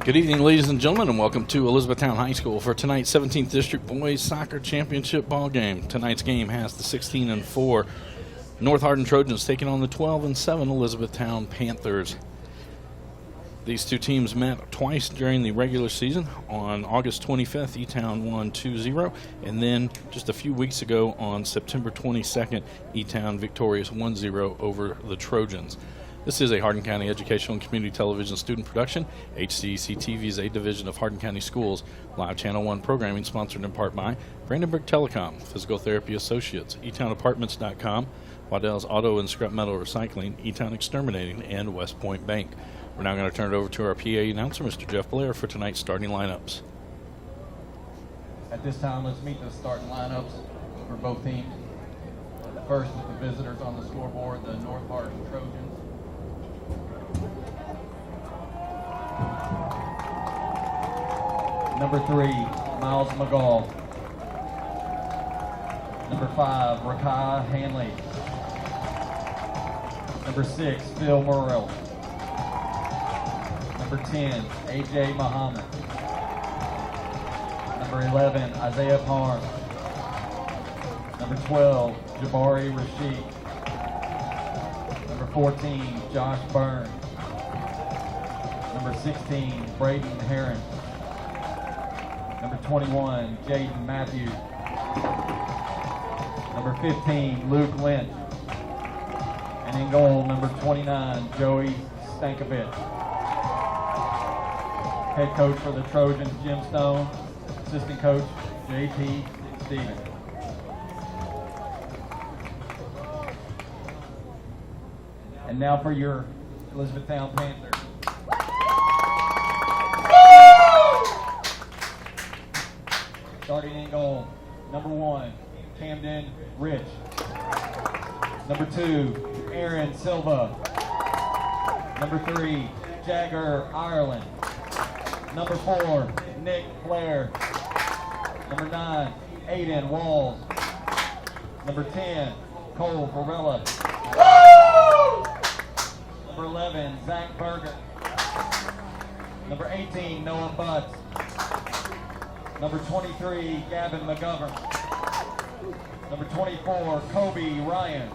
Good evening, ladies and gentlemen, and welcome to Elizabethtown High School for tonight's 17th District Boys Soccer Championship ball game. Tonight's game has the 16-4 North Hardin Trojans taking on the 12-7 Elizabethtown Panthers. These two teams met twice during the regular season. On August 25th, eTown won 2-0, and then just a few weeks ago on September 22nd, eTown victorious 1-0 over the Trojans. This is a Hardin County Educational and Community Television student production. HCEC-TV is a division of Hardin County Schools. Live Channel 1 programming sponsored in part by Brandenburg Telecom, Physical Therapy Associates, eTownApartments.com, Waddell's Auto and Scrap Metal Recycling, eTown Exterminating, and West Point Bank. We're now going to turn it over to our PA announcer, Mr. Jeff Blair, for tonight's starting lineups. At this time, let's meet the starting lineups for both teams. First, with the visitors on the scoreboard, the North Hardin Trojans. Number 3, Miles McGall. Number 5, Rakai Hanley. Number 6, Phil Murrell. Number 10, AJ Muhammad. Number 11, Isaiah Parham. Number 12, Jabari Rashid. Number 14, Josh Byrne. Number 16, Braden Heron. Number 21, Jaden Matthews. Number 15, Luke Lynch. And in goal, number 29, Joey Stankovic. Head coach for the Trojans, Jim Stone. Assistant coach, JT Stevens. And now for your Elizabethtown Panthers. Starting in goal, number 1, Camden Rich. Number 2, Aaron Silva. Number 3, Jagger Ireland. Number 4, Nick Blair. Number 9, Aiden Walls. Number 10, Cole Varela. Number 11, Zach Berger. Number 18, Noah Butts. Number 23, Gavin McGovern. Number 24, Kobe Ryan.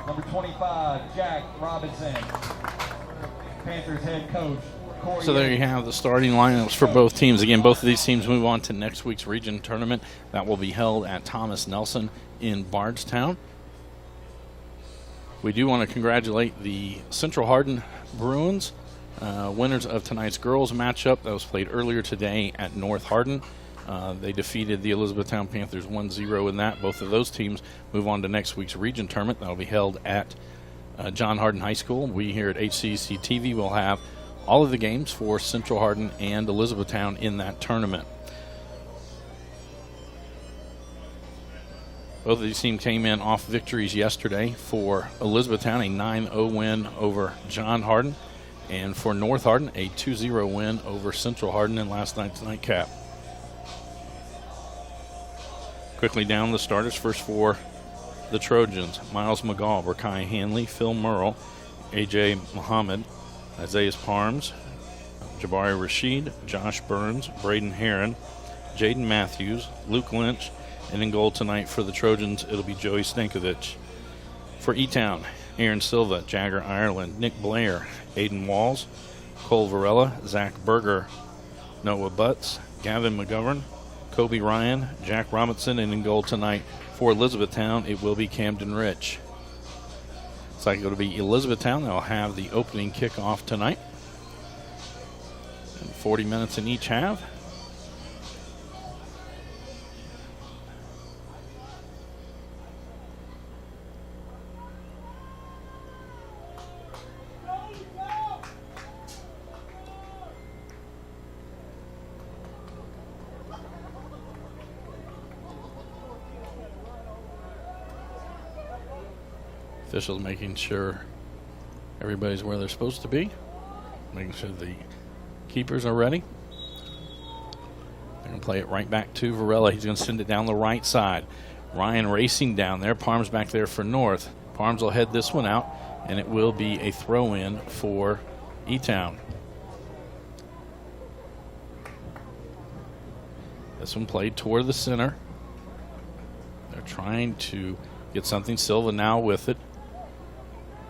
Number 25, Jack Robinson. Panthers head coach, Corey. So there you have the starting lineups for both teams. Again, both of these teams move on to next week's region tournament. That will be held at Thomas Nelson in Bardstown. We do want to congratulate the Central Hardin Bruins, winners of tonight's girls matchup that was played earlier today at North Hardin. They defeated the Elizabethtown Panthers 1-0 in that. Both of those teams move on to next week's region tournament. That will be held at John Hardin High School. We here at HCEC-TV will have all of the games for Central Hardin and Elizabethtown in that tournament. Both of these teams came in off victories yesterday. For Elizabethtown, a 9-0 win over John Hardin. And for North Hardin, a 2-0 win over Central Hardin in last night's nightcap. Quickly down the starters. First for the Trojans, Miles McGall, Rakai Hanley, Phil Murrell, AJ Muhammad, Isaiah Parms, Jabari Rashid, Josh Burns, Braden Heron, Jaden Matthews, Luke Lynch, and in goal tonight for the Trojans, it'll be Joey Stankovic. For eTown, Aaron Silva, Jagger Ireland, Nick Blair, Aiden Walls, Cole Varela, Zach Berger, Noah Butts, Gavin McGovern, Kobe Ryan, Jack Robinson, and in goal tonight for Elizabethtown, it will be Camden Rich. It's like it'll be Elizabethtown. They'll have the opening kickoff tonight. And 40 minutes in each half. Officials making sure everybody's where they're supposed to be, making sure the keepers are ready. They're going to play it right back to Varela. He's going to send it down the right side. Ryan racing down there. Parms back there for North. Parms will head this one out, and it will be a throw-in for eTown. This one played toward the center. They're trying to get something. Silva now with it.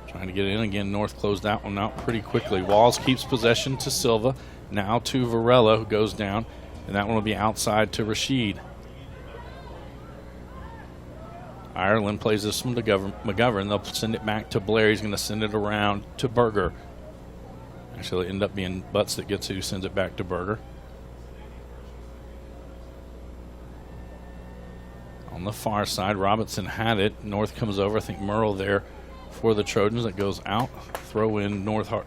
Trying to get it in again. North closed that one out pretty quickly. Walls keeps possession to Silva. Now to Varela, who goes down. And that one will be outside to Rashid. Ireland plays this one to McGovern. They'll send it back to Blair. He's going to send it around to Berger. Actually, it'll end up being Butts that gets it, who sends it back to Berger. On the far side, Robinson had it. North comes over. I think Merle there for the Trojans. That goes out. Throw in North Hart.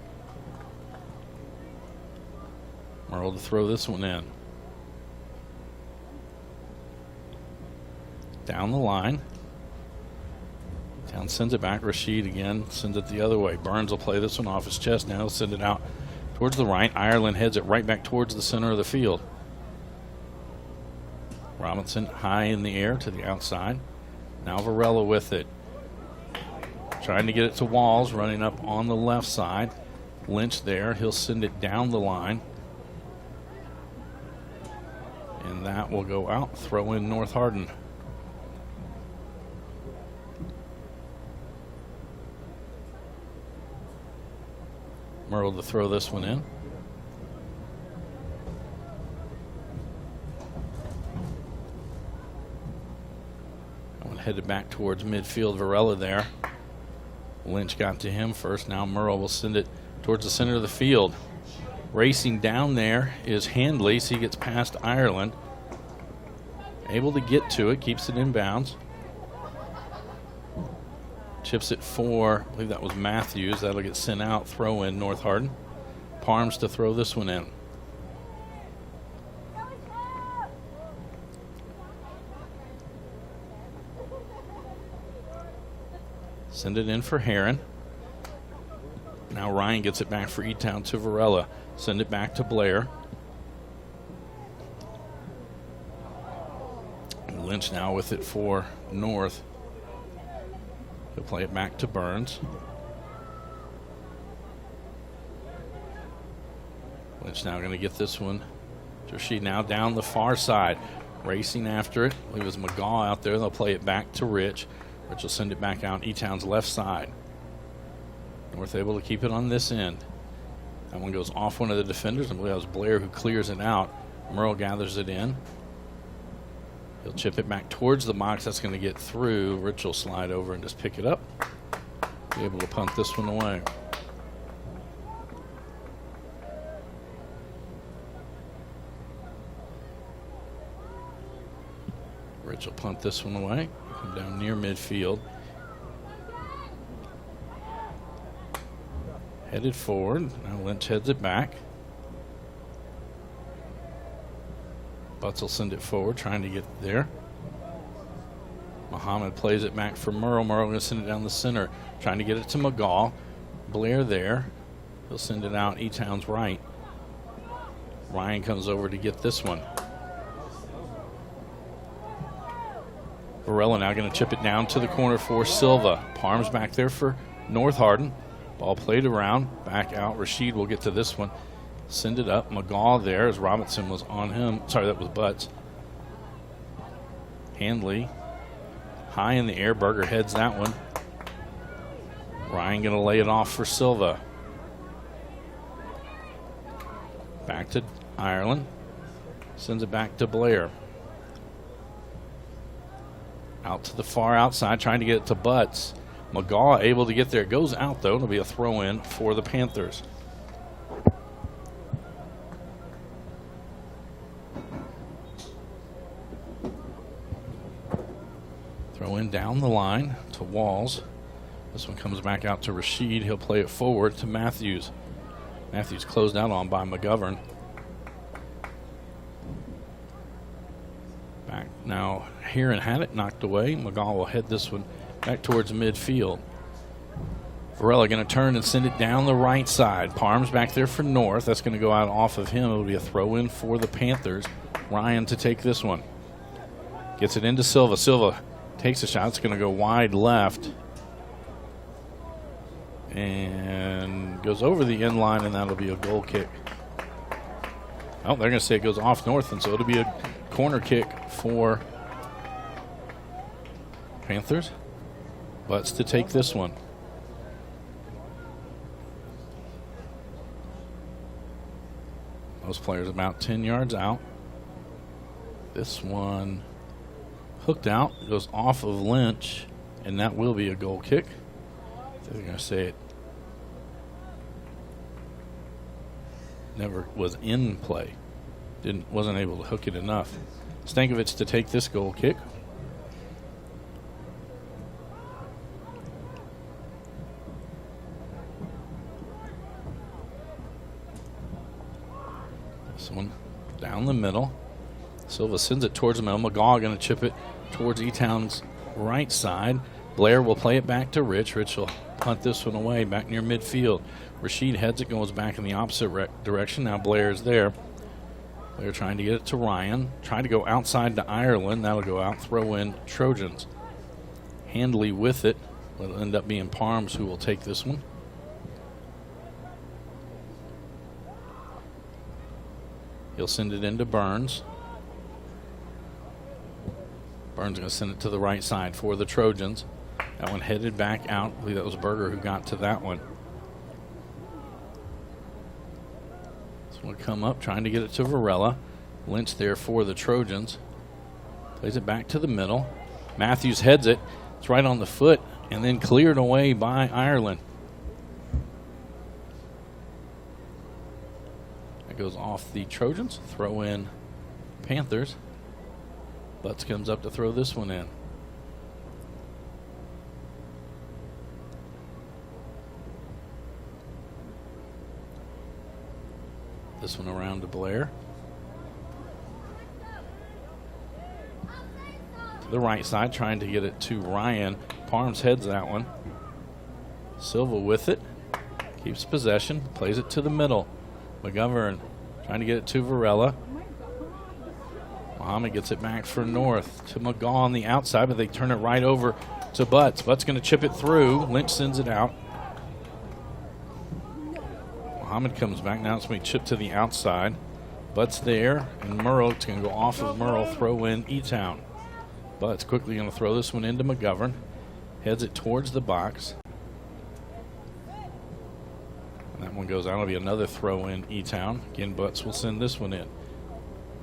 Merle to throw this one in. Down the line. Town sends it back. Rashid again sends it the other way. Burns will play this one off his chest. Now he'll send it out towards the right. Ireland heads it right back towards the center of the field. Robinson high in the air to the outside. Now Varela with it. Trying to get it to Walls, running up on the left side. Lynch there. He'll send it down the line. And that will go out. Throw in North Hardin. Merle to throw this one in. That one headed back towards midfield. Varela there. Lynch got to him first. Now Merle will send it towards the center of the field. Racing down there is Handley, so he gets past Ireland. Able to get to it, keeps it in bounds. Chips it for, I believe that was Matthews. That'll get sent out. Throw in North Hardin. Parms to throw this one in. Send it in for Heron. Now Ryan gets it back for eTown to Varela. Send it back to Blair. Lynch now with it for North. He'll play it back to Burns. Lynch now going to get this one. Rashid now down the far side. Racing after it. I believe it was McGaw out there. They'll play it back to Rich. Rich will send it back out eTown's left side. North able to keep it on this end. That one goes off one of the defenders. I believe that was Blair who clears it out. Merle gathers it in. He'll chip it back towards the box. That's going to get through. Rich will slide over and just pick it up. Be able to punt this one away. Rich will punt this one away. Come down near midfield. Headed forward. Now Lynch heads it back. Butts will send it forward, trying to get there. Muhammad plays it back for Merle. Merle going to send it down the center, trying to get it to McGaw. Blair there. He'll send it out eTown's right. Ryan comes over to get this one. Varela now going to chip it down to the corner for Silva. Parms back there for North Hardin. Ball played around, back out. Rashid will get to this one. Send it up. McGaw there as Robinson was on him. Sorry, that was Butts. Handley high in the air. Berger heads that one. Ryan going to lay it off for Silva. Back to Ireland. Sends it back to Blair. Out to the far outside, trying to get it to Butts. McGaw able to get there. It goes out, though. It'll be a throw-in for the Panthers. Throw in down the line to Walls. This one comes back out to Rashid. He'll play it forward to Matthews. Matthews closed out on by McGovern. Back now, Heron had it knocked away. McGaw will head this one back towards midfield. Varela going to turn and send it down the right side. Parms back there for North. That's going to go out off of him. It'll be a throw-in for the Panthers. Ryan to take this one. Gets it into Silva. Silva takes a shot. It's going to go wide left. And goes over the end line, and that'll be a goal kick. Oh, they're going to say it goes off north, and so it'll be a corner kick for Panthers. Butts to take this one. Those players about 10 yards out. This one hooked out, goes off of Lynch, and that will be a goal kick. They're going to say it never was in play. Wasn't able to hook it enough. Stankovic to take this goal kick. This one down the middle. Silva sends it towards him. McGaw going to chip it towards eTown's right side. Blair will play it back to Rich. Rich will punt this one away back near midfield. Rashid heads it, goes back in the opposite direction. Now Blair is there. Blair trying to get it to Ryan. Trying to go outside to Ireland. That'll go out. Throw in Trojans. Handley with it. It'll end up being Parms who will take this one. He'll send it into Burns. Burns going to send it to the right side for the Trojans. That one headed back out. I believe that was Berger who got to that one. This one come up, trying to get it to Varela. Lynch there for the Trojans. Plays it back to the middle. Matthews heads it. It's right on the foot and then cleared away by Ireland. That goes off the Trojans. Throw in Panthers. Butts comes up to throw this one in. This one around to Blair. To the right side, trying to get it to Ryan. Parms heads that one. Silva with it. Keeps possession. Plays it to the middle. McGovern trying to get it to Varela. Muhammad gets it back for North to McGaw on the outside, but they turn it right over to Butts. Butts going to chip it through. Lynch sends it out. Muhammad comes back. Now it's going to be chipped to the outside. Butts there, and Murrow's going to go off of Murrow, throw in eTown. Butts quickly going to throw this one into McGovern. Heads it towards the box. And that one goes out. It'll be another throw in eTown. Again, Butts will send this one in.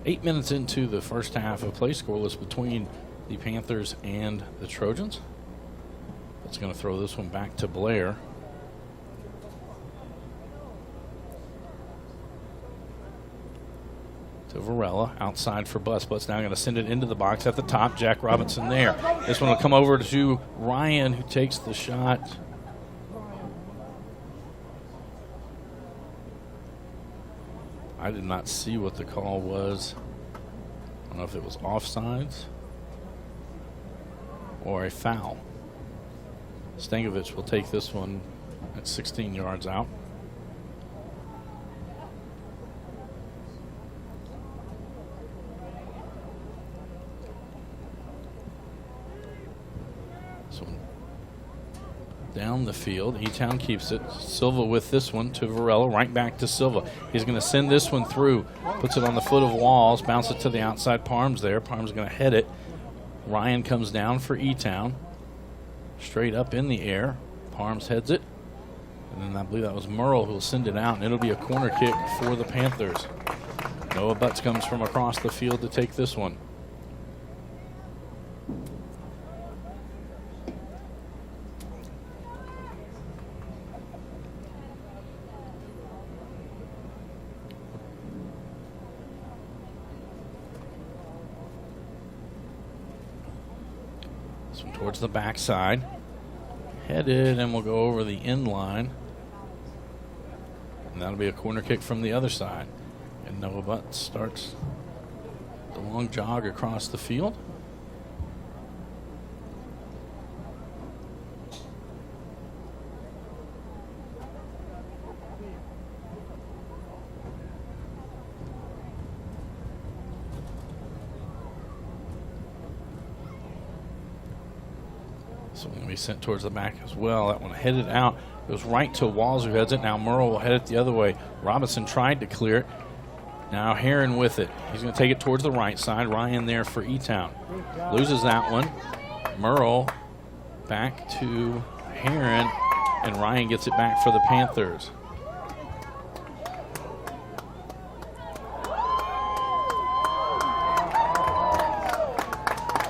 8 minutes into the first half of play, scoreless between the Panthers and the Trojans. That's going to throw this one back to Blair. To Varela, outside for Butts. Butts now going to send it into the box at the top. Jack Robinson there. This one will come over to Ryan, who takes the shot. I did not see what the call was. I don't know if it was offsides or a foul. Stankovic will take this one at 16 yards out. So down the field, eTown keeps it. Silva with this one to Varela, right back to Silva. He's going to send this one through, puts it on the foot of Walls, bounce it to the outside. Parms there. Parms going to head it. Ryan comes down for eTown. Straight up in the air. Parms heads it. And then I believe that was Murrow who will send it out, and it'll be a corner kick for the Panthers. Noah Butts comes from across the field to take this one. Towards the backside. Headed, and we'll go over the end line. And that'll be a corner kick from the other side. And Noah Butts starts the long jog across the field. So when we sent towards the back as well, that one headed out. It goes right to Walls, who heads it. Now Murrow will head it the other way. Robinson tried to clear it, Now Heron with it. He's going to take it towards the right side. Ryan there for eTown. Loses that one. Merle back to Heron, and Ryan gets it back for the Panthers.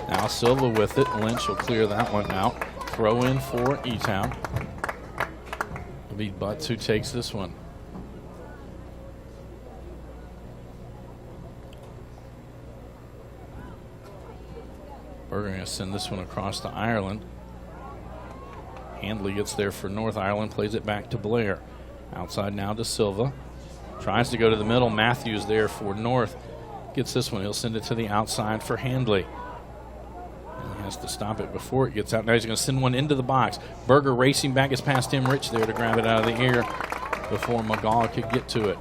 Now Silva with it. Lynch will clear that one out. Throw in for eTown. It'll be Butts who takes this one. We're going to send this one across to Ireland. Handley gets there for North Ireland, plays it back to Blair. Outside now to Silva. Tries to go to the middle. Matthews there for North. Gets this one. He'll send it to the outside for Handley. And he has to stop it before it gets out. Now he's going to send one into the box. Berger racing back is past him. Rich there to grab it out of the air before McGaw could get to it.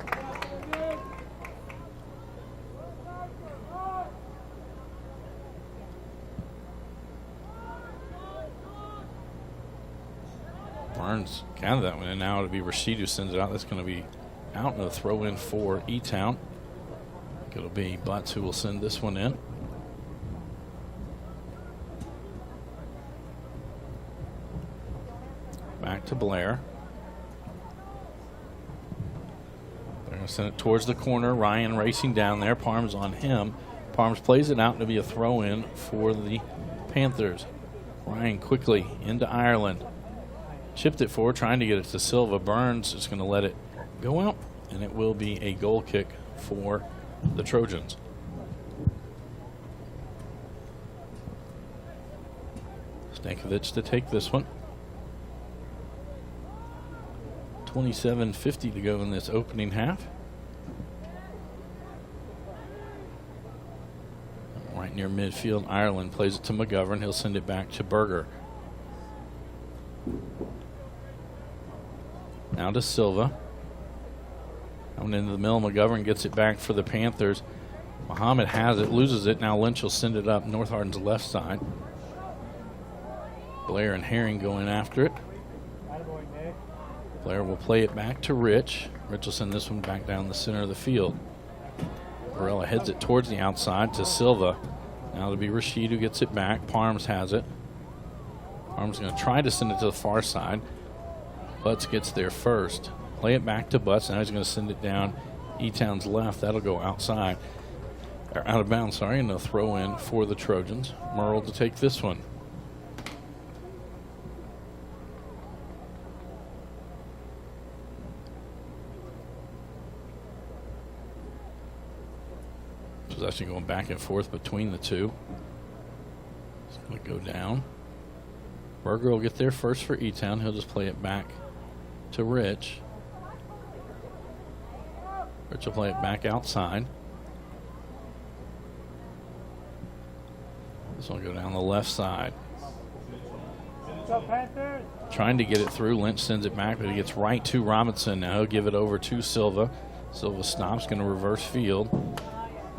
Barnes counted that one, and now it'll be Rashid who sends it out. That's going to be out, and a throw in for eTown. It'll be Butts who will send this one in. Back to Blair. They're going to send it towards the corner. Ryan racing down there. Parm's on him. Parms plays it out, and it'll be a throw in for the Panthers. Ryan quickly into Ireland. Chipped it forward, trying to get it to Silva. Burns is going to let it go out, and it will be a goal kick for the Trojans. Stankovic to take this one. 27:50 to go in this opening half. Right near midfield, Ireland plays it to McGovern. He'll send it back to Berger. Now to Silva. Coming into the middle, McGovern gets it back for the Panthers. Muhammad has it, loses it. Now Lynch will send it up North Hardin's left side. Blair and Herring going after it. Blair will play it back to Rich. Rich will send this one back down the center of the field. Varela heads it towards the outside to Silva. Now it'll be Rashid who gets it back. Parms has it. Parms going to try to send it to the far side. Butts gets there first. Play it back to Butts. Now he's going to send it down eTown's left. That'll go outside. Or out of bounds, sorry. And they'll throw in for the Trojans. Merle to take this one. Possession going back and forth between the two. It's going to go down. Berger will get there first for eTown. He'll just play it back to Rich. Rich will play it back outside. This one will go down the left side. Trying to get it through. Lynch sends it back, but he gets right to Robinson. Now he'll give it over to Silva. Silva stops, going to reverse field.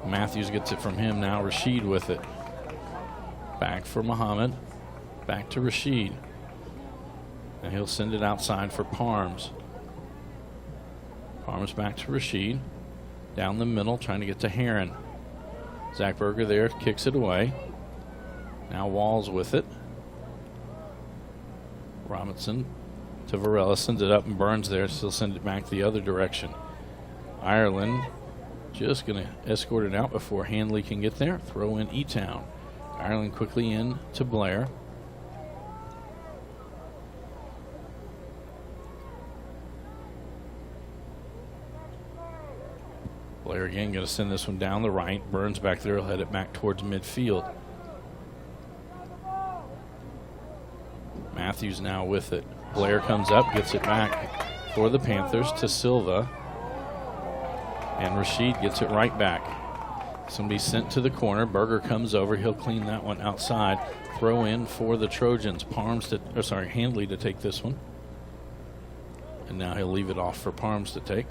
Matthews gets it from him. Now Rashid with it. Back for Muhammad. Back to Rashid. And he'll send it outside for Parms. Parms back to Rashid. Down the middle, trying to get to Heron. Zach Berger there, kicks it away. Now Walls with it. Robinson to Varela, sends it up, and Burns there, still send it back the other direction. Ireland just going to escort it out before Handley can get there. Throw in eTown. Ireland quickly in to Blair. Blair again going to send this one down the right. Burns back there will head it back towards midfield. Matthews now with it. Blair comes up, gets it back for the Panthers to Silva. And Rashid gets it right back. Somebody sent to the corner. Berger comes over. He'll clean that one outside. Throw in for the Trojans. Handley to take this one. And now he'll leave it off for Parms to take.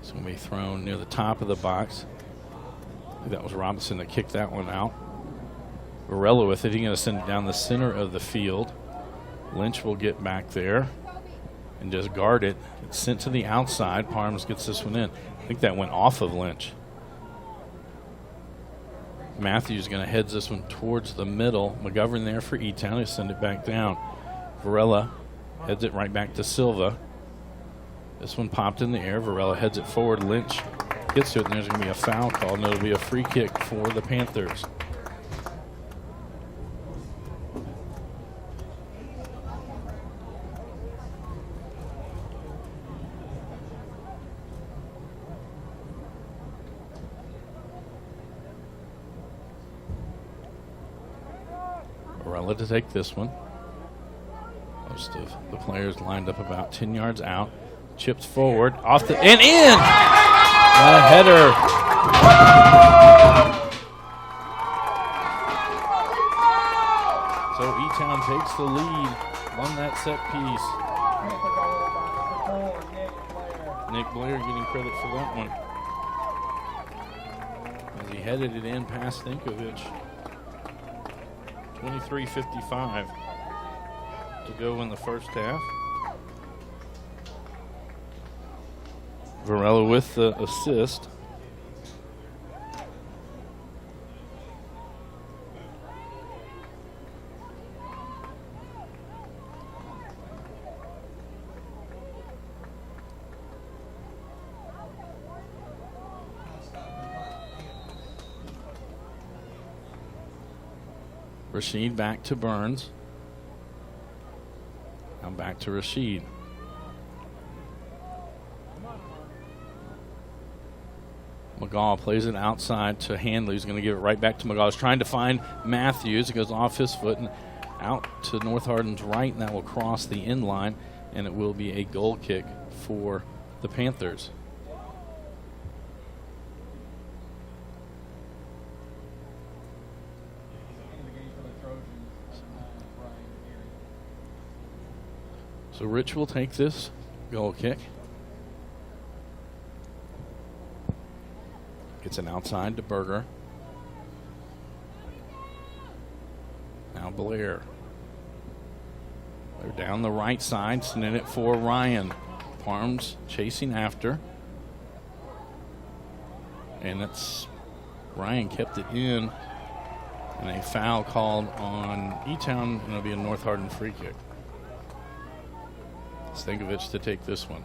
It's going to be thrown near the top of the box. I think that was Robinson that kicked that one out. Varela with it. He's going to send it down the center of the field. Lynch will get back there and just guard it. It's sent to the outside. Parms gets this one in. I think that went off of Lynch. Matthews going to heads this one towards the middle. McGovern there for eTown. He'll send it back down. Varela heads it right back to Silva. This one popped in the air. Varela heads it forward. Lynch gets to it, and there's going to be a foul call, and it'll be a free kick for the Panthers. Varela to take this one. Most of the players lined up about 10 yards out. Chipped forward, off the, and in! A header. So eTown takes the lead on that set piece. Nick Blair getting credit for that one. As he headed it in past Stankovic. 23:55 to go in the first half. Varela with the assist. Rashid back to Burns. Now back to Rashid. McGaw plays it outside to Handley, who's going to give it right back to McGaw. He's trying to find Matthews. It goes off his foot and out to North Hardin's right, and that will cross the end line, and it will be a goal kick for the Panthers. So Rich will take this goal kick. Gets an outside to Berger. Now Blair. They're down the right side, sending it for Ryan. Parms chasing after. And that's Ryan kept it in. And a foul called on eTown, and it'll be a North Hardin free kick. Stankovic to take this one.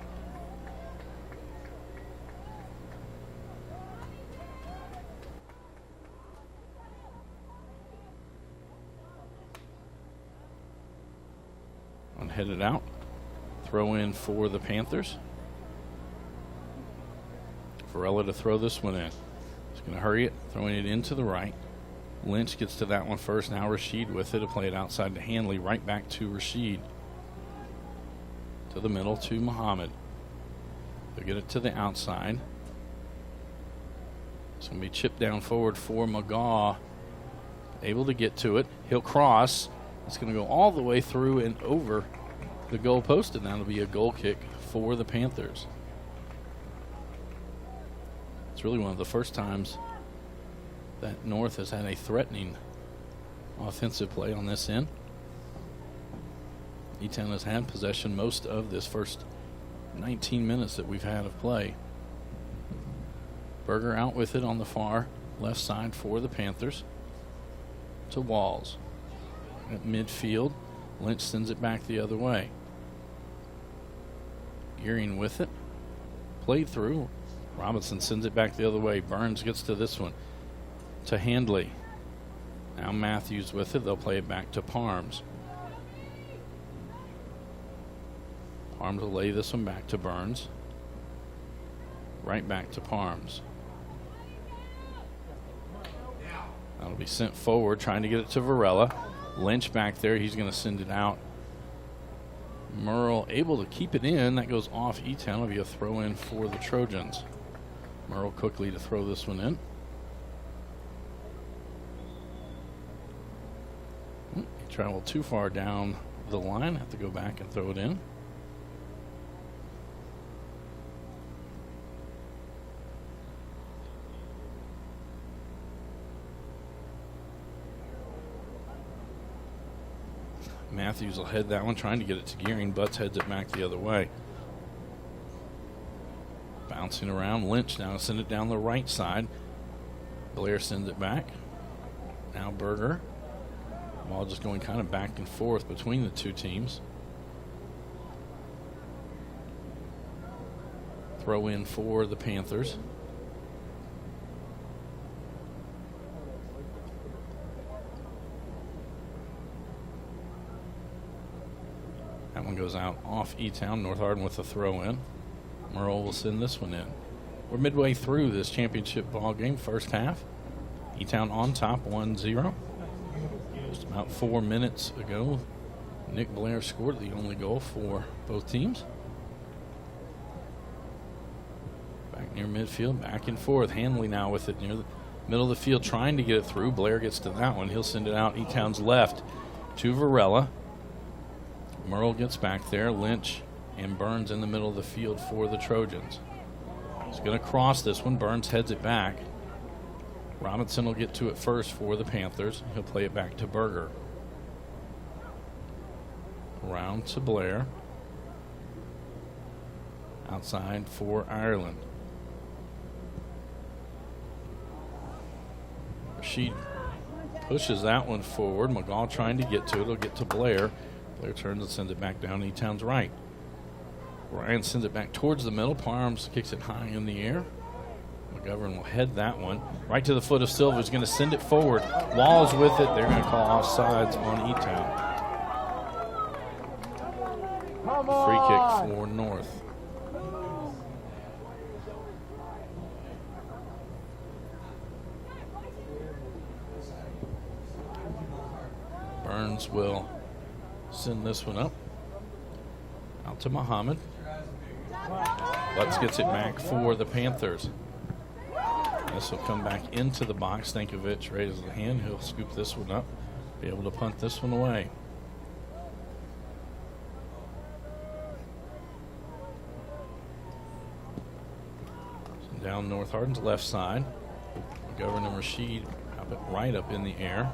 Headed out. Throw in for the Panthers. Varela to throw this one in. He's going to hurry it, throwing it into the right. Lynch gets to that one first. Now Rashid with it to play it outside to Hanley. Right back to Rashid. To the middle to Muhammad. They'll get it to the outside. It's going to be chipped down forward for McGaw. Able to get to it. He'll cross. It's going to go all the way through and over the goal post, and that'll be a goal kick for the Panthers. It's really one of the first times that North has had a threatening offensive play on this end. eTown has had possession most of this first 19 minutes that we've had of play. Berger out with it on the far left side for the Panthers. To Walls. At midfield, Lynch sends it back the other way. Gearing with it. Played through. Robinson sends it back the other way. Burns gets to this one. To Handley. Now Matthews with it. They'll play it back to Parms. Parms will lay this one back to Burns. Right back to Parms. That'll be sent forward, trying to get it to Varela. Lynch back there. He's going to send it out. Merle able to keep it in. That goes off eTown. It'll be a throw in for the Trojans. Merle quickly to throw this one in. He traveled too far down the line. Have to go back and throw it in. Matthews will head that one, trying to get it to Gearing. Butts heads it back the other way. Bouncing around. Lynch now send it down the right side. Blair sends it back. Now Berger. Ball just going kind of back and forth between the two teams. Throw in for the Panthers. That one goes out off eTown. North Hardin with a throw in. Merle will send this one in. We're midway through this championship ball game, first half. eTown on top, 1-0. Just about 4 minutes ago, Nick Blair scored the only goal for both teams. Back near midfield, back and forth. Hanley now with it near the middle of the field, trying to get it through. Blair gets to that one. He'll send it out eTown's left to Varela. Merle gets back there. Lynch and Burns in the middle of the field for the Trojans. He's going to cross this one. Burns heads it back. Robinson will get to it first for the Panthers. He'll play it back to Berger. Around to Blair. Outside for Ireland. She pushes that one forward. McGaw trying to get to it. It'll get to Blair. Blair turns and sends it back down eTown's right. Ryan sends it back towards the middle. Parms kicks it high in the air. McGovern will head that one right to the foot of Silva. He's going to send it forward. Walls with it. They're going to call offsides on eTown. Free kick for North. Burns will send this one up. Out to Muhammad. Butts gets it back for the Panthers. This will come back into the box. Stankovic raises the hand. He'll scoop this one up. Be able to punt this one away. So down North Hardin's left side. Governor Rashid right up in the air.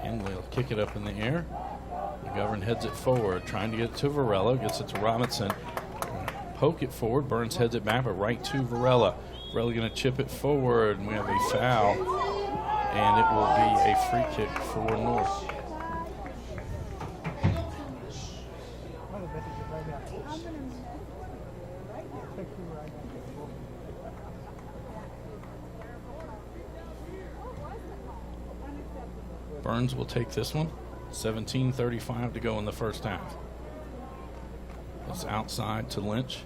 And they'll kick it up in the air. McGovern heads it forward, trying to get it to Varela. Gets it to Robinson. Poke it forward. Burns heads it back, but right to Varela. Varela going to chip it forward, and we have a foul. And it will be a free kick for North. Burns will take this one. 17:35 to go in the first half. It's outside to Lynch.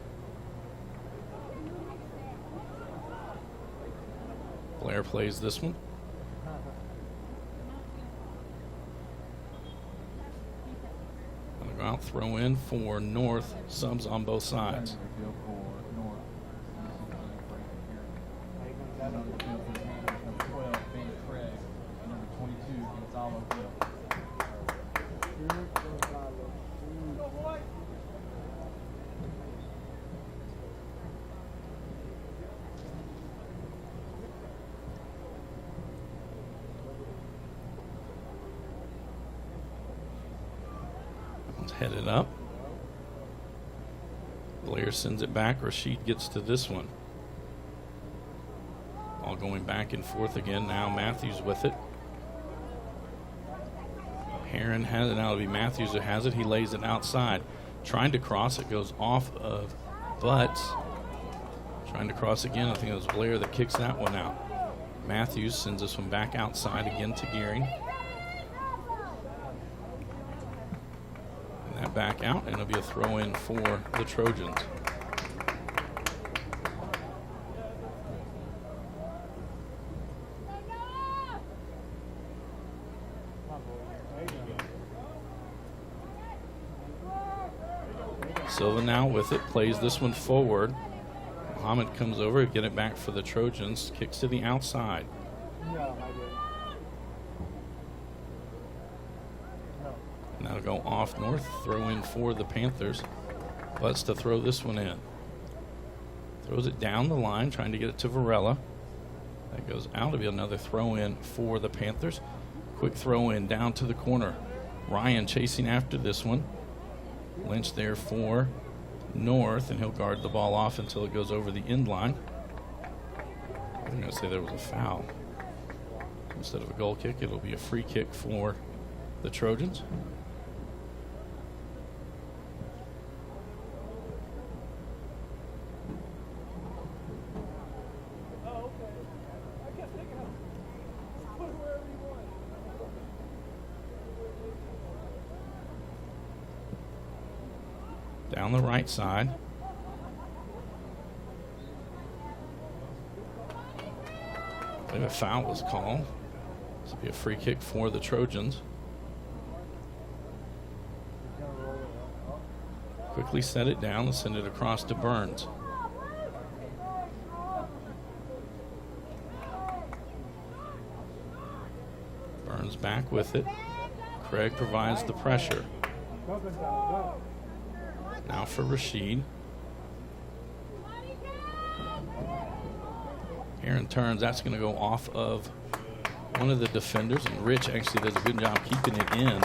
Blair plays this one. Gonna go out, throw in for North. Subs on both sides. Headed up. Blair sends it back. Rashid gets to this one. All going back and forth again. Now Matthews with it. Heron has it. Now it'll be Matthews who has it. He lays it outside. Trying to cross. It goes off of Butts. Trying to cross again. I think it was Blair that kicks that one out. Matthews sends this one back outside again to Gearing. That back out, and it'll be a throw in for the Trojans. Silva now with it, plays this one forward. Muhammad comes over, get it back for the Trojans, kicks to the outside. And that'll go off North, throw in for the Panthers. Butts to throw this one in. Throws it down the line, trying to get it to Varela. That goes out. It'll be another throw in for the Panthers. Quick throw in down to the corner. Ryan chasing after this one. Lynch there for North, and he'll guard the ball off until it goes over the end line. I'm going to say there was a foul. Instead of a goal kick, it'll be a free kick for the Trojans. Down the right side. I believe a foul was called. This will be a free kick for the Trojans. Quickly set it down and send it across to Burns. Burns back with it. Craig provides the pressure. Now for Rashid. Aaron turns. That's going to go off of one of the defenders, and Rich actually does a good job keeping it in.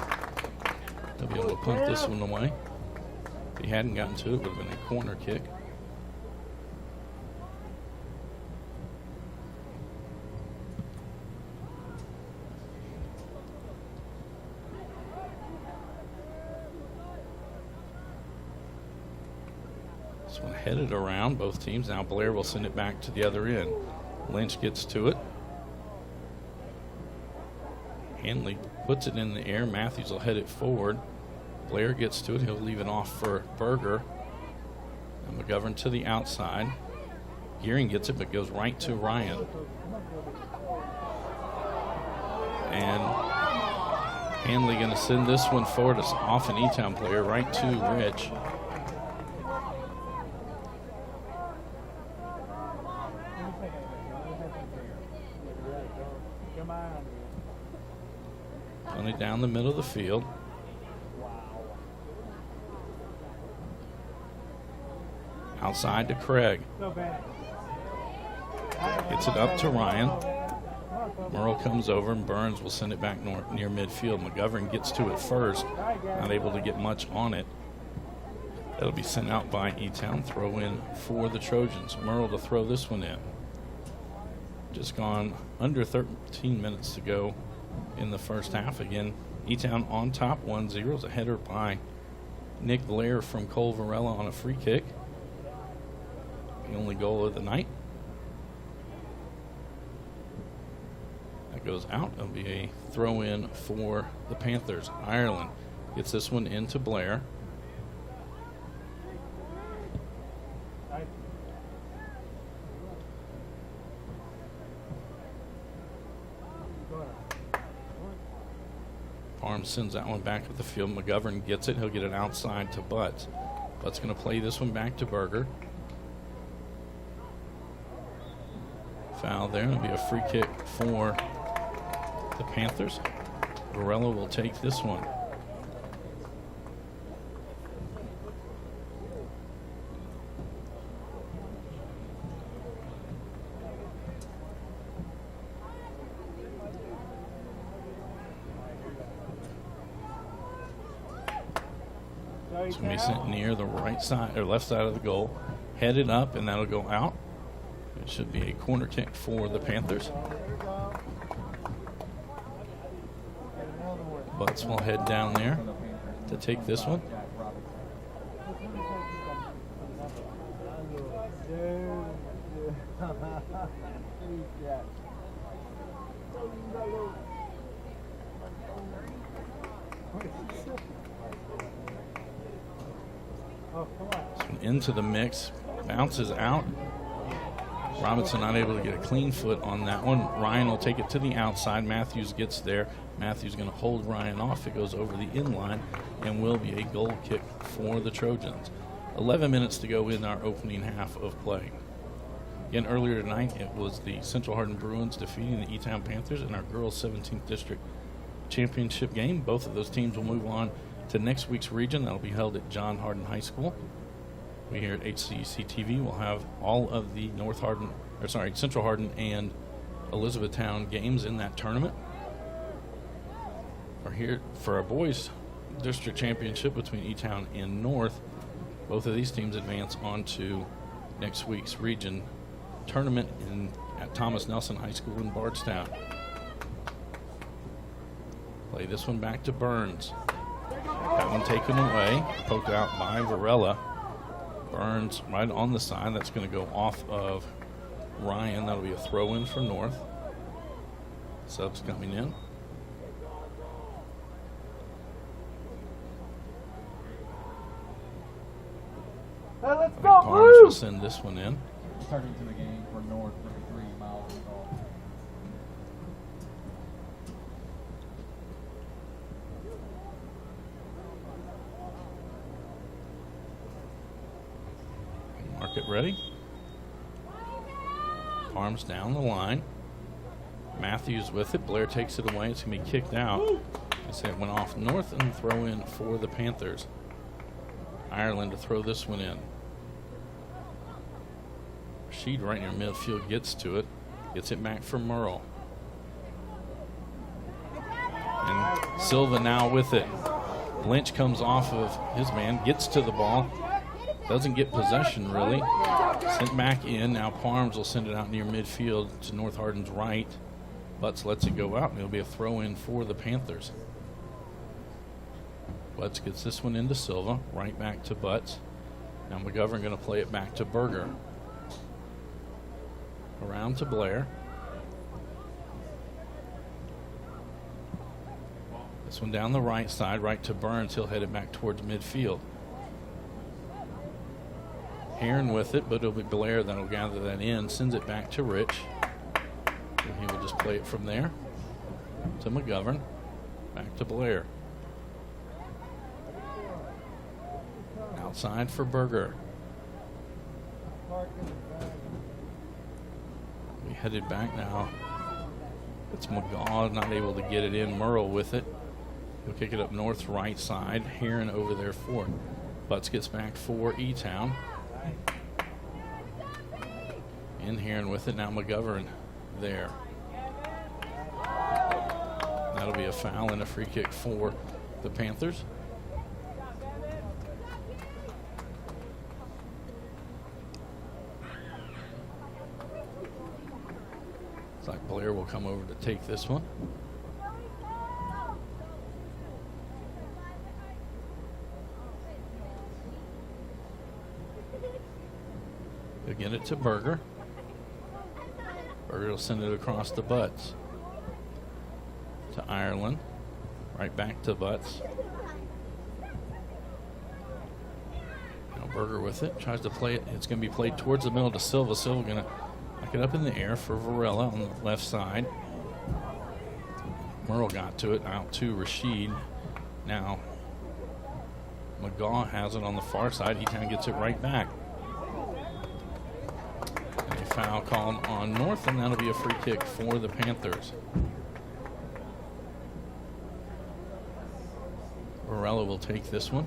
They'll be able to punt this one away. If he hadn't gotten to it, it would have been a corner kick. This one headed around both teams. Now Blair will send it back to the other end. Lynch gets to it. Hanley puts it in the air. Matthews will head it forward. Blair gets to it. He'll leave it off for Berger. And McGovern to the outside. Gearing gets it, but goes right to Ryan. And Hanley going to send this one forward. It's off an eTown player right to Rich. Only down the middle of the field. Outside to Craig. Gets it up to Ryan. Merle comes over and Burns will send it back near midfield. McGovern gets to it first. Not able to get much on it. That'll be sent out by eTown. Throw in for the Trojans. Merle to throw this one in. Just gone under 13 minutes to go in the first half. Again, eTown on top 1-0. It's a header by Nick Blair from Cole Varela on a free kick. The only goal of the night. That goes out. It'll be a throw in for the Panthers. Ireland gets this one into Blair. Farm sends that one back up the field. McGovern gets it. He'll get it outside to Butts. Butts going to play this one back to Berger. Foul there. It'll be a free kick for the Panthers. Varela will take this one. It's going to be sent near the right side or left side of the goal. Headed up, and that'll go out. It should be a corner kick for the Panthers. Butts will head down there to take this one. Into the mix, bounces out. Robinson not able to get a clean foot on that one. Ryan will take it to the outside. Matthews gets there. Matthews going to hold Ryan off. It goes over the in line and will be a goal kick for the Trojans. 11 minutes to go in our opening half of play. Again, earlier tonight, it was the Central Hardin Bruins defeating the eTown Panthers in our girls 17th District Championship game. Both of those teams will move on to next week's region. That'll be held at John Hardin High School. We here at HCEC-TV will have all of the Central Hardin and Elizabethtown games in that tournament. We're here for our boys district championship between eTown and North. Both of these teams advance on to next week's region tournament at Thomas Nelson High School in Bardstown. Play this one back to Burns. That one taken away, poked out by Varela. Burns right on the side. That's going to go off of Ryan. That'll be a throw in for North. Subs coming in. Hey, let's go, Barnes will send this one in. Starting to the game for North for 3 miles and all. Mark it ready. Arms down the line. Matthews with it. Blair takes it away. It's going to be kicked out. I say it went off North and throw in for the Panthers. Ireland to throw this one in. Rashid right near midfield gets to it. Gets it back for Merle. And Silva now with it. Lynch comes off of his man. Gets to the ball. Doesn't get possession really. Sent back in. Now Parms will send it out near midfield to North Hardin's right. Butts lets it go out, and it'll be a throw in for the Panthers. Butts gets this one into Silva. Right back to Butts. Now McGovern going to play it back to Berger. Around to Blair. This one down the right side, right to Burns. He'll head it back towards midfield. Heron with it, but it'll be Blair that'll gather that in. Sends it back to Rich. And he will just play it from there to McGovern. Back to Blair. Outside for Berger. We headed back now. It's McGaw not able to get it in. Merle with it. He'll kick it up North's right side. Heron over there for it. Butts gets back for eTown. In Heron with it. Now McGovern there. That'll be a foul and a free kick for the Panthers. Looks like Blair will come over to take this one. He'll get it to Berger. Berger will send it across the Butts. To Ireland. Right back to Butts. Now Berger with it. Tries to play it. It's going to be played towards the middle to Silva. Silva going to knock it up in the air for Varela on the left side. Merle got to it. Out to Rashid. Now McGaw has it on the far side. eTown gets it right back. And a foul called on North, and that'll be a free kick for the Panthers. Varela will take this one.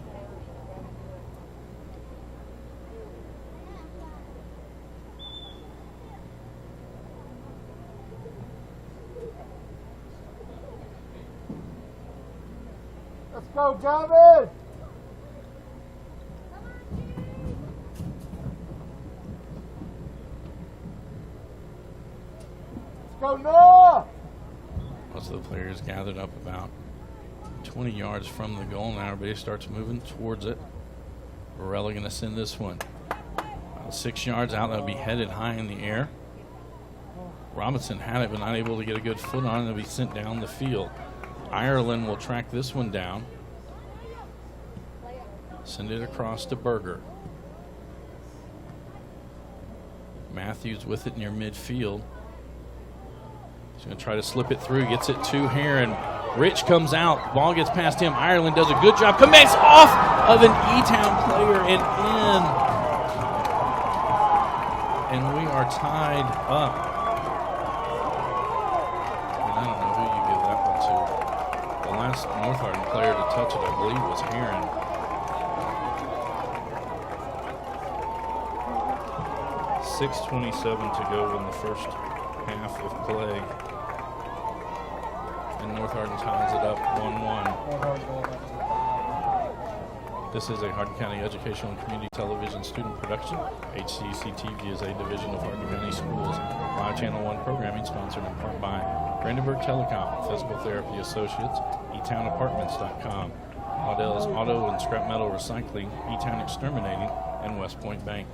Let's go, Gavin! Let's go, Noah! Most of the players gathered up about 20 yards from the goal. Now everybody starts moving towards it. Varela going to send this one about 6 yards out. That'll be headed high in the air. Robinson had it, but not able to get a good foot on it. It'll be sent down the field. Ireland will track this one down. Send it across to Berger. Matthews with it near midfield. He's going to try to slip it through. Gets it to Heron. Rich comes out. Ball gets past him. Ireland does a good job. Commits off of an eTown player and in. And we are tied up. And I don't know who you give that one to. The last North Hardin player to touch it, I believe, was Heron. .6:27 to go in the first half of play. And North Hardin ties it up 1-1. This is a Hardin County Educational and Community Television student production. HCEC-TV is a division of Hardin County Schools. Live Channel 1 programming sponsored in part by Brandenburg Telecom, Physical Therapy Associates, eTownApartments.com, Waddell's Auto and Scrap Metal Recycling, eTown Exterminating, and West Point Bank.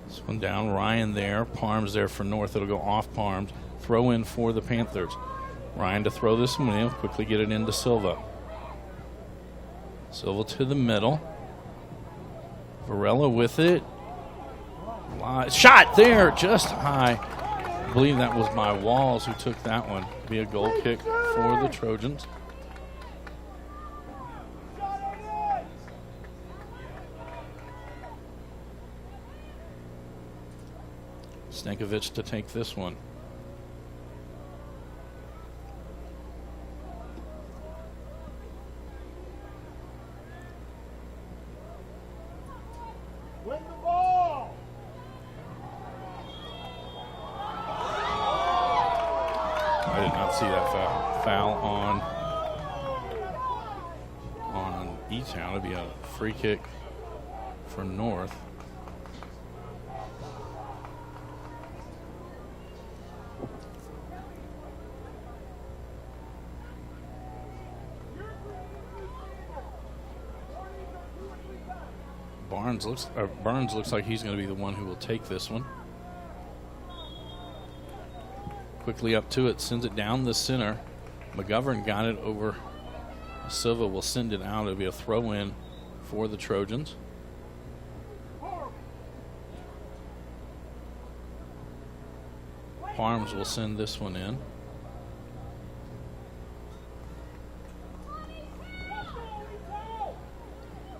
This one down, Ryan there, Parms there for North. It'll go off Parms. Throw in for the Panthers. Ryan to throw this one in, quickly get it into Silva. Silva to the middle. Varela with it. Shot there, just high. I believe that was by Walls who took that one. Be a goal kick for the Trojans. Stankovic to take this one. Win the ball! I did not see that foul on eTown. It'll be a free kick for North. Burns looks like he's going to be the one who will take this one. Quickly up to it, sends it down the center. McGovern got it over. Silva will send it out. It'll be a throw in for the Trojans. Parms will send this one in.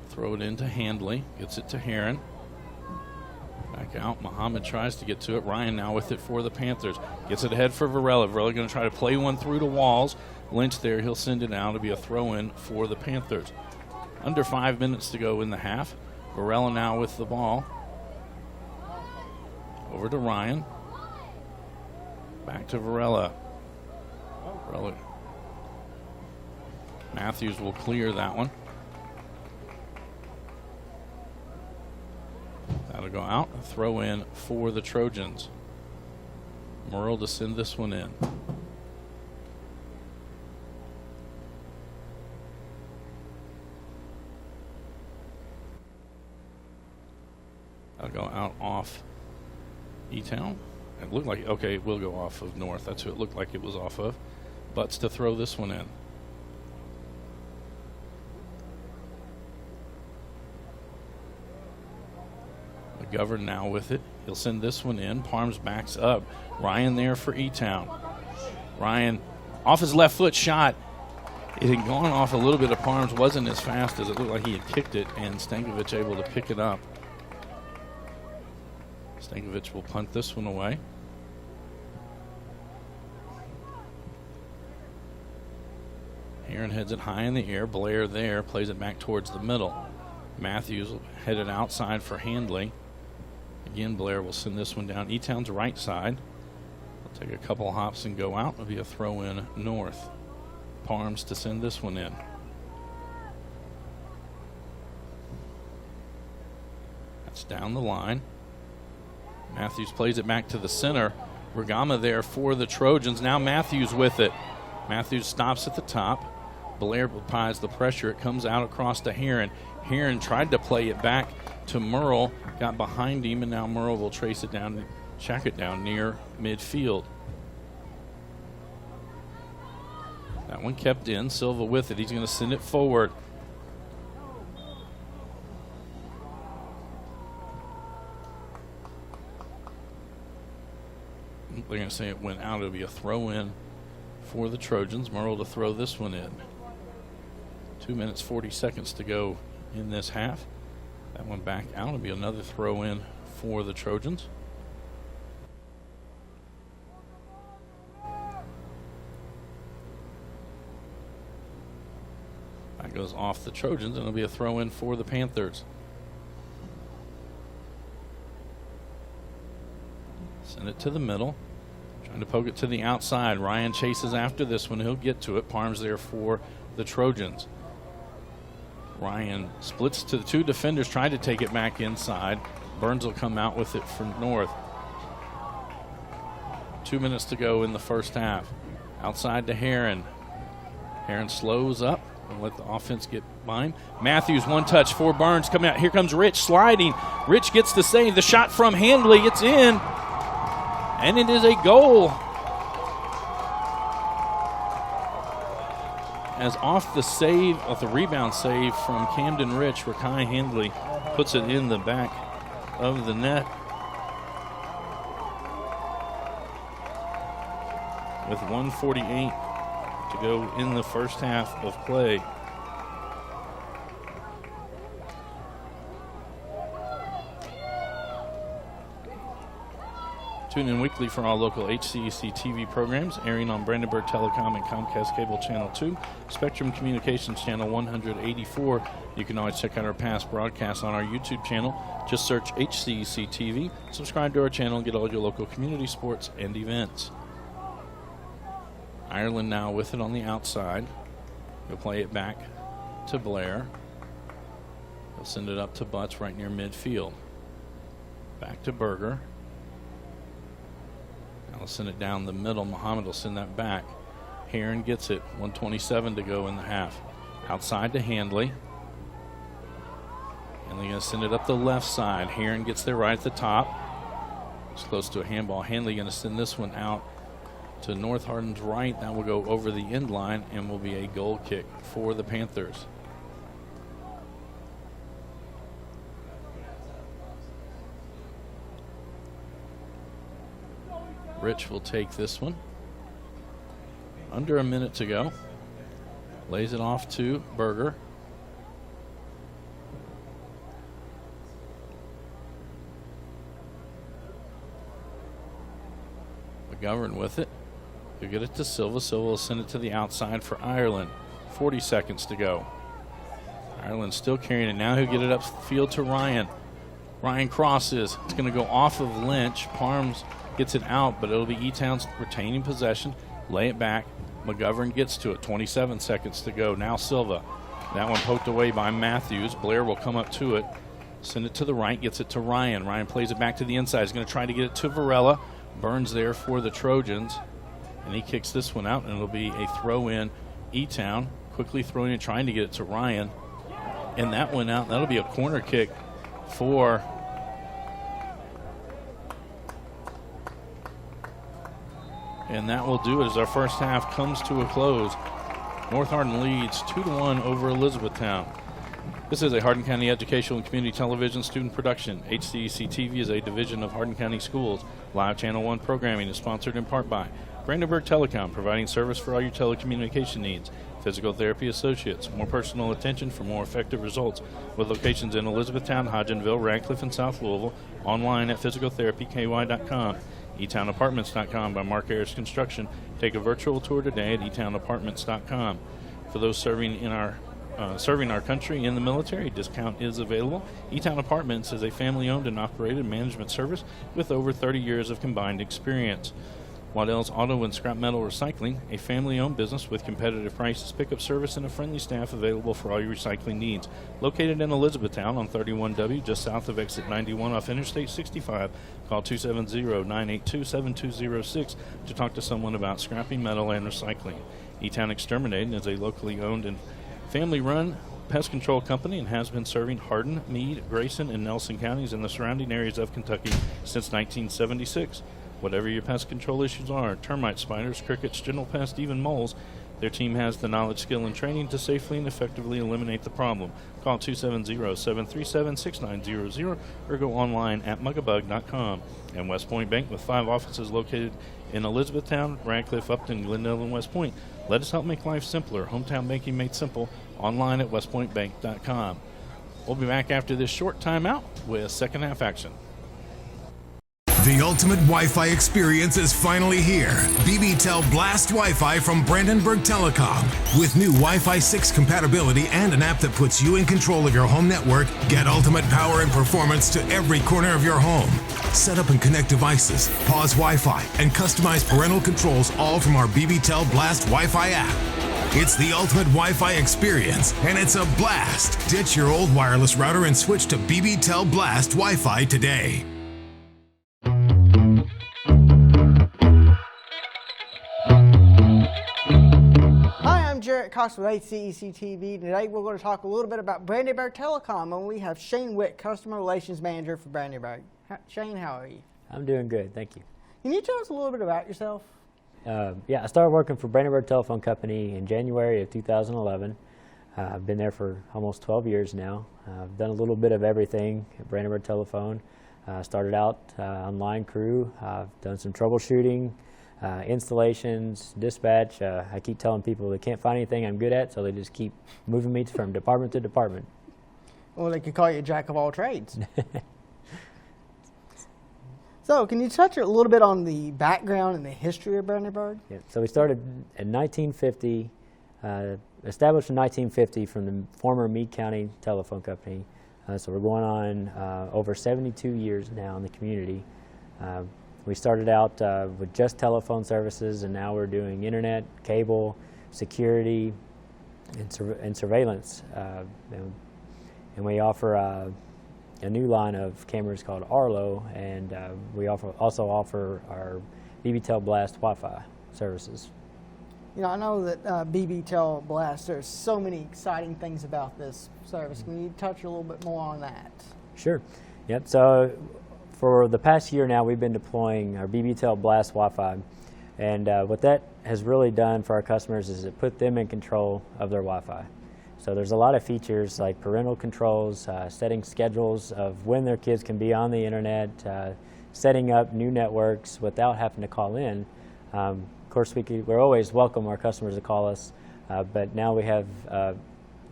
Throw it into Handley. Gets it to Heron. Back out. Muhammad tries to get to it. Ryan now with it for the Panthers. Gets it ahead for Varela. Varela going to try to play one through to Walls. Lynch there. He'll send it out. It'll be a throw-in for the Panthers. Under 5 minutes to go in the half. Varela now with the ball. Over to Ryan. Back to Varela. Varela. Matthews will clear that one. That'll go out. Throw in for the Trojans. Merle to send this one in. That'll go out off eTown. It looked like, okay, it will go off of North. That's who it looked like it was off of. Butts to throw this one in. McGovern now with it. He'll send this one in. Parms backs up. Ryan there for eTown. Ryan off his left foot shot. It had gone off a little bit of Parms. Wasn't as fast as it looked like he had kicked it, and Stankovic able to pick it up. Stankovic will punt this one away. Heron heads it high in the air. Blair there plays it back towards the middle. Matthews headed outside for Handley. Again, Blair will send this one down eTown's right side. They'll take a couple hops and go out. It'll be a throw in North. Parms to send this one in. That's down the line. Matthews plays it back to the center. Regama there for the Trojans. Now Matthews with it. Matthews stops at the top. Blair applies the pressure. It comes out across to Heron. Heron tried to play it back to Merle, got behind him, and now Merle will trace it down, check it down near midfield. That one kept in. Silva with it. He's going to send it forward. They're going to say it went out. It'll be a throw in for the Trojans. Merle to throw this one in. 2 minutes, 40 seconds to go in this half. That one back out. It'll be another throw in for the Trojans. That goes off the Trojans, and it'll be a throw in for the Panthers. Send it to the middle. Trying to poke it to the outside. Ryan chases after this one. He'll get to it. Parm's there for the Trojans. Ryan splits to the two defenders, trying to take it back inside. Burns will come out with it from North. 2 minutes to go in the first half. Outside to Heron. Heron slows up and let the offense get by him. Matthews, one touch for Burns coming out. Here comes Rich sliding. Rich gets the save. The shot from Handley. It's in. And it is a goal. As off the rebound save from Camden Rich, Rakai Handley puts it in the back of the net. With 1:48 to go in the first half of play. Tune in weekly for all local HCEC-TV programs, airing on Brandenburg Telecom and Comcast Cable Channel 2, Spectrum Communications Channel 184. You can always check out our past broadcasts on our YouTube channel. Just search HCEC-TV, subscribe to our channel, and get all your local community sports and events. Ireland now with it on the outside. He'll play it back to Blair. He'll send it up to Butts right near midfield. Back to Berger. I'll send it down the middle. Muhammad will send that back. Heron gets it. 1:27 to go in the half. Outside to Handley. And they're going to send it up the left side. Heron gets there right at the top. It's close to a handball. Handley going to send this one out to North Hardin's right. That will go over the end line and will be a goal kick for the Panthers. Rich will take this one. Under a minute to go. Lays it off to Berger. McGovern with it. He'll get it to Silva. Silva will send it to the outside for Ireland. 40 seconds to go. Ireland still carrying it. Now he'll get it upfield to Ryan. Ryan crosses. It's going to go off of Lynch. Parms gets it out, but it'll be eTown's retaining possession. Lay it back. McGovern gets to it. 27 seconds to go. Now Silva. That one poked away by Matthews. Blair will come up to it. Send it to the right. Gets it to Ryan. Ryan plays it back to the inside. He's going to try to get it to Varela. Burns there for the Trojans. And he kicks this one out, and it'll be a throw in. eTown quickly throwing it, trying to get it to Ryan. And that went out. That'll be a corner kick for and that will do it as our first half comes to a close. North Hardin leads 2-1 over Elizabethtown. This is a Hardin County Educational and Community Television student production. HCEC-TV is a division of Hardin County Schools. Live Channel 1 programming is sponsored in part by Brandenburg Telecom, providing service for all your telecommunication needs. Physical Therapy Associates, more personal attention for more effective results, with locations in Elizabethtown, Hodgenville, Radcliffe, and South Louisville. Online at physicaltherapyky.com. eTownApartments.com by Mark Ayers Construction. Take a virtual tour today at eTownApartments.com. For those serving our country in the military, discount is available. eTown Apartments is a family-owned and operated management service with over 30 years of combined experience. Waddell's Auto and Scrap Metal Recycling, a family-owned business with competitive prices, pickup service, and a friendly staff available for all your recycling needs. Located in Elizabethtown on 31W, just south of exit 91 off Interstate 65. Call 270-982-7206 to talk to someone about scrapping metal and recycling. eTown Exterminating is a locally owned and family-run pest control company and has been serving Hardin, Meade, Grayson, and Nelson counties and the surrounding areas of Kentucky since 1976. Whatever your pest control issues are, termites, spiders, crickets, general pests, even moles, their team has the knowledge, skill, and training to safely and effectively eliminate the problem. Call 270-737-6900 or go online at mugabug.com. And West Point Bank, with 5 offices located in Elizabethtown, Radcliffe, Upton, Glendale, and West Point. Let us help make life simpler. Hometown banking made simple. Online at westpointbank.com. We'll be back after this short timeout with second half action. The ultimate Wi-Fi experience is finally here. BBTEL Blast Wi-Fi from Brandenburg Telecom. With new Wi-Fi 6 compatibility and an app that puts you in control of your home network, get ultimate power and performance to every corner of your home. Set up and connect devices, pause Wi-Fi, and customize parental controls all from our BBTEL Blast Wi-Fi app. It's the ultimate Wi-Fi experience, and it's a blast. Ditch your old wireless router and switch to BBTEL Blast Wi-Fi today. Cox with HCEC-TV. Today we're going to talk a little bit about Brandenburg Telecom, and we have Shane Witt, Customer Relations Manager for Brandenburg. Shane, how are you? I'm doing good, thank you. Can you tell us a little bit about yourself? Yeah, I started working for Brandenburg Telephone Company in January of 2011. I've been there for almost 12 years now. I've done a little bit of everything at Brandenburg Telephone. Started out on line crew. I've done some troubleshooting, installations, dispatch. I keep telling people they can't find anything I'm good at, so they just keep moving me from department to department. Well, they could call you a jack of all trades. So, can you touch a little bit on the background and the history of Brandenburg? Yeah, so we started in 1950, established in 1950 from the former Meade County Telephone Company. So we're going on over 72 years now in the community. We started out with just telephone services, and now we're doing internet, cable, security, and surveillance. And we offer a new line of cameras called Arlo, and we also offer our BBTEL Blast Wi-Fi services. You know, I know that BBTEL Blast, there's so many exciting things about this service. Can you touch a little bit more on that? Sure. Yep. So for the past year now, we've been deploying our BBTEL Blast Wi-Fi, and what that has really done for our customers is it put them in control of their Wi-Fi. So there's a lot of features like parental controls, setting schedules of when their kids can be on the internet, setting up new networks without having to call in. Of course, we're always welcome our customers to call us, but now we have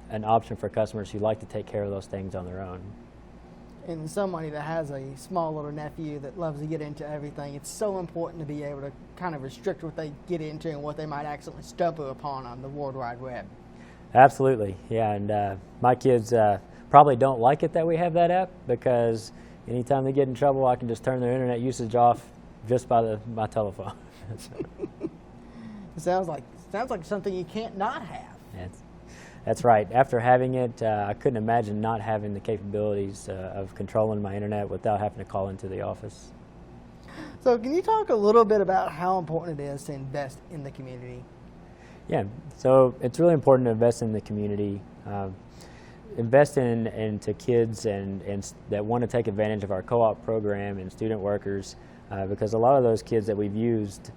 an option for customers who like to take care of those things on their own. And somebody that has a small little nephew that loves to get into everything, it's so important to be able to kind of restrict what they get into and what they might accidentally stumble upon on the World Wide Web. Absolutely, yeah, and my kids probably don't like it that we have that app, because anytime they get in trouble, I can just turn their internet usage off just by my telephone. It sounds like something you can't not have. That's right. After having it, I couldn't imagine not having the capabilities of controlling my internet without having to call into the office. So can you talk a little bit about how important it is to invest in the community? Yeah, so it's really important to invest in the community, invest into kids and that want to take advantage of our co-op program and student workers, because a lot of those kids that we've used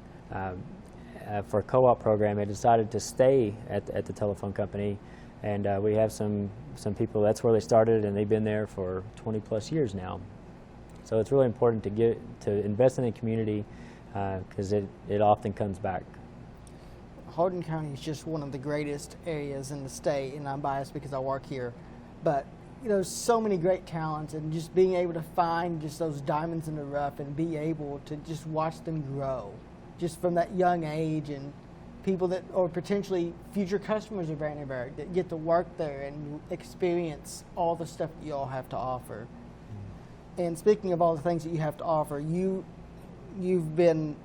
for a co-op program have decided to stay at the telephone company, and we have some people, that's where they started, and they've been there for 20 plus years now. So it's really important to invest in the community, because it often comes back. Hardin County is just one of the greatest areas in the state, and I'm biased because I work here, but you know, so many great talents, and just being able to find just those diamonds in the rough and be able to just watch them grow just from that young age, and people that are potentially future customers of Brandenburg that get to work there and experience all the stuff that you all have to offer. And speaking of all the things that you have to offer, you've been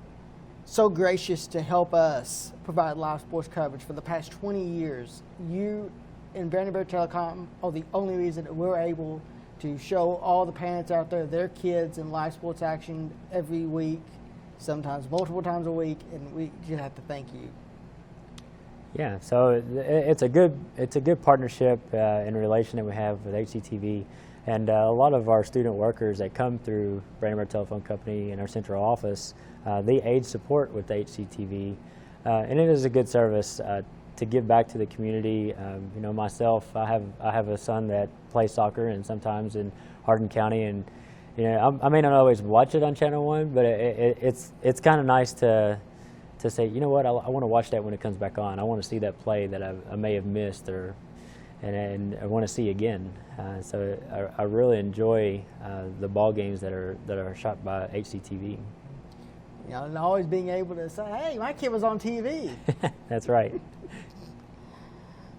so gracious to help us provide live sports coverage for the past 20 years. You and Brandenburg Telecom are the only reason that we're able to show all the parents out there their kids in live sports action every week, sometimes multiple times a week, and we just have to thank you. Yeah, so it's a good partnership and relation that we have with HCEC-TV, and a lot of our student workers that come through Brandenburg Telephone Company in our central office, they aid support with HCEC-TV, and it is a good service to give back to the community. You know, myself, I have a son that plays soccer, and sometimes in Hardin County, and you know, I may not always watch it on Channel 1, but it's kind of nice to say, you know what, I want to watch that when it comes back on. I want to see that play that I may have missed, or and I want to see again. So I really enjoy the ball games that are shot by HCTV. You know, and always being able to say, hey, my kid was on TV. That's right.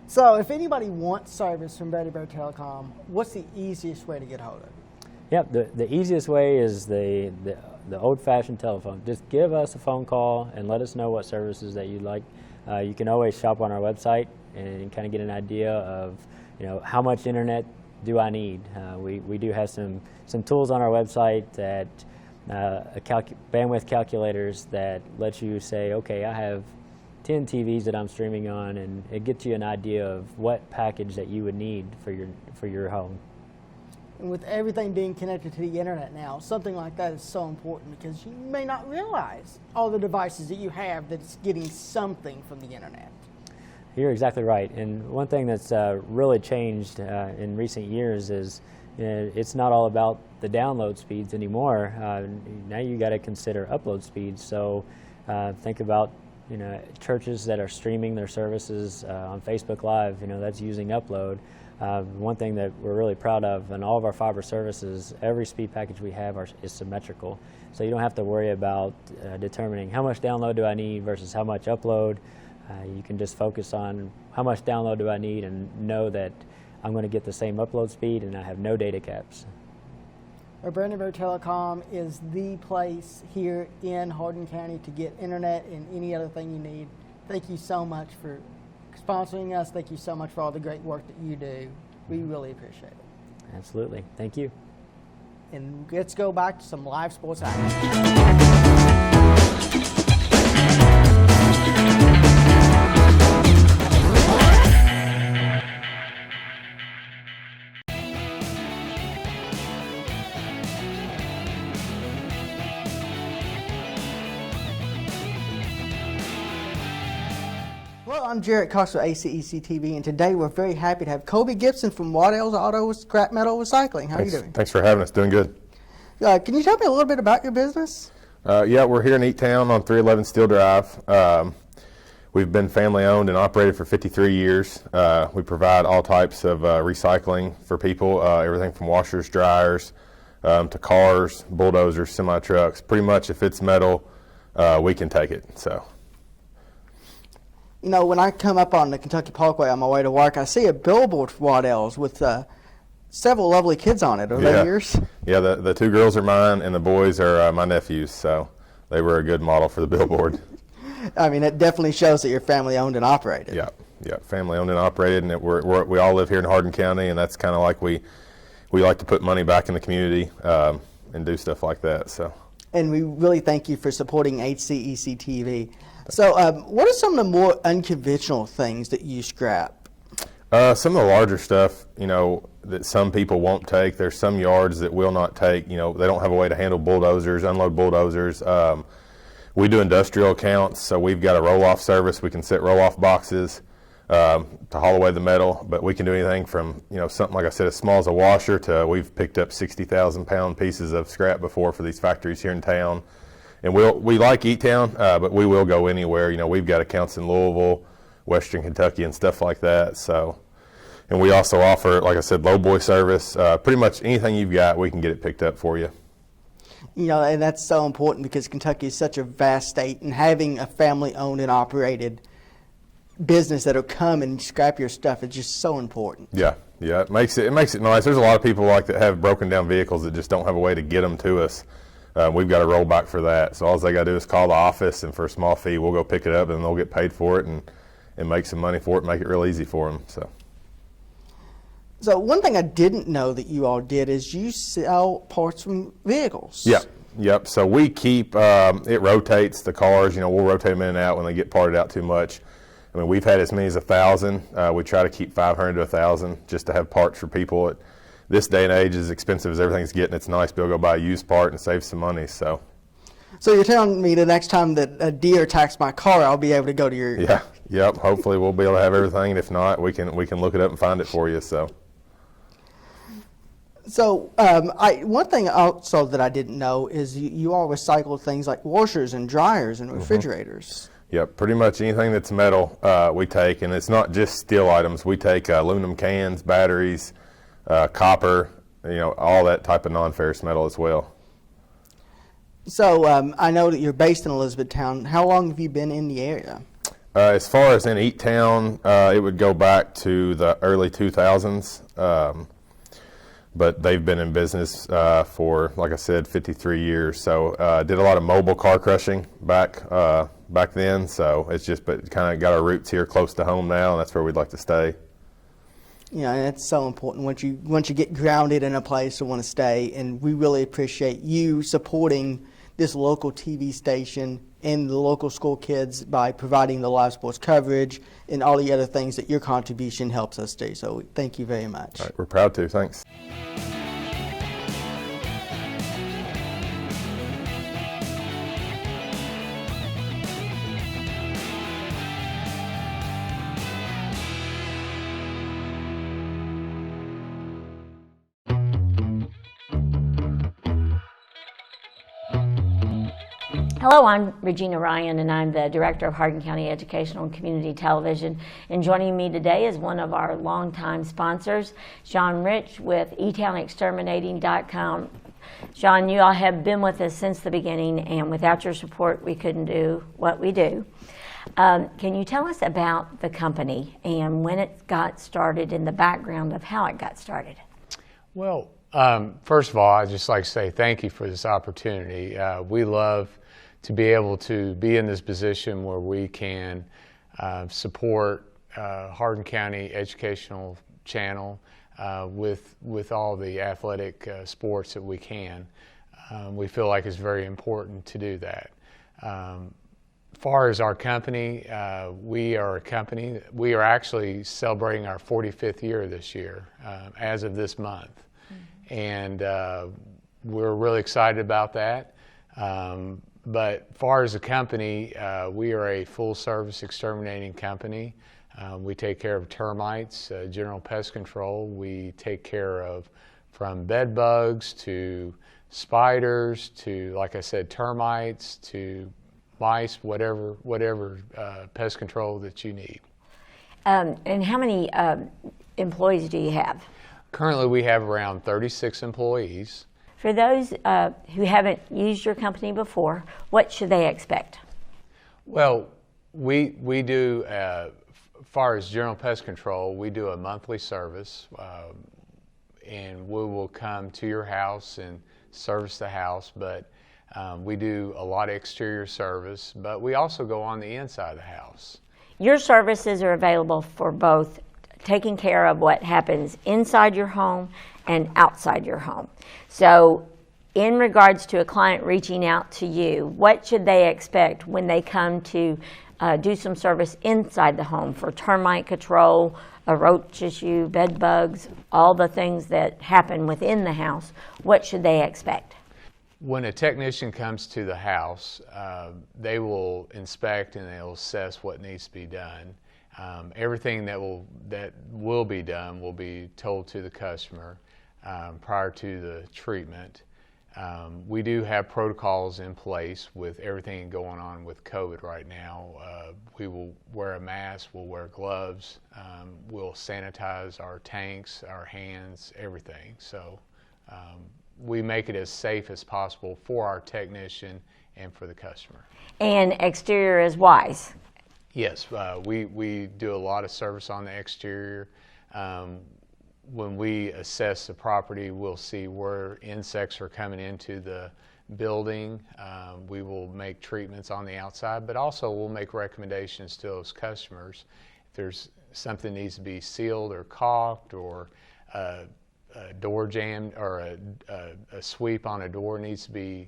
So if anybody wants service from Brandenburg Telecom, what's the easiest way to get hold of it? Yep, the easiest way is the old-fashioned telephone. Just give us a phone call and let us know what services that you'd like. You can always shop on our website and kind of get an idea of, you know, how much internet do I need. We do have some tools on our website that bandwidth calculators that let you say, okay, I have 10 TVs that I'm streaming on, and it gets you an idea of what package that you would need for your home. And with everything being connected to the internet now, something like that is so important because you may not realize all the devices that you have that's getting something from the internet. You're exactly right. And one thing that's really changed in recent years is it's not all about the download speeds anymore. Now you got to consider upload speeds. So think about, you know, churches that are streaming their services on Facebook Live. You know, that's using upload. One thing that we're really proud of in all of our fiber services, every speed package we have is symmetrical. So you don't have to worry about determining how much download do I need versus how much upload. You can just focus on how much download do I need and know that I'm going to get the same upload speed and I have no data caps. Brandenburg Telecom is the place here in Hardin County to get internet and any other thing you need. Thank you so much for sponsoring us. Thank you so much for all the great work that you do. We really appreciate it. Absolutely. Thank you. And let's go back to some live sports action. Well, I'm Jarrett Cox with HCEC-TV, and today we're very happy to have Kobe Gibson from Waddell's Auto Scrap Metal Recycling. How are you doing? Thanks for having us. Doing good. Can you tell me a little bit about your business? Yeah, we're here in eTown on 311 Steel Drive. We've been family owned and operated for 53 years. We provide all types of recycling for people, everything from washers, dryers, to cars, bulldozers, semi-trucks. Pretty much if it's metal, we can take it. So. You know, when I come up on the Kentucky Parkway on my way to work, I see a billboard for Waddell's with several lovely kids on it. Are they yours? Yeah, the two girls are mine, and the boys are my nephews, so they were a good model for the billboard. I mean, it definitely shows that you're family owned and operated. Yeah, family owned and operated, and we all live here in Hardin County, and that's kind of like we like to put money back in the community and do stuff like that. So. And we really thank you for supporting HCEC-TV. So what are some of the more unconventional things that you scrap? Some of the larger stuff, you know, that some people won't take. There's some yards that will not take. You know, they don't have a way to handle bulldozers, unload bulldozers. We do industrial accounts, so we've got a roll-off service. We can set roll-off boxes to haul away the metal, but we can do anything from, you know, something like I said, as small as a washer to we've picked up 60,000-pound pieces of scrap before for these factories here in town. And we like eTown, but we will go anywhere. You know, we've got accounts in Louisville, Western Kentucky, and stuff like that. So, and we also offer, like I said, low boy service. Pretty much anything you've got, we can get it picked up for you. You know, and that's so important because Kentucky is such a vast state, and having a family-owned and operated business that'll come and scrap your stuff is just so important. Yeah, it makes it nice. There's a lot of people like that have broken down vehicles that just don't have a way to get them to us. We've got a rollback for that. So all they got to do is call the office, and for a small fee, we'll go pick it up, and they'll get paid for it and make some money for it, make it real easy for them. So one thing I didn't know that you all did is you sell parts from vehicles. Yep. So we keep, it rotates the cars. You know, we'll rotate them in and out when they get parted out too much. I mean, we've had as many as 1,000. We try to keep 500 to 1,000 just to have parts for people. This day and age, as expensive as everything's getting, it's nice to be able to go buy a used part and save some money. So you're telling me the next time that a deer attacks my car, I'll be able to go to your... Yep. Hopefully we'll be able to have everything, and if not, we can look it up and find it for you. So one thing also that I didn't know is you all recycle things like washers and dryers and refrigerators. Yep, pretty much anything that's metal we take, and it's not just steel items. We take aluminum cans, batteries, copper, all that type of non-ferrous metal as well. So I know that you're based in Elizabethtown. How long have you been in the area? As far as in eTown, it would go back to the early 2000s, but they've been in business for, like I said, 53 years. So did a lot of mobile car crushing back then. So it's just, but kind of got our roots here close to home now, and that's where we'd like to stay. Yeah, and it's so important once you get grounded in a place to want to stay. And we really appreciate you supporting this local TV station and the local school kids by providing the live sports coverage and all the other things that your contribution helps us do. So thank you very much. All right, we're proud to. Thanks. Hello, I'm Regina Ryan, and I'm the Director of Hardin County Educational and Community Television. And joining me today is one of our longtime sponsors, Sean Rich with eTownExterminating.com. Sean, you all have been with us since the beginning, and without your support, we couldn't do what we do. Can you tell us about the company and when it got started and the background of how it got started? Well, first of all, I'd just like to say thank you for this opportunity. We love to be able to be in this position where we can support Hardin County Educational Channel with all the athletic sports that we can. We feel like it's very important to do that. As far as our company, we are actually celebrating our 45th year this year, as of this month. And we're really excited about that. But as far as the company, we are a full-service exterminating company. We take care of termites, general pest control. We take care of from bed bugs to spiders to, like I said, termites to mice, whatever pest control that you need. And how many employees do you have? Currently, we have around 36 employees. For those who haven't used your company before, what should they expect? Well, we do, as far as general pest control, we do a monthly service, and we will come to your house and service the house, but we do a lot of exterior service, but we also go on the inside of the house. Your services are available for both taking care of what happens inside your home and outside your home. So in regards to a client reaching out to you, what should they expect when they come to do some service inside the home for termite control, roach issue, bed bugs, all the things that happen within the house? What should they expect? When a technician comes to the house, they will inspect and they'll assess what needs to be done. Everything that will be done will be told to the customer prior to the treatment. We do have protocols in place with everything going on with COVID right now. We will wear a mask, we'll wear gloves, we'll sanitize our tanks, our hands, everything. So we make it as safe as possible for our technician and for the customer. And exterior is wise. Yes, we do a lot of service on the exterior. When we assess the property, we'll see where insects are coming into the building. We will make treatments on the outside, but also we'll make recommendations to those customers. If there's something that needs to be sealed or caulked, or a door jammed, or a sweep on a door needs to be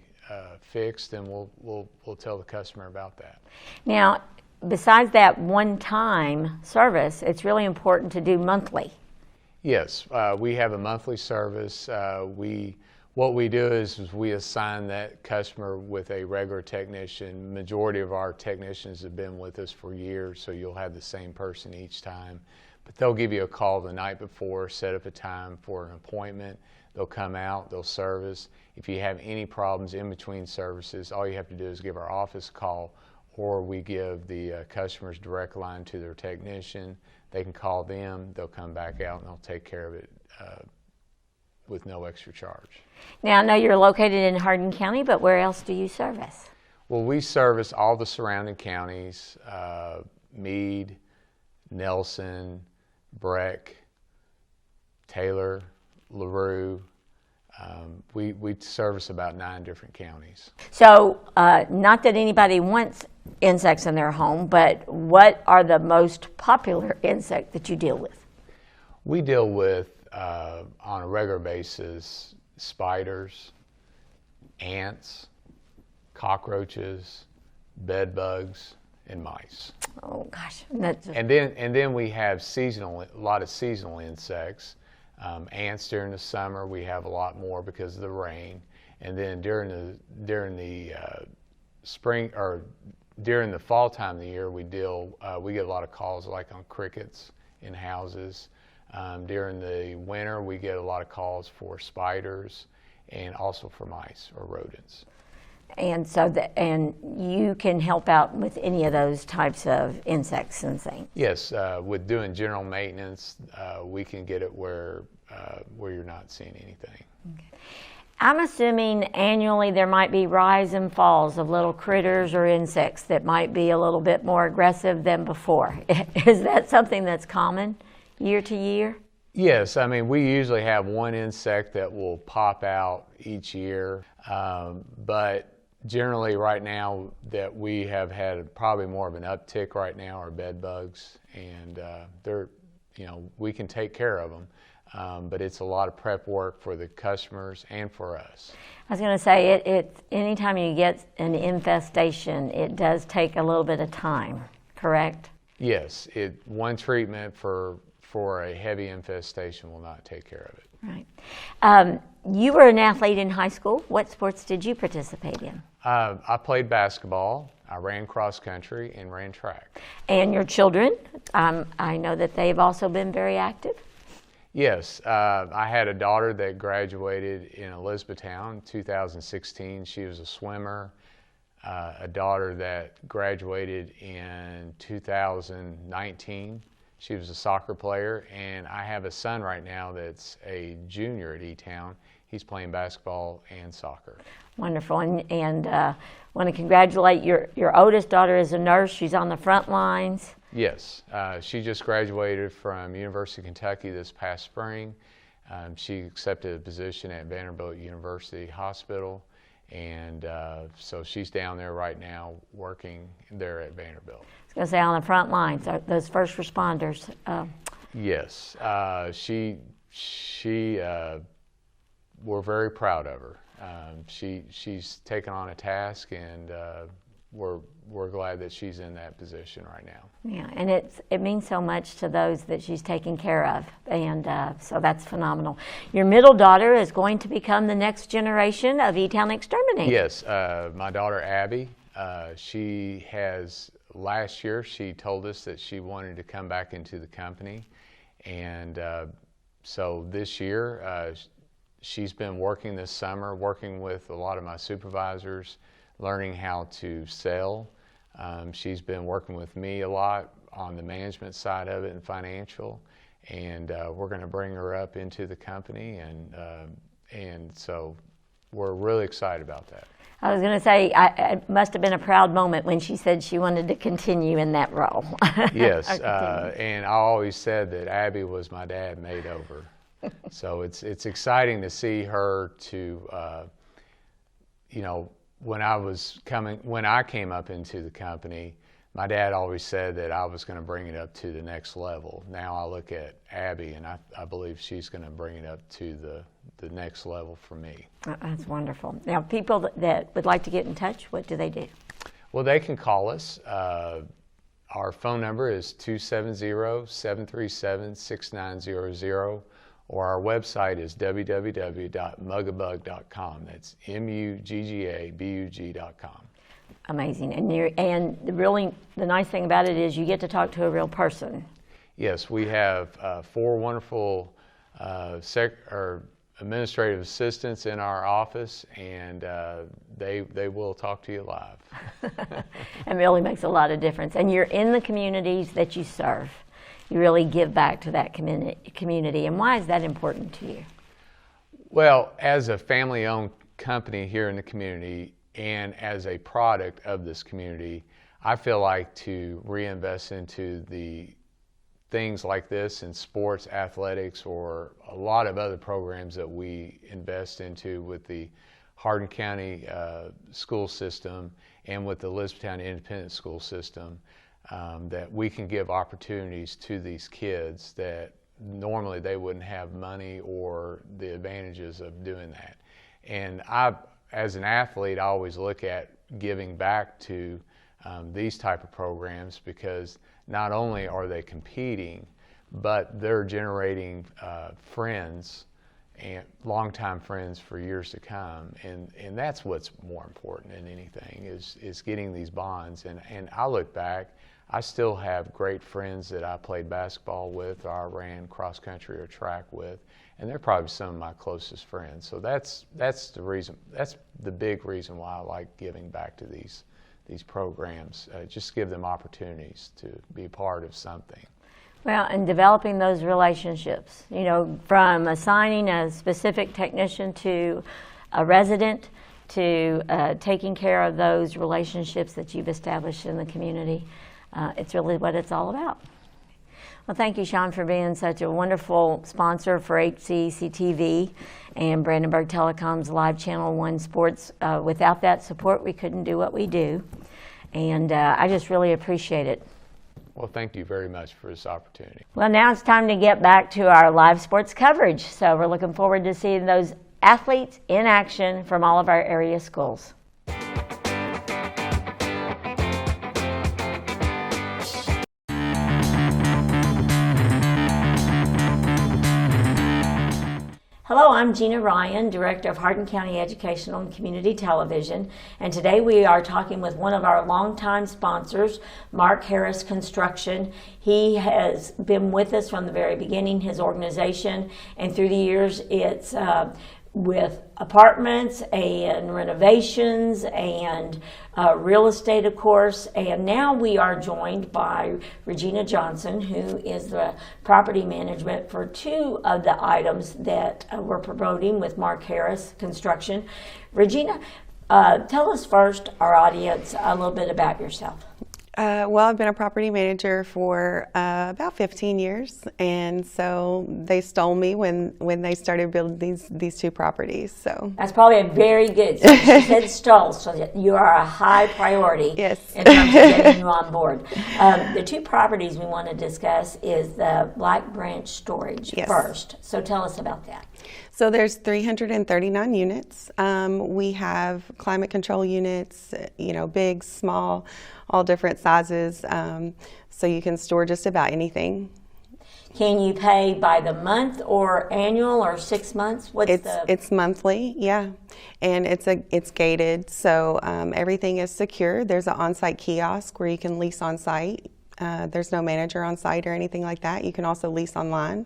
fixed, then we'll tell the customer about that. Now, besides that one-time service, it's really important to do monthly. Yes, we have a monthly service. What we do is we assign that customer with a regular technician. Majority of our technicians have been with us for years, so you'll have the same person each time. But they'll give you a call the night before, set up a time for an appointment. They'll come out, they'll service. If you have any problems in between services, all you have to do is give our office a call, or we give the customer's direct line to their technician. They can call them, they'll come back out and they'll take care of it with no extra charge. Now, I know you're located in Hardin County, but where else do you service? Well, we service all the surrounding counties, Meade, Nelson, Breck, Taylor, LaRue. We service about 9 different counties. So, not that anybody wants insects in their home, but what are the most popular insect that you deal with? We deal with, on a regular basis, spiders, ants, cockroaches, bed bugs, and mice. Oh gosh, and then we have a lot of seasonal insects. Ants during the summer, we have a lot more because of the rain, and then during the spring or during the fall time of the year, we get a lot of calls like on crickets in houses. During the winter, we get a lot of calls for spiders and also for mice or rodents. And so, and you can help out with any of those types of insects and things. Yes, with doing general maintenance, we can get it where you're not seeing anything. Okay. I'm assuming annually there might be rise and falls of little critters or insects that might be a little bit more aggressive than before. Is that something that's common year to year? Yes, I mean, we usually have one insect that will pop out each year, but generally right now that we have had probably more of an uptick right now are bed bugs, and we can take care of them, but it's a lot of prep work for the customers and for us. I was going to say, anytime you get an infestation, it does take a little bit of time, correct? Yes, one treatment for a heavy infestation will not take care of it. Right. You were an athlete in high school. What sports did you participate in? I played basketball, I ran cross country, and ran track. And your children, I know that they've also been very active. Yes, I had a daughter that graduated in Elizabethtown in 2016. She was a swimmer. A daughter that graduated in 2019. She was a soccer player, and I have a son right now that's a junior at eTown. He's playing basketball and soccer. Wonderful, and want to congratulate your oldest daughter is a nurse. She's on the front lines. Yes, she just graduated from University of Kentucky this past spring. She accepted a position at Vanderbilt University Hospital, and so she's down there right now working there at Vanderbilt. I was going to say on the front lines, those first responders. Yes, we're very proud of her. She's taken on a task, and we're glad that she's in that position right now. Yeah, and it means so much to those that she's taking care of, and so that's phenomenal. Your middle daughter is going to become the next generation of eTown exterminators. Yes, my daughter Abby, last year she told us that she wanted to come back into the company, and so this year she's been working this summer, working with a lot of my supervisors, learning how to sell. She's been working with me a lot on the management side of it and financial, and we're going to bring her up into the company, and so we're really excited about that. I was going to say, it must have been a proud moment when she said she wanted to continue in that role. Yes, and I always said that Abby was my dad made over. So it's exciting to see her to, when I came up into the company, my dad always said that I was going to bring it up to the next level. Now I look at Abby, and I believe she's going to bring it up to the next level for me. That's wonderful. Now, people that would like to get in touch, what do they do? Well, they can call us. Our phone number is 270-737-6900, or our website is www.muggabug.com. That's muggabug.com. Amazing, and really the nice thing about it is you get to talk to a real person. Yes, we have 4 wonderful administrative assistants in our office, and they will talk to you live. It really makes a lot of difference. And you're in the communities that you serve. You really give back to that community. And why is that important to you? Well, as a family-owned company here in the community and as a product of this community, I feel like to reinvest into the things like this in sports, athletics, or a lot of other programs that we invest into with the Hardin County school system and with the Elizabethtown Independent School System, that we can give opportunities to these kids that normally they wouldn't have money or the advantages of doing that. And as an athlete, I always look at giving back to these type of programs, because not only are they competing, but they're generating friends and longtime friends for years to come, and that's what's more important than anything is getting these bonds. And I look back, I still have great friends that I played basketball with, or I ran cross country or track with, and they're probably some of my closest friends. So that's the reason. That's the big reason why I like giving back to these programs. Just give them opportunities to be part of something. Well, and developing those relationships, you know, from assigning a specific technician to a resident to taking care of those relationships that you've established in the community. It's really what it's all about. Well, thank you, Sean, for being such a wonderful sponsor for HCEC-TV and Brandenburg Telecom's Live Channel 1 Sports. Without that support, we couldn't do what we do. And I just really appreciate it. Well, thank you very much for this opportunity. Well, now it's time to get back to our live sports coverage. So we're looking forward to seeing those athletes in action from all of our area schools. Hello, I'm Gina Ryan, Director of Hardin County Educational and Community Television, and today we are talking with one of our longtime sponsors, Mark Harris Construction. He has been with us from the very beginning, his organization, and through the years it's with apartments and renovations and real estate, of course. And now we are joined by Regina Johnson, who is the property management for two of the items that we're promoting with Mark Harris Construction. Regina, tell us first, our audience, a little bit about yourself. Well, I've been a property manager for about 15 years, and so they stole me when they started building these two properties. So that's probably a very good. So she said stole, so you are a high priority. Yes. In terms of getting you on board. The two properties we want to discuss is the Black Branch Storage first. So tell us about that. So there's 339 units. We have climate control units, big, small, all different sizes. So you can store just about anything. Can you pay by the month or annual or 6 months? It's monthly, yeah, and it's gated, so everything is secure. There's an on-site kiosk where you can lease on-site. There's no manager on site or anything like that. You can also lease online.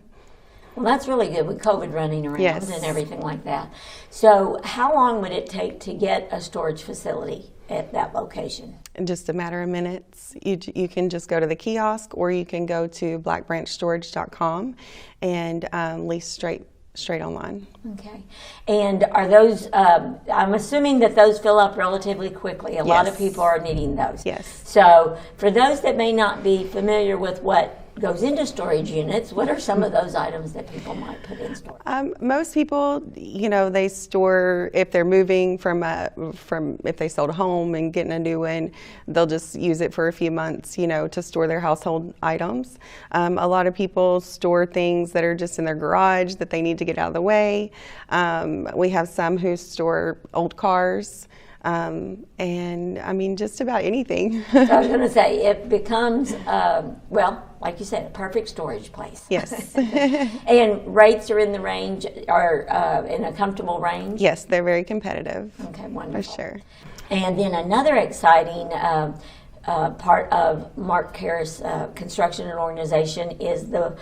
Well, that's really good with COVID running around and everything like that. So how long would it take to get a storage facility at that location? In just a matter of minutes. You can just go to the kiosk, or you can go to blackbranchstorage.com and lease straight online. Okay. And are those, I'm assuming that those fill up relatively quickly. A lot of people are needing those. Yes. So for those that may not be familiar with what goes into storage units, what are some of those items that people might put in storage? Most people, they store, if they're moving from if they sold a home and getting a new one, they'll just use it for a few months, to store their household items. A lot of people store things that are just in their garage that they need to get out of the way. We have some who store old cars. And I mean, just about anything. So I was going to say, it becomes, like you said, a perfect storage place. Yes. And rates are in the range, are in a comfortable range? Yes, they're very competitive. Okay, wonderful. For sure. And then another exciting part of Mark Harris Construction and Organization is the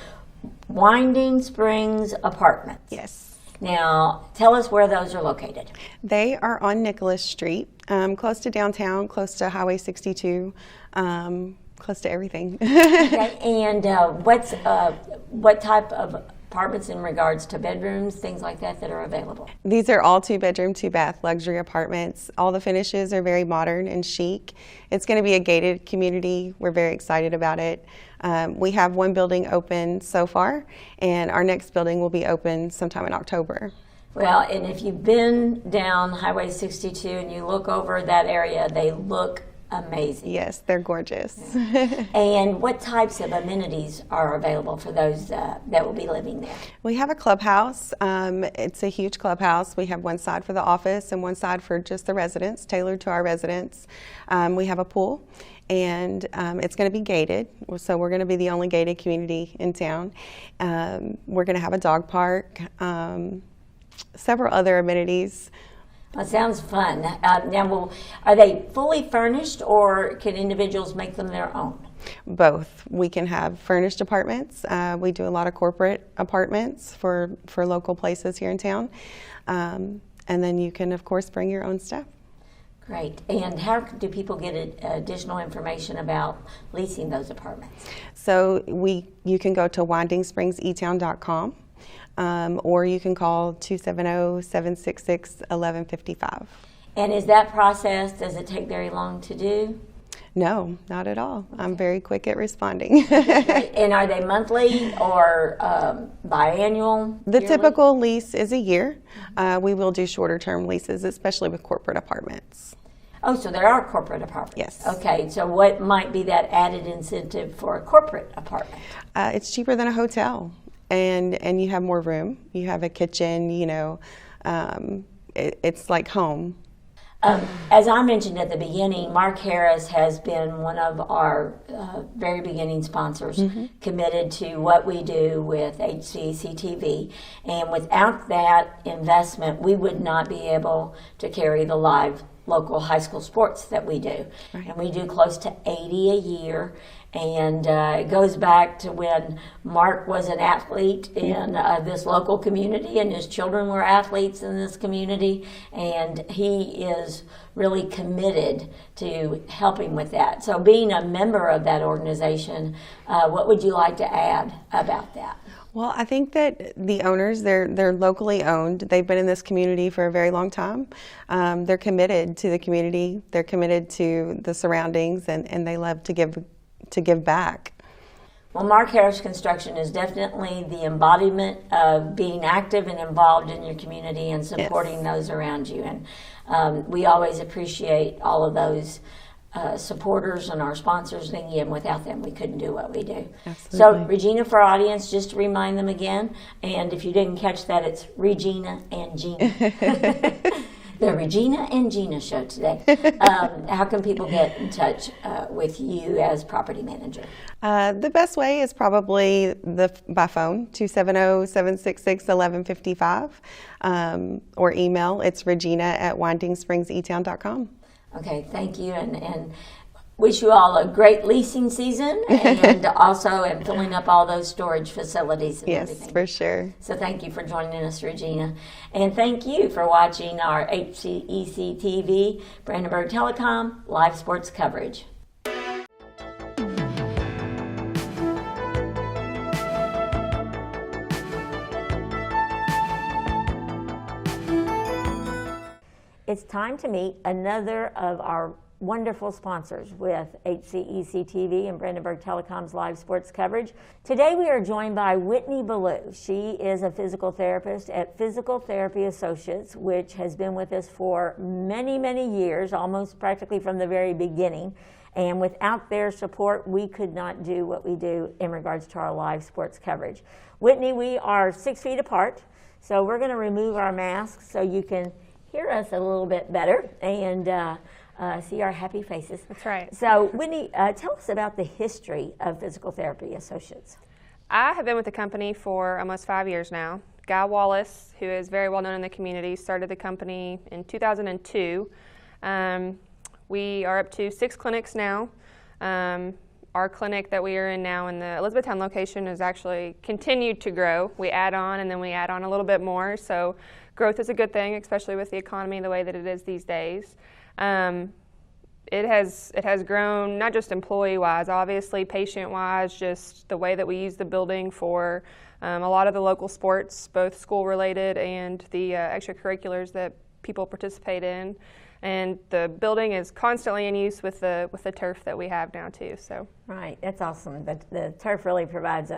Winding Springs Apartments. Yes. Now, tell us where those are located. They are on Nicholas Street, close to downtown, close to Highway 62, close to everything. Okay, and what type of apartments in regards to bedrooms, things like that are available? These are all 2-bedroom, 2-bath luxury apartments. All the finishes are very modern and chic. It's going to be a gated community. We're very excited about it. We have one building open so far, and our next building will be open sometime in October. Well, and if you've been down Highway 62 and you look over that area, they look amazing. Yes, they're gorgeous. Yeah. And what types of amenities are available for those that will be living there? We have a clubhouse. It's a huge clubhouse. We have one side for the office and one side for just the residents, tailored to our residents. We have a pool, and it's going to be gated, so we're going to be the only gated community in town. We're going to have a dog park, several other amenities. That sounds fun. Now, are they fully furnished, or can individuals make them their own? Both. We can have furnished apartments. We do a lot of corporate apartments for local places here in town. And then you can, of course, bring your own stuff. Great. And how do people get additional information about leasing those apartments? So you can go to windingspringseTown.com. Or you can call 270-766-1155. And is that process, does it take very long to do? No, not at all. I'm very quick at responding. And are they monthly or biannual? The yearly? typical lease is a year. We will do shorter term leases, especially with corporate apartments. Oh, so there are corporate apartments? Yes. Okay, so what might be that added incentive for a corporate apartment? It's cheaper than a hotel. And you have more room. You have a kitchen, it's like home. As I mentioned at the beginning, Mark Harris has been one of our very beginning sponsors, committed to what we do with HCEC-TV. And without that investment, we would not be able to carry the live local high school sports that we do. Right. And we do close to 80 a year. And it goes back to when Mark was an athlete in this local community, and his children were athletes in this community, and he is really committed to helping with that. So being a member of that organization, what would you like to add about that? Well, I think that the owners, they're locally owned. They've been in this community for a very long time. They're committed to the community. They're committed to the surroundings, and they love to give back. Well, Mark Harris Construction is definitely the embodiment of being active and involved in your community and supporting those around you. And we always appreciate all of those supporters and our sponsors. And again, without them, we couldn't do what we do. Absolutely. So, Regina, for our audience, just to remind them again, and if you didn't catch that, it's Regina and Gina. The Regina and Gina show today. How can people get in touch with you as property manager? The best way is probably by phone, 270-766-1155, or email. It's regina@windingspringseTown.com. Okay, thank you, and wish you all a great leasing season, and also in filling up all those storage facilities and everything. Yes, for sure. So thank you for joining us, Regina. And thank you for watching our HCEC-TV, Brandenburg Telecom, live sports coverage. It's time to meet another of our wonderful sponsors with HCEC-TV and Brandenburg Telecom's live sports coverage. Today we are joined by Whitney Ballou. She is a physical therapist at Physical Therapy Associates, which has been with us for many, many years, almost practically from the very beginning. And without their support, we could not do what we do in regards to our live sports coverage. Whitney, we are 6 feet apart, so we're going to remove our masks so you can hear us a little bit better and see our happy faces. That's right. So, Whitney, tell us about the history of Physical Therapy Associates. I have been with the company for almost 5 years now. Guy Wallace, who is very well known in the community, started the company in 2002. We are up to 6 clinics now. Our clinic that we are in now in the Elizabethtown location has actually continued to grow. We add on and then we add on a little bit more. So growth is a good thing, especially with the economy the way that it is these days. It has grown not just employee-wise, obviously patient-wise, just the way that we use the building for a lot of the local sports, both school-related and the extracurriculars that people participate in. And the building is constantly in use with the turf that we have now too. So right, that's awesome. The turf really provides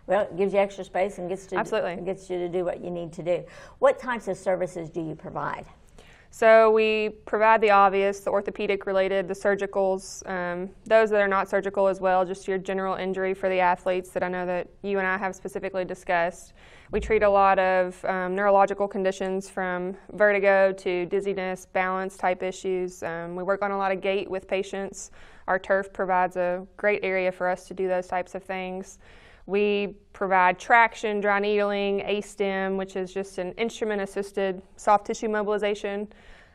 well, it gives you extra space and gets you to do what you need to do. What types of services do you provide? So we provide the obvious, the orthopedic related, the surgicals, those that are not surgical as well, just your general injury for the athletes that I know that you and I have specifically discussed. We treat a lot of neurological conditions from vertigo to dizziness, balance type issues. We work on a lot of gait with patients. Our turf provides a great area for us to do those types of things. We provide traction, dry needling, A-stem, which is just an instrument-assisted soft tissue mobilization.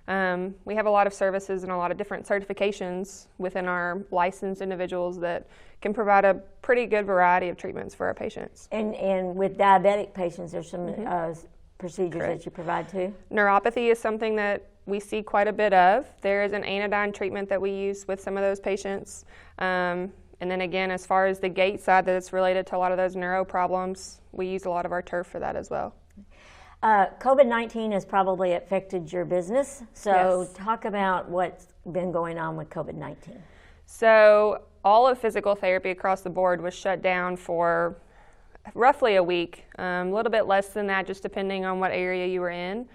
We have a lot of services and a lot of different certifications within our licensed individuals that can provide a pretty good variety of treatments for our patients. And with diabetic patients, there's some procedures that you provide too? Neuropathy is something that we see quite a bit of. There is an anodyne treatment that we use with some of those patients. And then again, as far as the gait side that it's related to a lot of those neuro problems, we use a lot of our turf for that as well. COVID-19 has probably affected your business, so Yes. talk about what's been going on with COVID-19. So all of physical therapy across the board was shut down for roughly a week, a little bit less than that just depending on what area you were in.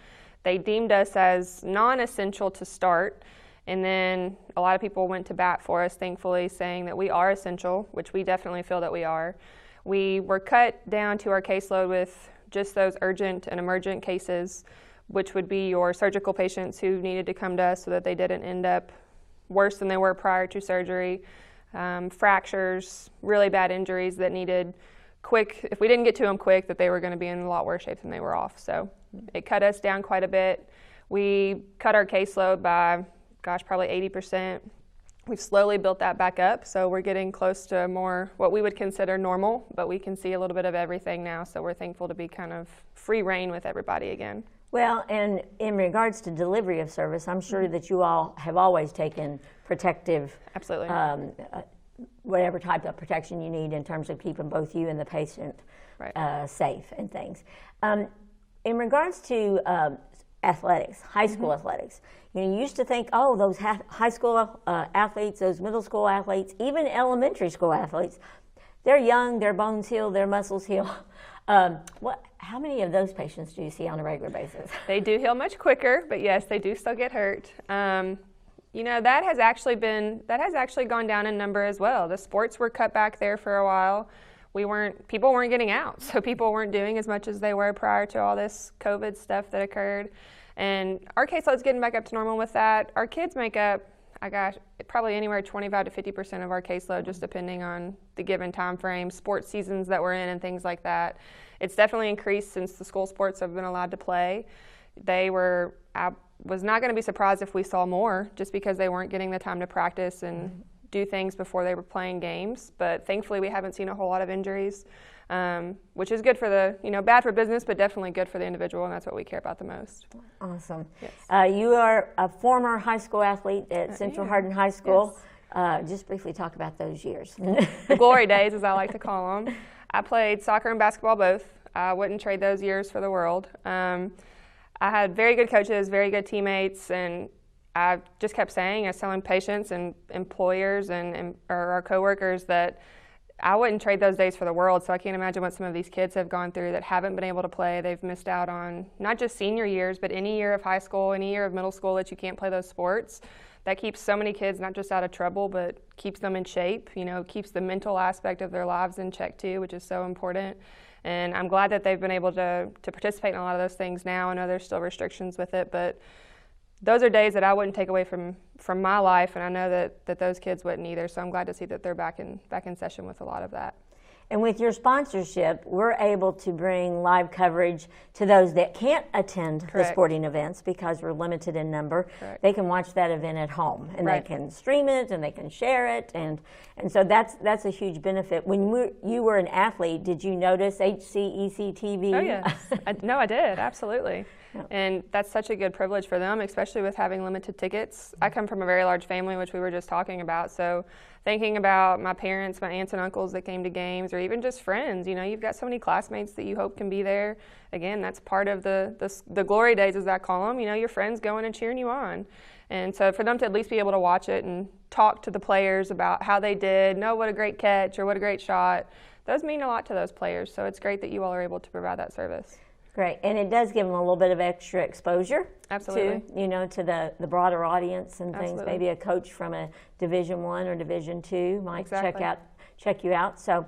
They deemed us as non-essential to start. And then a lot of people went to bat for us, thankfully, saying that we are essential, which we definitely feel that we are. We were cut down to our caseload with just those urgent and emergent cases, which would be your surgical patients who needed to come to us so that they didn't end up worse than they were prior to surgery, fractures, really bad injuries that needed quick, if we didn't get to them quick, that they were going to be in a lot worse shape than they were off. So it cut us down quite a bit. We cut our caseload by probably 80%. We've slowly built that back up, so we're getting close to more what we would consider normal, but we can see a little bit of everything now, so we're thankful to be kind of free reign with everybody again. Well, and in regards to delivery of service, I'm sure that you all have always taken protective, absolutely, whatever type of protection you need in terms of keeping both you and the patient safe and things. In regards to athletics, high school athletics, you used to think, oh, those high school athletes, those middle school athletes, even elementary school athletes, they're young, their bones heal, their muscles heal. How many of those patients do you see on a regular basis? They do heal much quicker, but yes, they do still get hurt. That has actually gone down in number as well. The sports were cut back there for a while. People weren't getting out, so people weren't doing as much as they were prior to all this COVID stuff that occurred. And our caseload's getting back up to normal with that. Our kids make up, probably anywhere 25 to 50% of our caseload, just depending on the given time frame, sports seasons that we're in and things like that. It's definitely increased since the school sports have been allowed to play. I was not going to be surprised if we saw more, just because they weren't getting the time to practice and do things before they were playing games. But thankfully we haven't seen a whole lot of injuries, which is good for bad for business, but definitely good for the individual, and that's what we care about the most. Awesome. Yes. You are a former high school athlete at Central Hardin High School. Yes. Just briefly talk about those years. The glory days, as I like to call them. I played soccer and basketball both. I wouldn't trade those years for the world. I had very good coaches, very good teammates, and I just kept saying, I was telling patients and employers and our coworkers that I wouldn't trade those days for the world. So I can't imagine what some of these kids have gone through that haven't been able to play. They've missed out on not just senior years, but any year of high school, any year of middle school that you can't play those sports. That keeps so many kids not just out of trouble, but keeps them in shape, keeps the mental aspect of their lives in check too, which is so important. And I'm glad that they've been able to participate in a lot of those things now. I know there's still restrictions with it, but those are days that I wouldn't take away from my life, and I know that those kids wouldn't either. So I'm glad to see that they're back in session with a lot of that. And with your sponsorship, we're able to bring live coverage to those that can't attend the sporting events because we're limited in number. They can watch that event at home, and they can stream it, and they can share it, and so that's a huge benefit. When you were an athlete, did you notice HCEC-TV? Oh yes, I did, absolutely. And that's such a good privilege for them, especially with having limited tickets. I come from a very large family, which we were just talking about, so thinking about my parents, my aunts and uncles that came to games, or even just friends, you know, you've got so many classmates that you hope can be there. Again, that's part of the glory days, as I call them, you know, your friends going and cheering you on. And so for them to at least be able to watch it and talk to the players about how they did, know what a great catch or what a great shot, those mean a lot to those players. So it's great that you all are able to provide that service. Great, and it does give them a little bit of extra exposure. Absolutely. To, you know, to the broader audience and things. Absolutely. Maybe a coach from a Division I or Division II might check you out. So,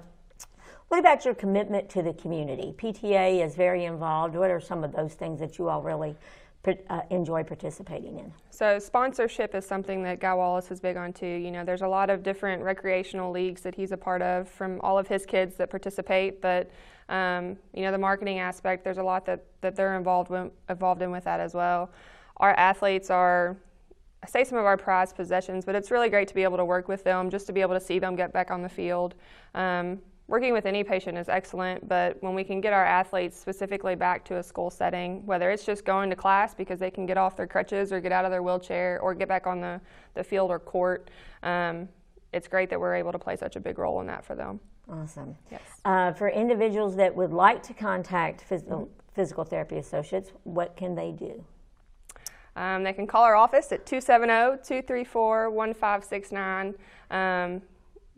what about your commitment to the community? PTA is very involved. What are some of those things that you all really enjoy participating in? So sponsorship is something that Guy Wallace is big on too. You know, there's a lot of different recreational leagues that he's a part of from all of his kids that participate, but you know, the marketing aspect, there's a lot that they're involved in with that as well. Our athletes are, I say, some of our prized possessions, but it's really great to be able to work with them, just to be able to see them get back on the field. Working with any patient is excellent, but when we can get our athletes specifically back to a school setting, whether it's just going to class because they can get off their crutches or get out of their wheelchair or get back on the field or court, it's great that we're able to play such a big role in that for them. Awesome. Yes. For individuals that would like to contact physical therapy associates, what can they do? They can call our office at 270-234-1569.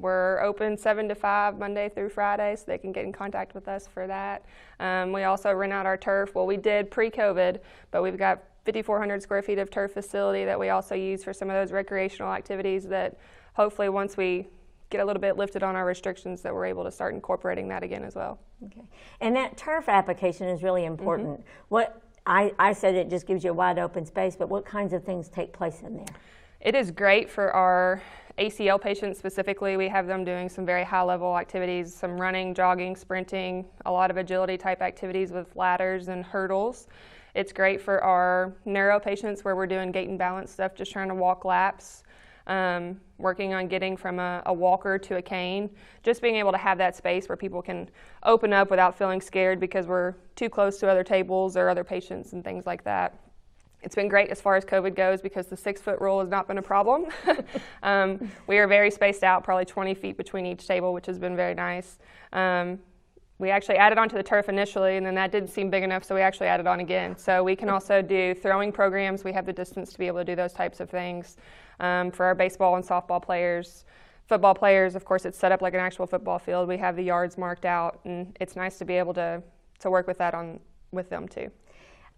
We're open 7 to 5 Monday through Friday, so they can get in contact with us for that. We also rent out our turf. Well, we did pre-COVID, but we've got 5,400 square feet of turf facility that we also use for some of those recreational activities that hopefully once we get a little bit lifted on our restrictions that we're able to start incorporating that again as well. Okay. And that turf application is really important. What I said it just gives you a wide open space, but what kinds of things take place in there? It is great for our ACL patients specifically. We have them doing some very high level activities, some running, jogging, sprinting, a lot of agility type activities with ladders and hurdles. It's great for our neuro patients where we're doing gait and balance stuff, just trying to walk laps, working on getting from a walker to a cane, just being able to have that space where people can open up without feeling scared because we're too close to other tables or other patients and things like that. It's been great as far as COVID goes because the 6-foot rule has not been a problem. We are very spaced out, probably 20 feet between each table, which has been very nice. We actually added onto the turf initially, and then that didn't seem big enough, so we actually added on again. So we can also do throwing programs. We have the distance to be able to do those types of things. For our baseball and softball players, football players, of course, it's set up like an actual football field. We have the yards marked out, and it's nice to be able to work with that with them too.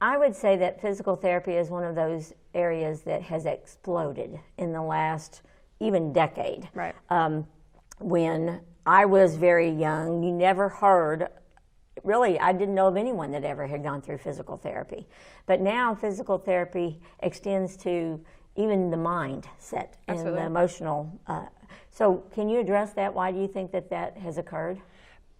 I would say that physical therapy is one of those areas that has exploded in the last even decade. Right. When I was very young, you never heard, really, I didn't know of anyone that ever had gone through physical therapy. But now physical therapy extends to even the mindset and the emotional. So can you address that? Why do you think that has occurred?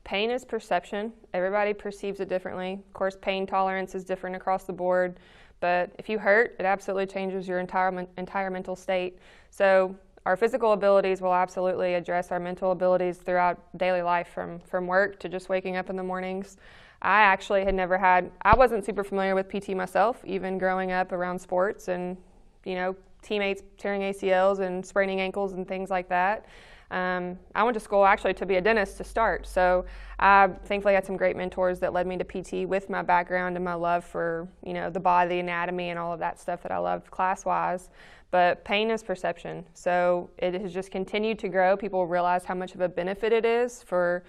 Pain is perception. Everybody perceives it differently. Of course, pain tolerance is different across the board, but if you hurt, it absolutely changes your entire mental state. So our physical abilities will absolutely address our mental abilities throughout daily life, from work to just waking up in the mornings. I actually I wasn't super familiar with PT myself, even growing up around sports and, you know, teammates tearing ACLs and spraining ankles and things like that. I went to school actually to be a dentist to start, so I thankfully had some great mentors that led me to PT with my background and my love for, you know, the body, the anatomy, and all of that stuff that I loved class-wise. But pain is perception, so it has just continued to grow. People realize how much of a benefit it is for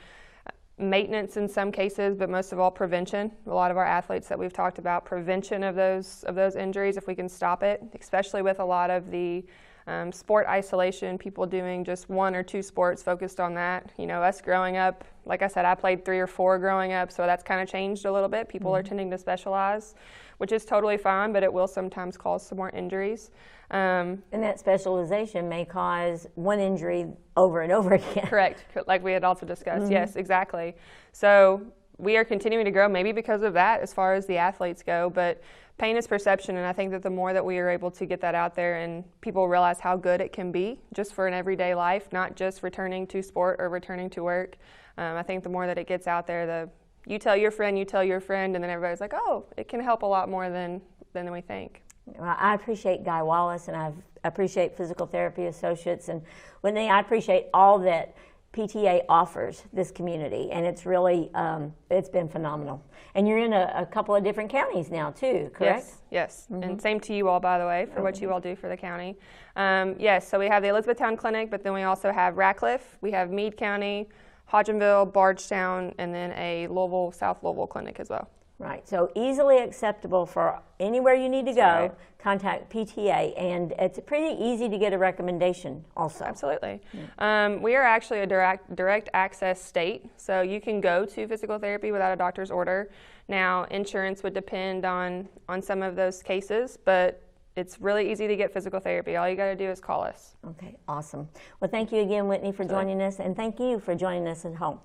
maintenance in some cases, but most of all prevention. A lot of our athletes that we've talked about, prevention of those injuries, if we can stop it, especially with a lot of the Sport isolation, people doing just 1 or 2 sports focused on that. You know, us growing up, like I said, I played 3 or 4 growing up, so that's kind of changed a little bit. People are tending to specialize, which is totally fine, but it will sometimes cause some more injuries. And that specialization may cause one injury over and over again. Correct, like we had also discussed. Yes, exactly. So we are continuing to grow, maybe because of that as far as the athletes go, but pain is perception, and I think that the more that we are able to get that out there and people realize how good it can be just for an everyday life, not just returning to sport or returning to work, I think the more that it gets out there, you tell your friend, and then everybody's like, oh, it can help a lot more than we think. Well, I appreciate Guy Wallace, and I appreciate Physical Therapy Associates, and Whitney, I appreciate all that PTA offers this community, and it's really, it's been phenomenal. And you're in a couple of different counties now too, correct? Yes. And same to you all, by the way, for what you all do for the county. Yes, so we have the Elizabethtown Clinic, but then we also have Ratcliffe, we have Meade County, Hodgenville, Bardstown, and then a Louisville, South Louisville clinic as well. Right, so easily acceptable for anywhere you need to go, right. Contact PTA, and it's pretty easy to get a recommendation also. Absolutely. We are actually a direct access state, so you can go to physical therapy without a doctor's order. Now, insurance would depend on some of those cases, but it's really easy to get physical therapy. All you got to do is call us. Okay, awesome. Well, thank you again, Whitney, for joining us, and thank you for joining us at home.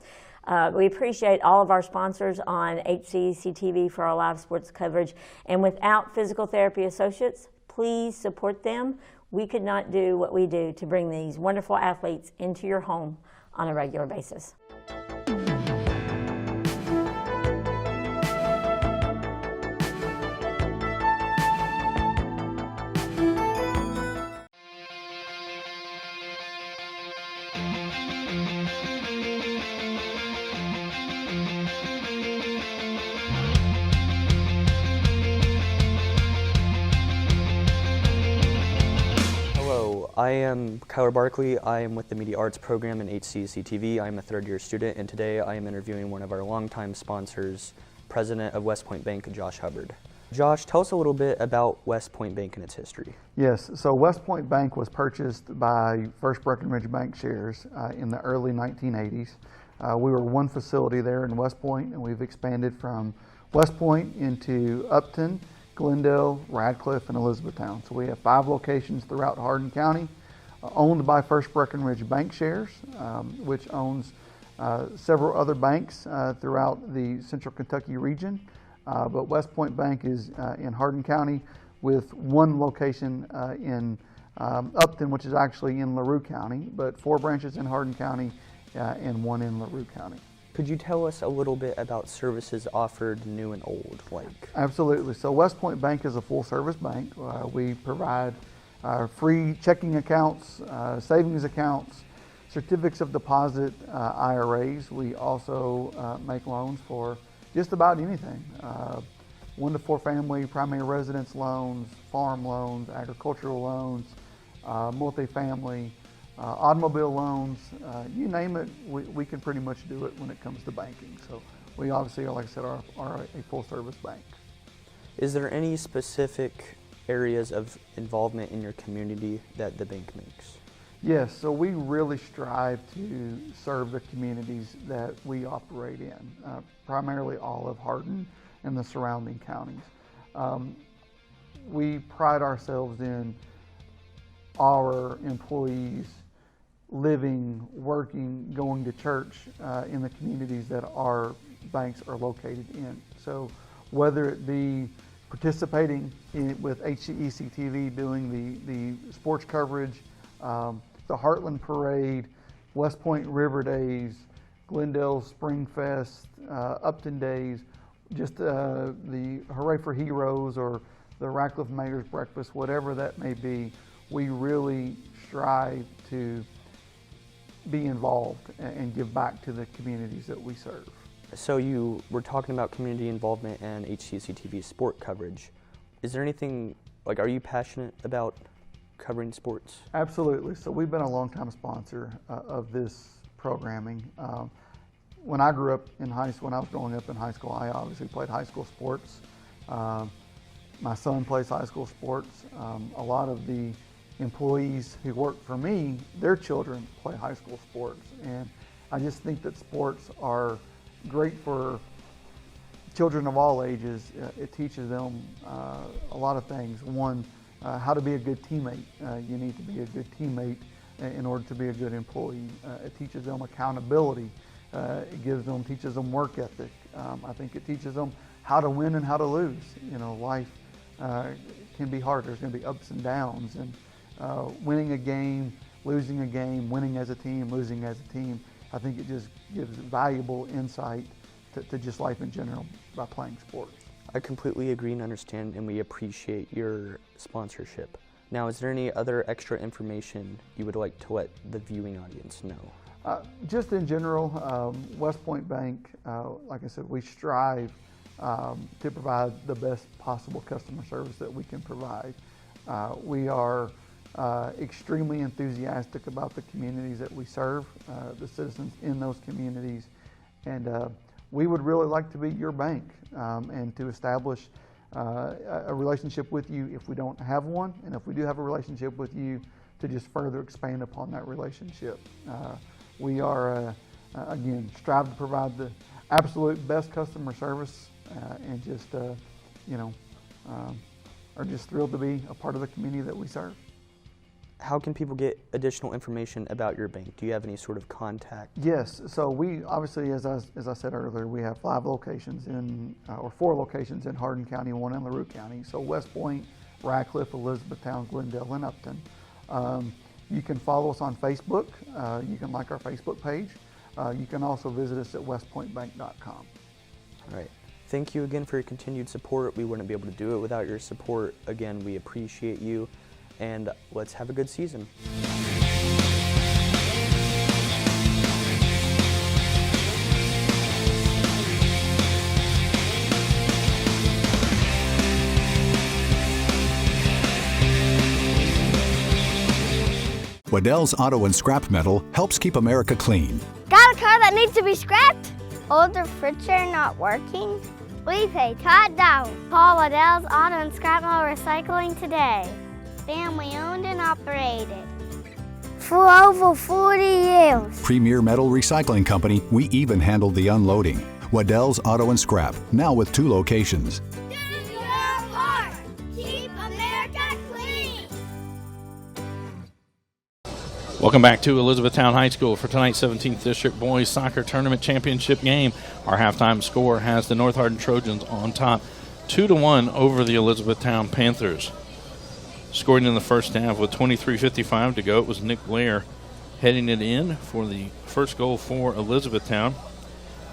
We appreciate all of our sponsors on HCEC-TV for our live sports coverage. And without Physical Therapy Associates, please support them. We could not do what we do to bring these wonderful athletes into your home on a regular basis. I am Kyler Barkley. I am with the Media Arts program in HCEC-TV. I am a third-year student, and today I am interviewing one of our longtime sponsors, President of West Point Bank, Josh Hubbard. Josh, tell us a little bit about West Point Bank and its history. Yes, so West Point Bank was purchased by First Breckenridge Bank shares in the early 1980s. We were one facility there in West Point, and we've expanded from West Point into Upton, Glendale, Radcliffe, and Elizabethtown. So we have 5 locations throughout Hardin County, owned by First Breckenridge Bank shares, which owns several other banks throughout the Central Kentucky region. But West Point Bank is in Hardin County with one location in Upton, which is actually in LaRue County, but 4 branches in Hardin County and 1 in LaRue County. Could you tell us a little bit about services offered new and old? Absolutely. So West Point Bank is a full-service bank. We provide free checking accounts, savings accounts, certificates of deposit, IRAs. We also make loans for just about anything. 1 to 4 family, primary residence loans, farm loans, agricultural loans, multifamily, automobile loans, you name it, we can pretty much do it when it comes to banking. So we obviously, like I said, are a full-service bank. Is there any specific areas of involvement in your community that the bank makes? Yes, so we really strive to serve the communities that we operate in, primarily all of Hardin and the surrounding counties. We pride ourselves in our employees living, working, going to church in the communities that our banks are located in. So whether it be participating with HCEC-TV, doing the sports coverage, the Heartland Parade, West Point River Days, Glendale Spring Fest, Upton Days, just the Hooray for Heroes or the Radcliffe Mayor's Breakfast, whatever that may be, we really strive to be involved and give back to the communities that we serve. So you were talking about community involvement and HCEC-TV sport coverage. Is there anything, are you passionate about covering sports? Absolutely. So we've been a longtime sponsor of this programming. When I grew up in high school, when I was growing up in high school, I obviously played high school sports. My son plays high school sports. A lot of the employees who work for me, their children play high school sports. And I just think that sports are great for children of all ages. It teaches them a lot of things. One, how to be a good teammate. You need to be a good teammate in order to be a good employee. It teaches them accountability. It teaches them work ethic. I think it teaches them how to win and how to lose. You know, life can be hard. There's going to be ups and downs, and winning a game, losing a game, winning as a team, losing as a team. I think it just gives valuable insight to just life in general by playing sports. I completely agree and understand, and we appreciate your sponsorship. Now, is there any other extra information you would like to let the viewing audience know? Just in general, West Point Bank, like I said, we strive to provide the best possible customer service that we can provide. We are extremely enthusiastic about the communities that we serve, the citizens in those communities, and we would really like to be your bank and to establish a relationship with you if we don't have one, and if we do have a relationship with you, to just further expand upon that relationship. We are, again, strive to provide the absolute best customer service and just, are just thrilled to be a part of the community that we serve. How can people get additional information about your bank? Do you have any sort of contact? Yes, so we obviously, as I said earlier, we have 5 locations or 4 locations in Hardin County and 1 in LaRue County. So West Point, Radcliffe, Elizabethtown, Glendale, and Upton. You can follow us on Facebook. You can like our Facebook page. You can also visit us at westpointbank.com. All right. Thank you again for your continued support. We wouldn't be able to do it without your support. Again, we appreciate you, and let's have a good season. Waddell's Auto and Scrap Metal helps keep America clean. Got a car that needs to be scrapped? Older furniture not working? We pay Todd down. Call Waddell's Auto and Scrap Metal Recycling today. Family owned and operated for over 40 years. Premier Metal Recycling Company, we even handled the unloading. Waddell's Auto and Scrap, now with 2 locations. Do your part. Keep America clean. Welcome back to Elizabethtown High School for tonight's 17th District Boys Soccer Tournament Championship game. Our halftime score has the North Hardin Trojans on top 2-1 over the Elizabethtown Panthers. Scoring in the first half with 23:55 to go, it was Nick Blair heading it in for the first goal for Elizabethtown.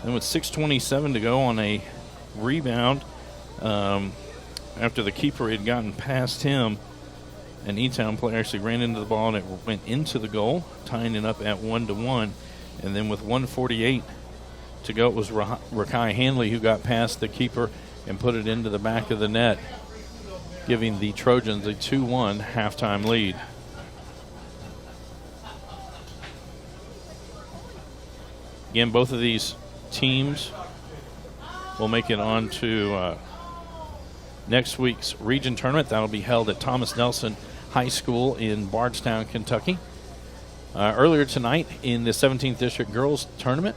Then with 6:27 to go on a rebound after the keeper had gotten past him, an eTown player actually ran into the ball and it went into the goal, tying it up at 1-1. And then with 1:48 to go, it was Rakai Hanley who got past the keeper and put it into the back of the net, giving the Trojans a 2-1 halftime lead. Again, both of these teams will make it on to next week's region tournament. That'll be held at Thomas Nelson High School in Bardstown, Kentucky. Earlier tonight in the 17th District Girls Tournament,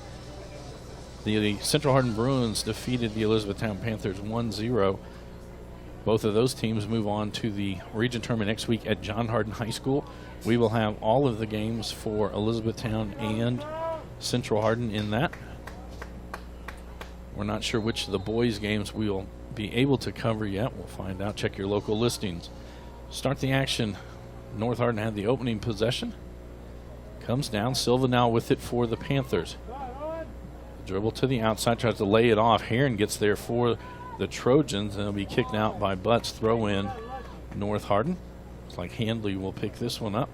the Central Hardin Bruins defeated the Elizabethtown Panthers 1-0. Both of those teams move on to the region tournament next week at John Hardin High School. We will have all of the games for Elizabethtown and Central Hardin in that. We're not sure which of the boys' games we will be able to cover yet. We'll find out. Check your local listings. Start the action. North Hardin had the opening possession. Comes down. Silva now with it for the Panthers. Dribble to the outside, tries to lay it off. Heron gets there for the Trojans, and it'll be kicked out by Butts. Throw in North Hardin. Looks like Handley will pick this one up.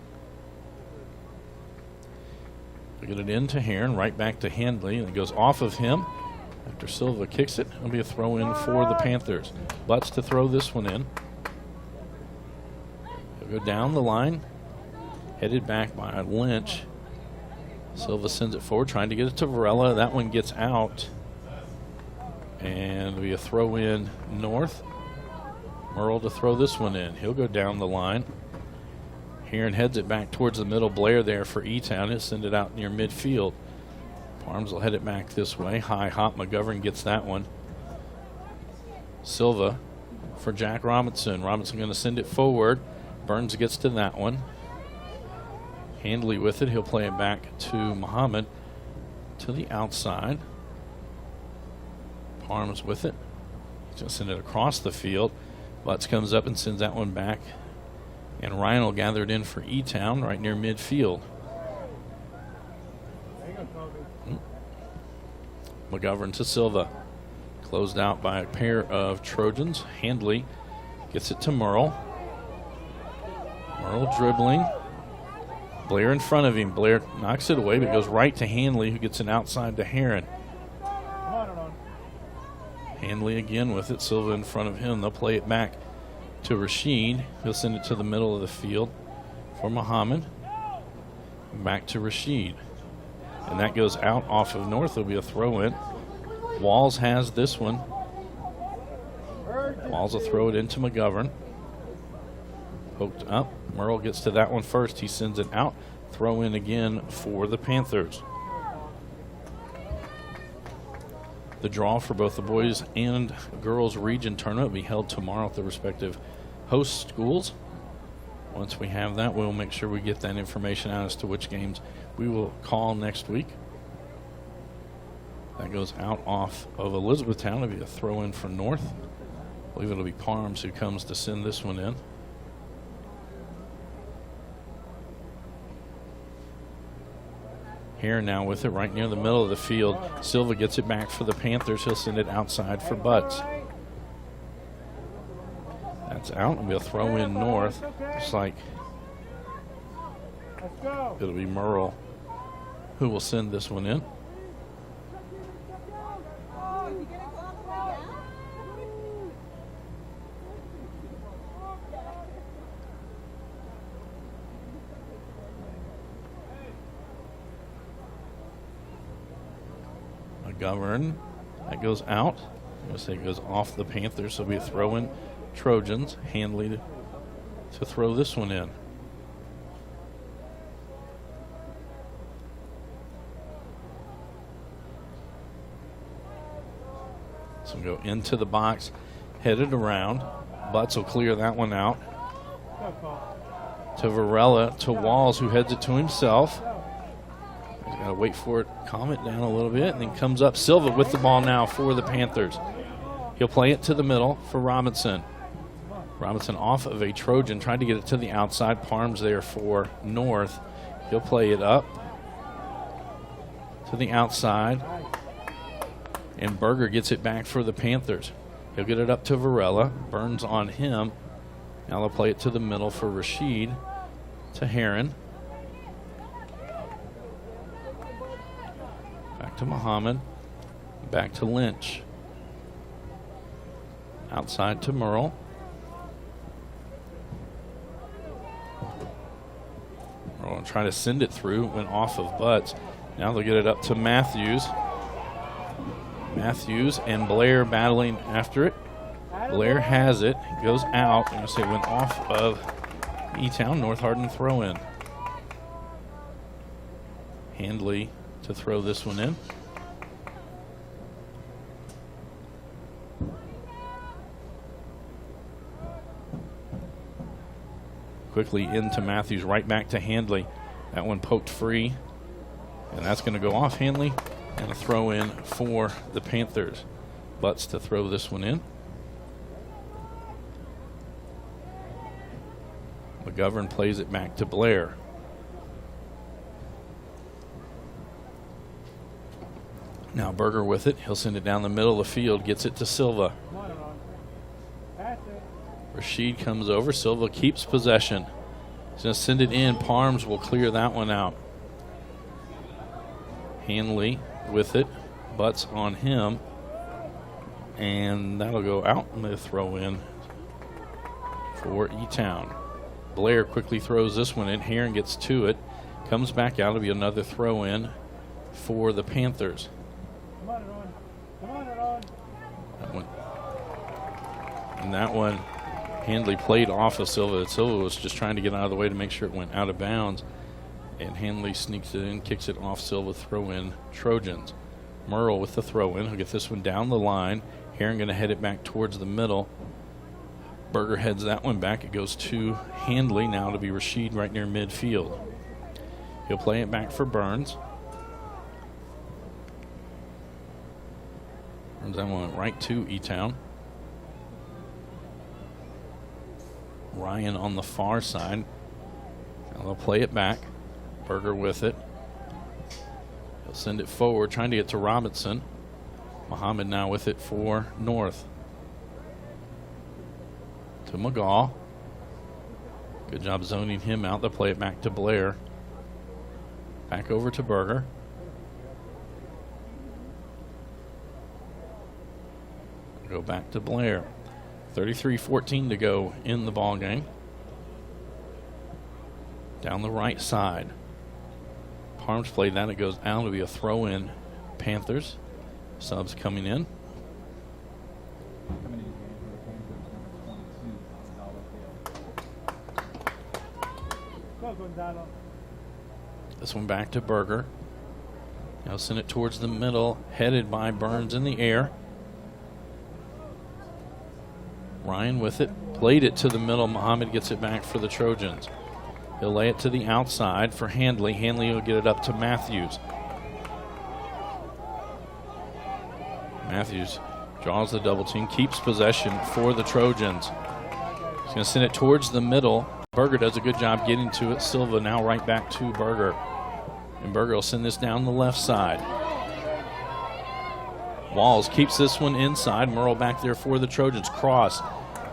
They get it into Heron, right back to Handley, and it goes off of him. After Silva kicks it, it'll be a throw in for the Panthers. Butts to throw this one in. He'll go down the line, headed back by Lynch. Silva sends it forward, trying to get it to Varela. That one gets out. And it'll be a throw in North. Merle to throw this one in. He'll go down the line. Heron heads it back towards the middle. Blair there for eTown. He'll send it out near midfield. Parms will head it back this way. High hop. McGovern gets that one. Silva for Jack Robinson. Robinson going to send it forward. Burns gets to that one. Handley with it. He'll play it back to Muhammad to the outside. Parms with it. He's going to send it across the field. Butts comes up and sends that one back. And Ryan will gather it in for eTown right near midfield. McGovern to Silva. Closed out by a pair of Trojans. Handley gets it to Merle. Merle dribbling. Blair in front of him. Blair knocks it away, but goes right to Handley, who gets it outside to Heron. Handley again with it. Silva in front of him. They'll play it back to Rashid. He'll send it to the middle of the field for Muhammad. Back to Rashid. And that goes out off of North. It'll be a throw-in. Walls has this one. Walls will throw it into McGovern. Poked up. Merle gets to that one first. He sends it out. Throw in again for the Panthers. The draw for both the boys and girls region tournament will be held tomorrow at the respective host schools. Once we have that, we'll make sure we get that information out as to which games we will call next week. That goes out off of Elizabethtown. It'll be a throw in for North. I believe it'll be Parms who comes to send this one in. Here now with it right near the middle of the field. Silva gets it back for the Panthers. He'll send it outside for Butts. That's out. It'll be a throw in North. Just like it'll be Merle who will send this one in. McGovern. That goes out. I'm going to say it goes off the Panthers, so it'll be a throw in Trojans. Handley to throw this one in. So we'll go into the box, headed around. Butts will clear that one out. To Varela, to Walls, who heads it to himself. He's got to wait for it, calm it down a little bit, and then comes up. Silva with the ball now for the Panthers. He'll play it to the middle for Robinson. Robinson off of a Trojan, trying to get it to the outside. Parms there for North. He'll play it up to the outside. And Berger gets it back for the Panthers. He'll get it up to Varela. Burns on him. Now they'll play it to the middle for Rashid. To Heron. Back to Muhammad. Back to Lynch. Outside to Merle. Merle will try to send it through. Went off of Butts. Now they'll get it up to Matthews. Matthews and Blair battling after it. Blair has it. Goes out. I'm going to say it went off of eTown. North Hardin throw in. Handley to throw this one in. Quickly into Matthews, right back to Handley. That one poked free, and that's going to go off Handley, and a throw in for the Panthers. Butts to throw this one in. McGovern plays it back to Blair. Now Berger with it. He'll send it down the middle of the field, gets it to Silva. Rashid comes over. Silva keeps possession. He's going to send it in. Parms will clear that one out. Handley with it. Butts on him. And that'll go out. And they throw in for eTown. Blair quickly throws this one in. Heron gets to it. Comes back out. It'll be another throw in for the Panthers. That one Handley played off of Silva. Silva was just trying to get out of the way to make sure it went out of bounds. And Handley sneaks it in, kicks it off Silva, throw in Trojans. Merle with the throw in. He'll get this one down the line. Heron going to head it back towards the middle. Berger heads that one back. It goes to Handley. Now to be Rashid right near midfield. He'll play it back for Burns. Burns that one right to eTown. Ryan on the far side. Now they'll play it back. Berger with it. He'll send it forward, trying to get to Robinson. Muhammad now with it for North. To McGaw. Good job zoning him out. They'll play it back to Blair. Back over to Berger. Go back to Blair. 33-14 to go in the ball game. Down the right side. Parms played that. It goes down to be a throw in Panthers. Subs coming in. This one back to Berger. Now send it towards the middle, headed by Burns in the air. Ryan with it, played it to the middle. Muhammad gets it back for the Trojans. He'll lay it to the outside for Handley. Handley will get it up to Matthews. Matthews draws the double team, keeps possession for the Trojans. He's going to send it towards the middle. Berger does a good job getting to it. Silva now right back to Berger. And Berger will send this down the left side. Walls keeps this one inside. Merle back there for the Trojans. Cross.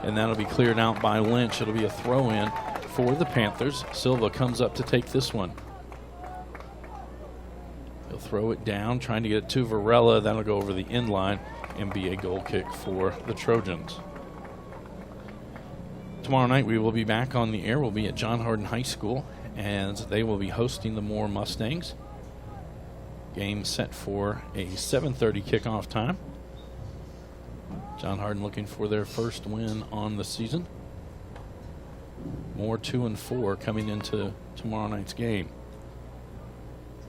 And that'll be cleared out by Lynch. It'll be a throw in for the Panthers. Silva comes up to take this one. He'll throw it down, trying to get it to Varela. That'll go over the end line and be a goal kick for the Trojans. Tomorrow night we will be back on the air. We'll be at John Hardin High School, and they will be hosting the Moore Mustangs. Game set for a 7:30 kickoff time. John Hardin looking for their first win on the season. Moore 2-4 coming into tomorrow night's game.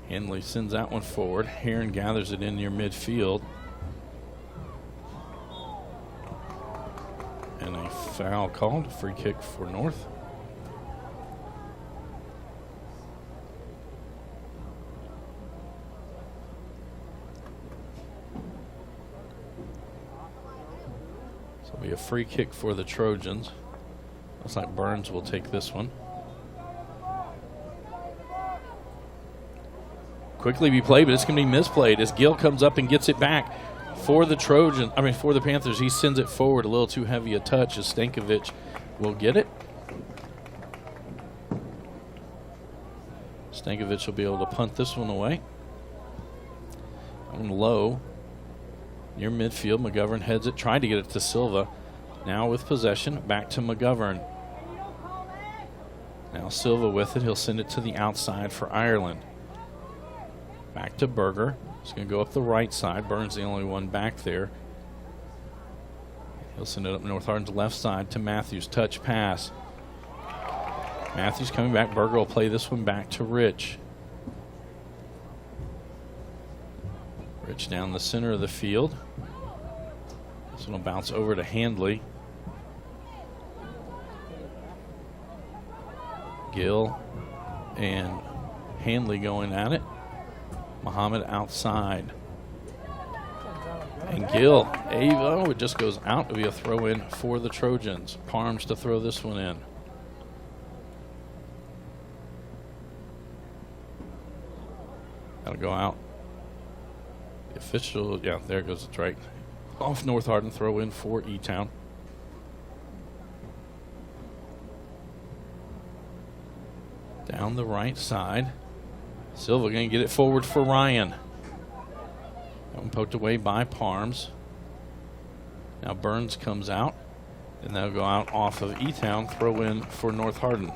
Handley sends that one forward. Heron gathers it in near midfield. And a foul called, free kick for North. So it'll be a free kick for the Trojans. Looks like Burns will take this one. Quickly be played, but it's going to be misplayed as Gill comes up and gets it back for the for the Panthers. He sends it forward, a little too heavy a touch as Stankovic will get it. Stankovic will be able to punt this one away. On low, near midfield, McGovern heads it, tried to get it to Silva. Now with possession, back to McGovern. Now Silva with it, he'll send it to the outside for Ireland. Back to Berger. He's going to go up the right side. Burns the only one back there. He'll send it up North Hardin's left side to Matthews. Touch pass. Matthews coming back. Berger will play this one back to Rich. Rich down the center of the field. This one will bounce over to Handley. Gill and Handley going at it. Muhammad outside. And Gill, it just goes out. It'll be a throw in for the Trojans. Parms to throw this one in. That'll go out. The official, yeah, there goes the strike. Off North Hardin, throw in for eTown. Down the right side. Silva going to get it forward for Ryan. That one poked away by Parms. Now Burns comes out, and that'll go out off of eTown. Throw in for North Hardin.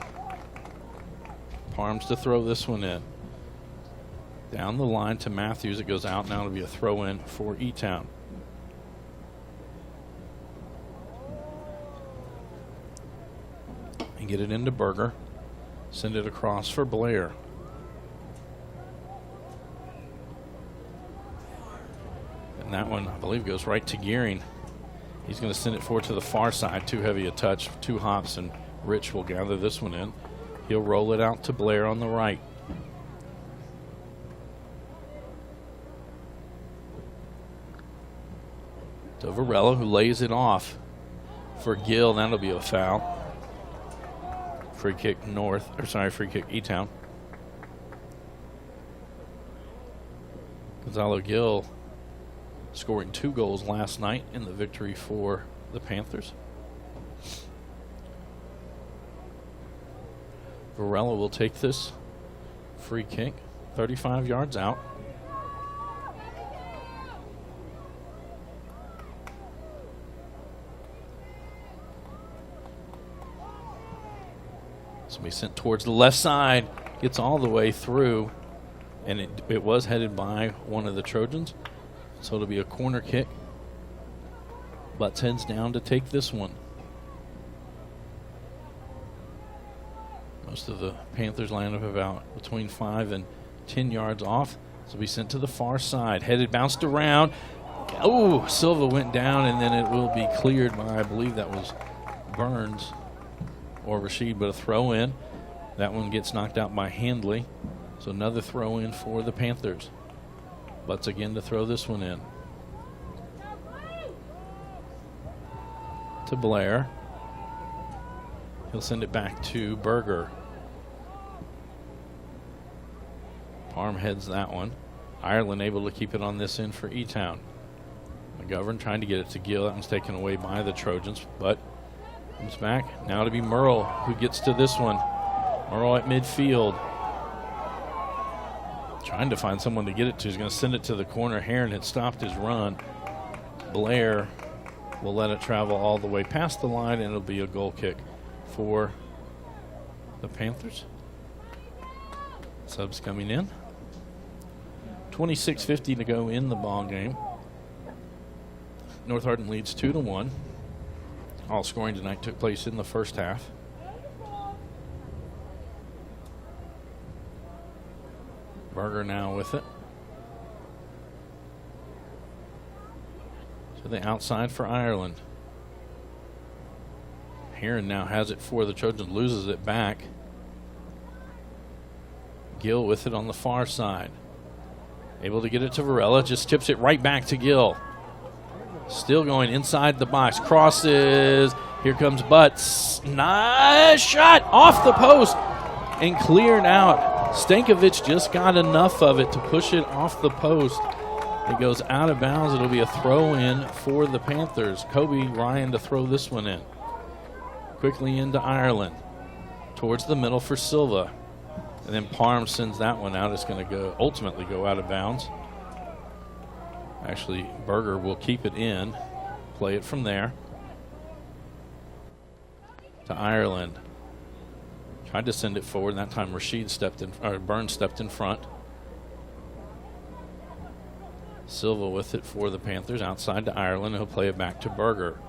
Parms to throw this one in. Down the line to Matthews. It goes out. Now it'll be a throw in for eTown. and get it into Berger. Send it across for Blair. And that one, I believe, goes right to Gearing. He's going to send it forward to the far side. Too heavy a touch, 2 hops, and Rich will gather this one in. He'll roll it out to Blair on the right. To Varela, who lays it off for Gill. That'll be a foul. Free kick free kick eTown. Gonzalo Gill scoring 2 goals last night in the victory for the Panthers. Varela will take this free kick 35 yards out. So be sent towards the left side, gets all the way through, and it was headed by one of the Trojans. So it'll be a corner kick. Butts heads down to take this one. Most of the Panthers line up about between 5 and 10 yards off. So be sent to the far side. Headed, bounced around. Oh, Silva went down, and then it will be cleared by, I believe that was Burns or Rashid, but a throw in. That one gets knocked out by Handley. So another throw in for the Panthers. Butts again to throw this one in. To Blair. He'll send it back to Berger. Parm heads that one. Ireland able to keep it on this end for eTown. McGovern trying to get it to Gill. That one's taken away by the Trojans, but comes back. Now to be Merle who gets to this one. Merle at midfield. Trying to find someone to get it to. He's going to send it to the corner. Heron had stopped his run. Blair will let it travel all the way past the line, and it'll be a goal kick for the Panthers. Subs coming in. 26:50 to go in the ball game. North Hardin leads 2-1. All scoring tonight took place in the first half. Berger now with it. To the outside for Ireland. Heron now has it for the Trojans, loses it back. Gill with it on the far side. Able to get it to Varela, just tips it right back to Gill. Still going inside the box, crosses. Here comes Butts. Nice shot off the post and cleared out. Stankovic just got enough of it to push it off the post. It goes out of bounds. It'll be a throw in for the Panthers. Kobe Ryan to throw this one in. Quickly into Ireland. Towards the middle for Silva. And then Parm sends that one out. It's going to ultimately go out of bounds. Actually, Berger will keep it in. Play it from there. To Ireland. Tried to send it forward. That time Rashid stepped in, or Burns stepped in front. Silva with it for the Panthers. Outside to Ireland. He'll play it back to Berger.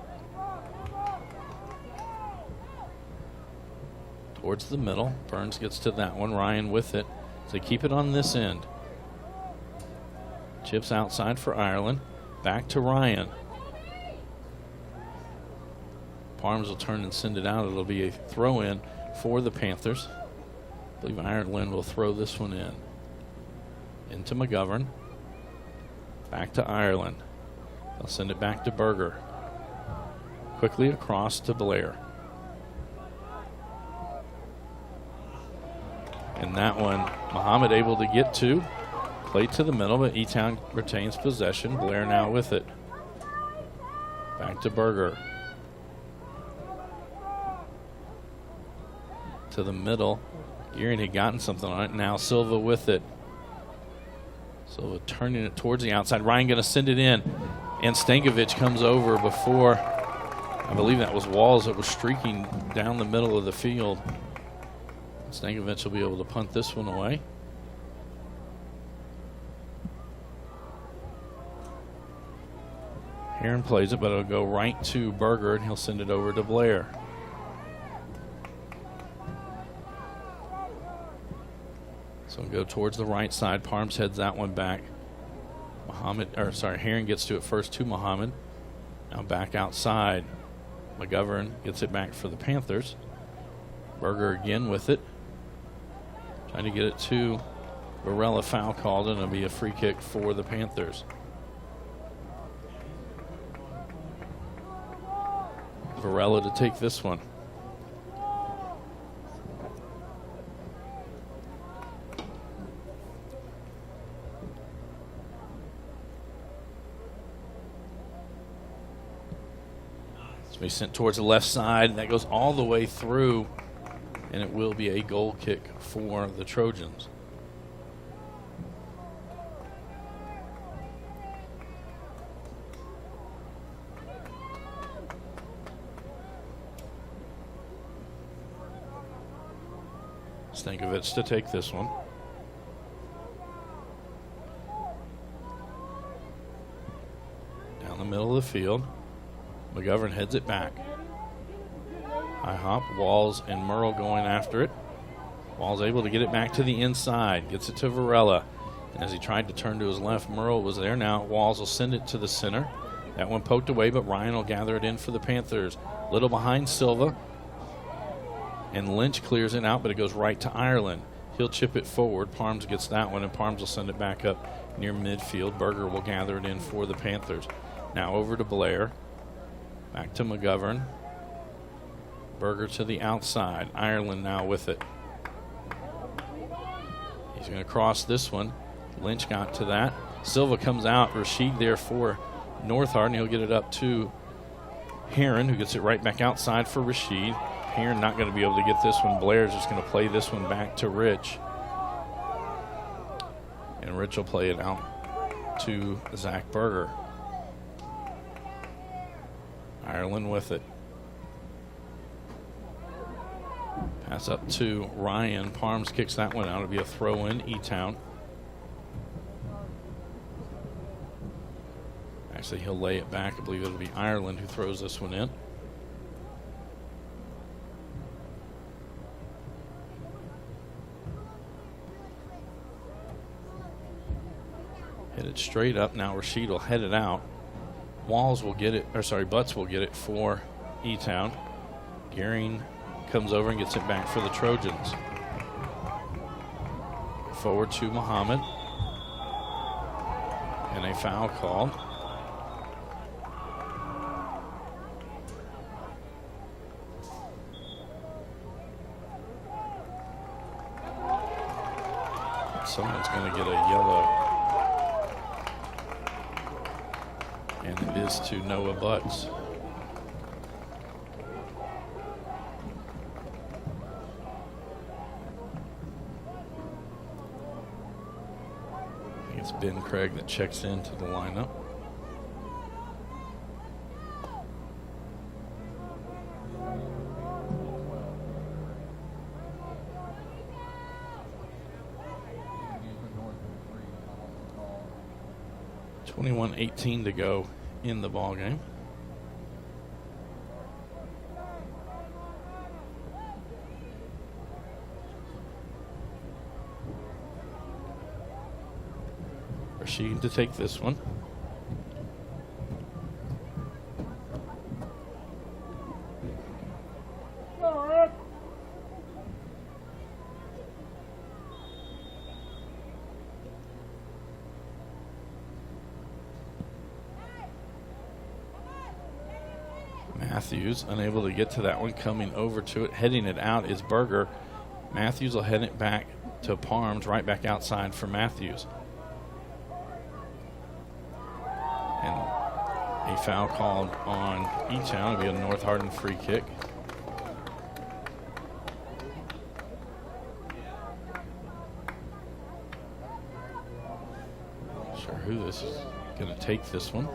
Towards the middle. Burns gets to that one. Ryan with it. So they keep it on this end. Chips outside for Ireland. Back to Ryan. Parms will turn and send it out. It'll be a throw in for the Panthers. I believe Ireland will throw this one in. Into McGovern. Back to Ireland. They'll send it back to Berger. Quickly across to Blair. And that one, Muhammad able to get to. Play to the middle, but eTown retains possession. Blair now with it. Back to Berger. To the middle. Gearing had gotten something on it. Now Silva with it. Silva turning it towards the outside. Ryan going to send it in. And Stankovic comes over before, I believe that was Walls that was streaking down the middle of the field. Stankovic will be able to punt this one away. Heron plays it, but it'll go right to Berger, and he'll send it over to Blair. So go towards the right side. Parms heads that one back. Herring gets to it first to Muhammad. Now back outside. McGovern gets it back for the Panthers. Berger again with it. Trying to get it to Varela, foul called, and it'll be a free kick for the Panthers. Varela to take this one. It's be sent towards the left side, and that goes all the way through, and it will be a goal kick for the Trojans. Stankovic to take this one. Down the middle of the field. McGovern heads it back. High hop, Walls and Merle going after it. Walls able to get it back to the inside. Gets it to Varela. And as he tried to turn to his left, Merle was there now. Walls will send it to the center. That one poked away, but Ryan will gather it in for the Panthers. Little behind Silva. And Lynch clears it out, but it goes right to Ireland. He'll chip it forward. Parms gets that one, and Parms will send it back up near midfield. Berger will gather it in for the Panthers. Now over to Blair. Back to McGovern. Berger to the outside. Ireland now with it. He's going to cross this one. Lynch got to that. Silva comes out. Rashid there for North Hardin. He'll get it up to Heron, who gets it right back outside for Rashid. Heron not going to be able to get this one. Blair's just going to play this one back to Rich. And Rich will play it out to Zach Berger. Ireland with it. Pass up to Ryan. Parms kicks that one out. It'll be a throw in, eTown. Actually, he'll lay it back. I believe it'll be Ireland who throws this one in. Hit it straight up. Now Rashid will head it out. Walls will get it, Butts will get it for eTown. Gearing comes over and gets it back for the Trojans. Forward to Muhammad. And a foul called. Someone's going to get a yellow. And it is to Noah Butts. I think it's Ben Craig that checks into the lineup. .18 to go in the ball game. Rashid to take this one. Matthews unable to get to that one, coming over to it, heading it out is Berger. Matthews will head it back to Parms, right back outside for Matthews. And a foul called on eTown. It'll be a North Hardin free kick. Not sure who this is going to take this one.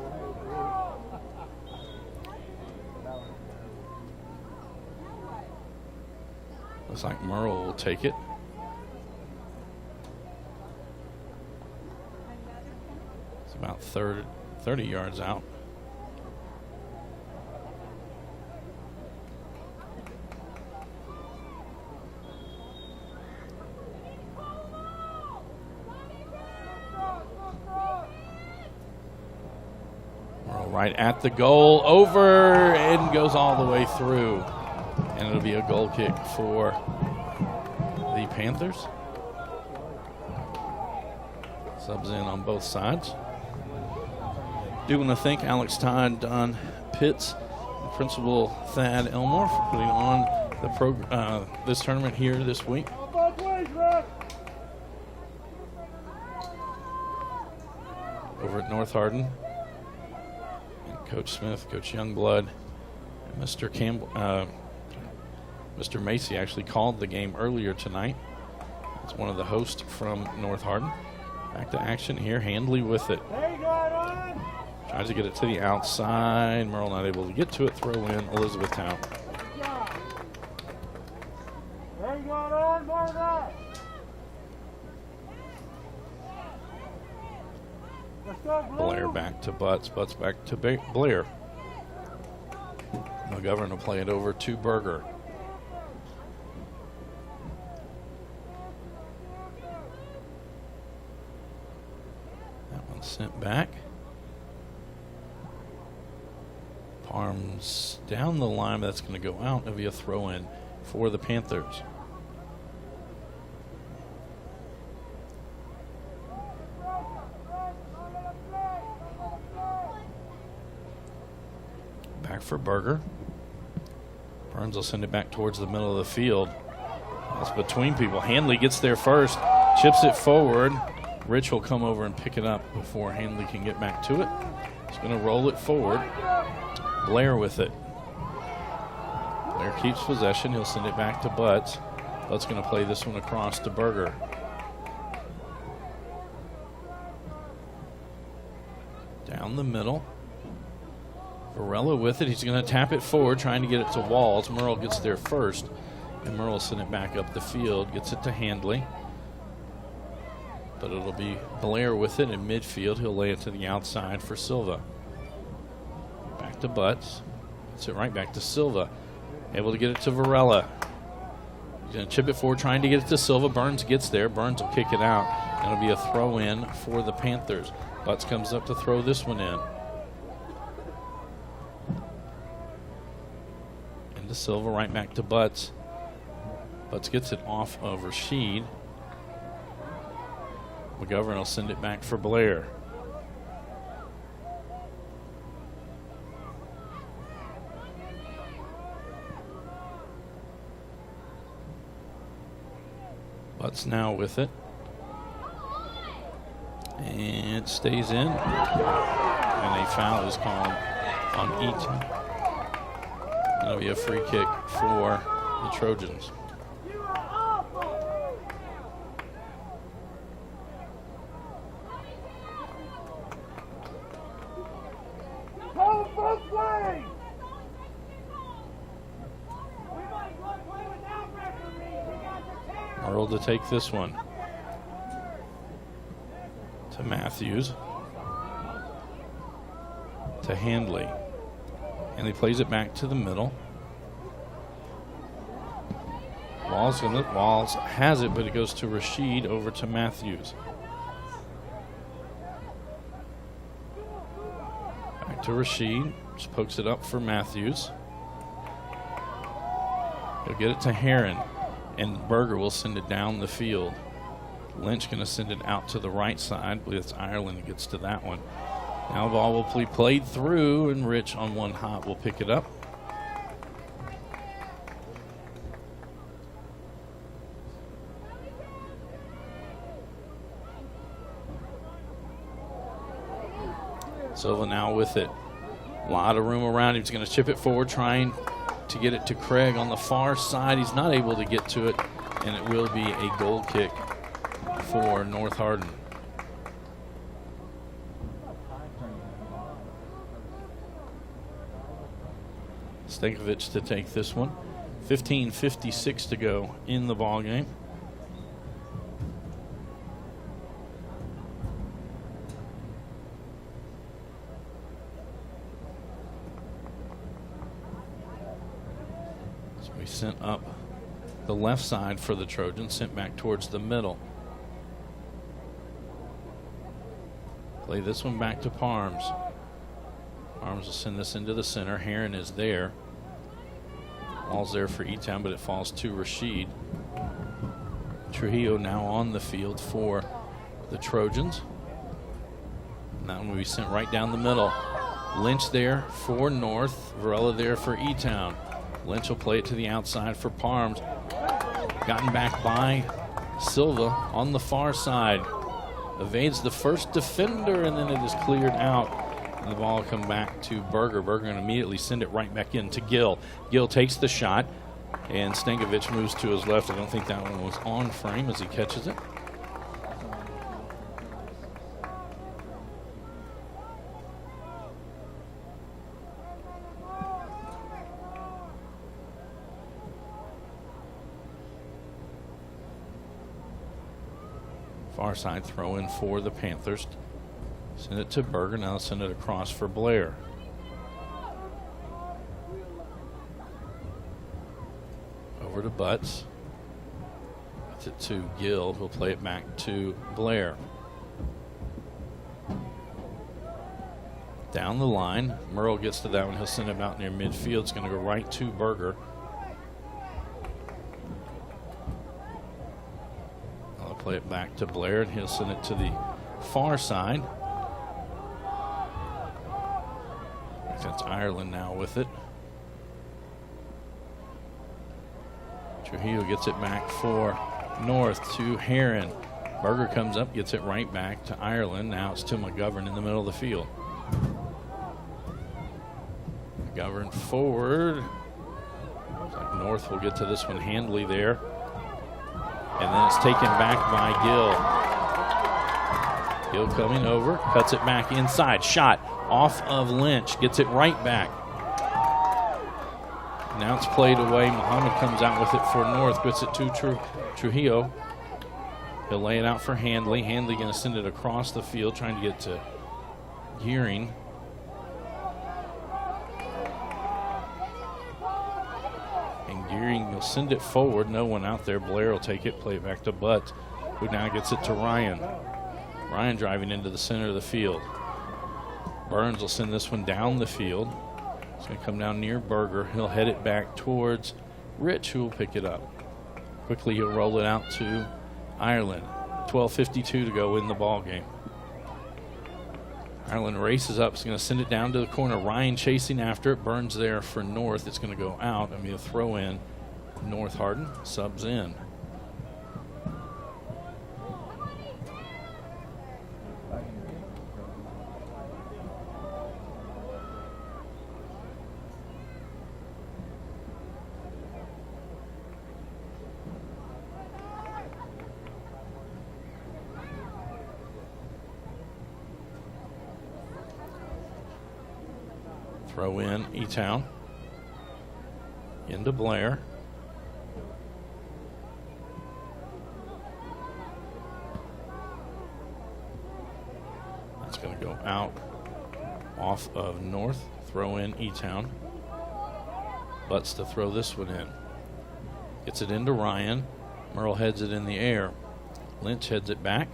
Looks like Merle will take it. It's about 30 yards out. Right at the goal, over, and goes all the way through. And it'll be a goal kick for the Panthers. Subs in on both sides. Do want to thank Alex Todd, Don Pitts, and Principal Thad Elmore for putting on the this tournament here this week. Over at North Hardin, and Coach Smith, Coach Youngblood, and Mr. Campbell, Mr. Macy actually called the game earlier tonight. It's one of the hosts from North Hardin. Back to action here. Handley with it. Tries to get it to the outside. Merle not able to get to it. Throw in Elizabethtown. Blair back to Butts. Butts back to Blair. McGovern will play it over to Berger. That one's sent back. Parms down the line, but that's going to go out. It'll be a throw in for the Panthers. Back for Berger. Burns will send it back towards the middle of the field. That's between people. Handley gets there first, chips it forward. Rich will come over and pick it up before Handley can get back to it. He's going to roll it forward. Blair with it. Blair keeps possession. He'll send it back to Butts. Butts going to play this one across to Berger. Down the middle. Varela with it. He's going to tap it forward, trying to get it to Walls. Merle gets there first, and Merle will send it back up the field. Gets it to Handley. But it'll be Blair with it in midfield. He'll lay it to the outside for Silva. Back to Butts. Gets it right back to Silva. Able to get it to Varela. He's going to chip it forward, trying to get it to Silva. Burns gets there. Burns will kick it out. And it'll be a throw in for the Panthers. Butts comes up to throw this one in. Into Silva, right back to Butts. Butts gets it off of Rashid. McGovern will send it back for Blair. Butts now with it. And it stays in. And a foul is called on eTown. That'll be a free kick for the Trojans. Earl to take this one to Matthews, to Handley, and he plays it back to the middle. Walls has it, but it goes to Rashid, over to Matthews. Back to Rashid, just pokes it up for Matthews. He'll get it to Heron, and Berger will send it down the field. Lynch going to send it out to the right side. I believe it's Ireland that gets to that one. Now the ball will be played through, and Rich on one hop will pick it up. Silva now with it. A lot of room around him. He's going to chip it forward, trying to get it to Craig on the far side. He's not able to get to it, and it will be a goal kick for North Hardin. Stankovic to take this one. 15:56 to go in the ball game. So we sent up the left side for the Trojans, sent back towards the middle. Play this one back to Parms. Arms will send this into the center. Heron is there. Ball's there for eTown, but it falls to Rashid. Trujillo now on the field for the Trojans. And that one will be sent right down the middle. Lynch there for North. Varela there for eTown. Lynch will play it to the outside for Parms. Gotten back by Silva on the far side. Evades the first defender, and then it is cleared out. And the ball will come back to Berger. Berger going to immediately send it right back in to Gill. Gill takes the shot, and Stankovic moves to his left. I don't think that one was on frame as he catches it. Far side throw in for the Panthers. Send it to Berger. Now send it across for Blair. Over to Butts. Gets it to Gill. We'll play it back to Blair. Down the line. Merle gets to that one. He'll send it out near midfield. It's going to go right to Berger. I'll play it back to Blair, and he'll send it to the far side. That's Ireland now with it. Trujillo gets it back for North to Heron. Berger comes up, gets it right back to Ireland. Now it's to McGovern in the middle of the field. McGovern forward. Looks like North will get to this one handily there. And then it's taken back by Gill. Gill coming over, cuts it back inside. Shot off of Lynch, gets it right back. Now it's played away. Muhammad comes out with it for North, gets it to Trujillo. He'll lay it out for Handley. Handley going to send it across the field, trying to get to Gearing. And Gearing will send it forward. No one out there. Blair will take it, play it back to Butt, who now gets it to Ryan. Ryan driving into the center of the field. Burns will send this one down the field. It's going to come down near Berger. He'll head it back towards Rich, who will pick it up. Quickly he'll roll it out to Ireland. 12:52 to go in the ball game. Ireland races up. It's going to send it down to the corner. Ryan chasing after it. Burns there for North. It's going to go out. I mean, a throw in. North Hardin subs in. Throw in eTown. Into Blair. That's going to go out off of North. Throw in eTown. Butts to throw this one in. Gets it into Ryan. Merle heads it in the air. Lynch heads it back.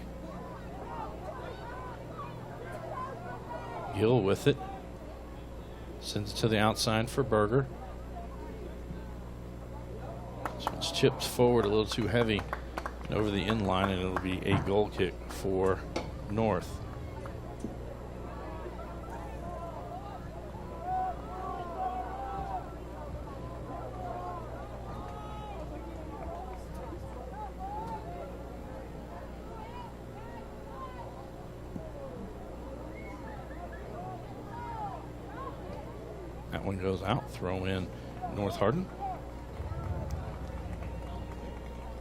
Gill with it. Sends it to the outside for Berger. So it's chipped forward a little too heavy and over the in line, and it'll be a goal kick for North. That one goes out. Throw in North Hardin.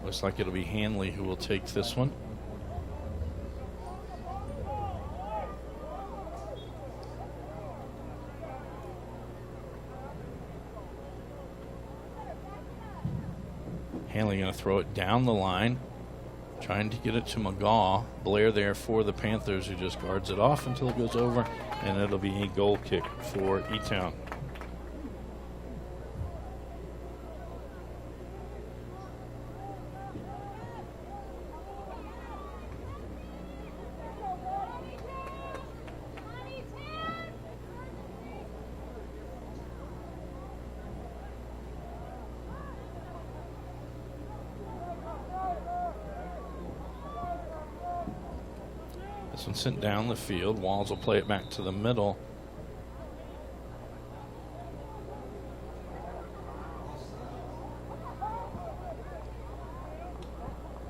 Looks like it'll be Hanley who will take this one. Hanley going to throw it down the line, trying to get it to McGaw. Blair there for the Panthers, who just guards it off until it goes over, and it'll be a goal kick for eTown. This one sent down the field. Walls will play it back to the middle.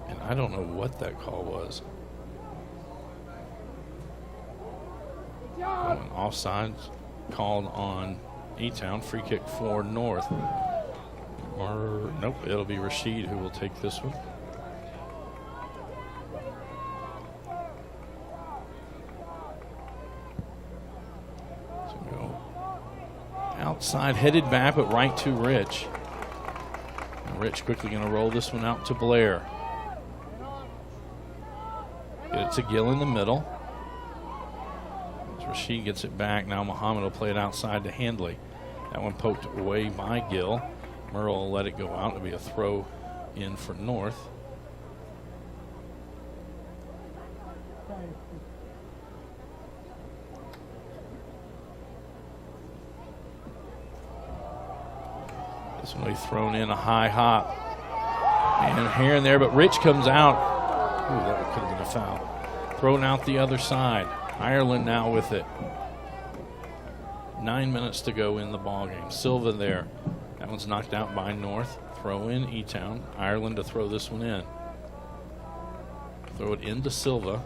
And I don't know what that call was. An offside called on eTown. Free kick for North. Or nope, it'll be Rashid who will take this one. So go outside, headed back, but right to Rich. And Rich quickly going to roll this one out to Blair. Get it to Gill in the middle. As Rashid gets it back, now Muhammad will play it outside to Handley. That one poked away by Gill. Merle will let it go out. It'll be a throw in for North. This one will be thrown in a high hop. And here and there, but Rich comes out. Ooh, that could have been a foul. Thrown out the other side. Ireland now with it. 9 minutes to go in the ball game. Silva there. That one's knocked out by North. Throw in eTown. Ireland to throw this one in. Throw it into Silva.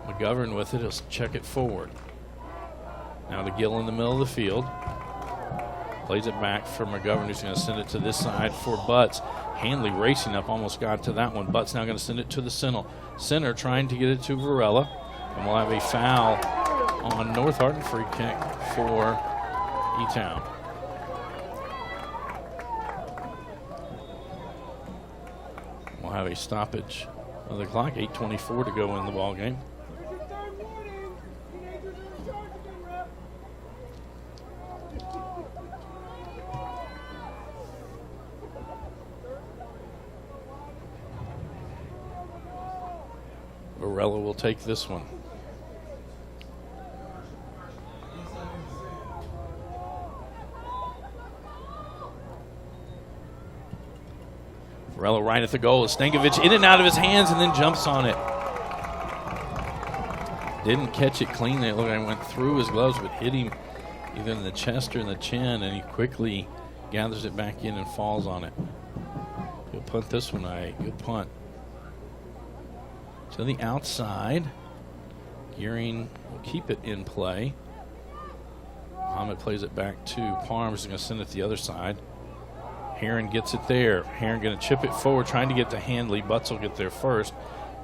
McGovern with it. He'll check it forward. Now to Gill in the middle of the field. Plays it back for McGovern, who's going to send it to this side for Butts. Handley racing up, almost got to that one. Butts now going to send it to the center, trying to get it to Varela. And we'll have a foul on North Hardin. Free kick for eTown. We'll have a stoppage of the clock. 8:24 to go in the ball game. Varela will take this one. Varela right at the goal. Stankovic in and out of his hands and then jumps on it. Didn't catch it cleanly. It looked like it went through his gloves, but hit him either in the chest or in the chin, and he quickly gathers it back in and falls on it. He'll punt this one. Good punt. To the outside. Gearing will keep it in play. Muhammad plays it back to Parms. He's going to send it the other side. Heron gets it there. Heron going to chip it forward, trying to get to Handley. Butts will get there first,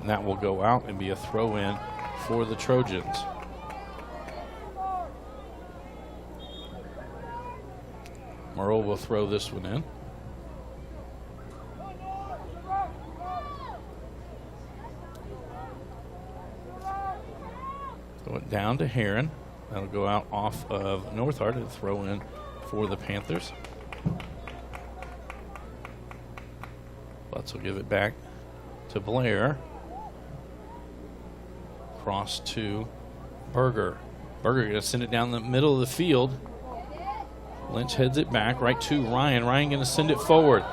and that will go out and be a throw-in for the Trojans. Merle will throw this one in. Throw it down to Heron. That'll go out off of North Hardin to throw in for the Panthers. Butts will give it back to Blair. Cross to Berger. Berger going to send it down the middle of the field. Lynch heads it back right to Ryan. Ryan going to send it forward.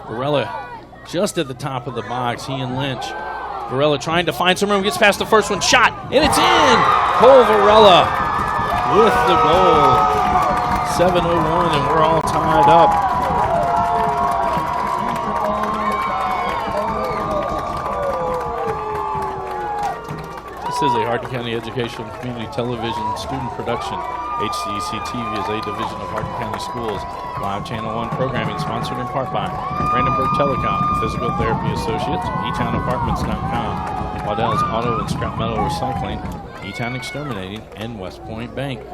Varela just at the top of the box. He and Lynch. Varela trying to find some room. Gets past the first one. Shot. And it's in. Cole Varela with the goal. 7:01 and we're all tied up. This is a Hardin County Educational and Community Television student production. HCEC-TV is a division of Hardin County Schools. Live Channel 1 programming sponsored in part by Brandenburg Telecom, Physical Therapy Associates, eTownApartments.com, Waddell's Auto and Scrap Metal Recycling, eTown Exterminating, and West Point Bank. A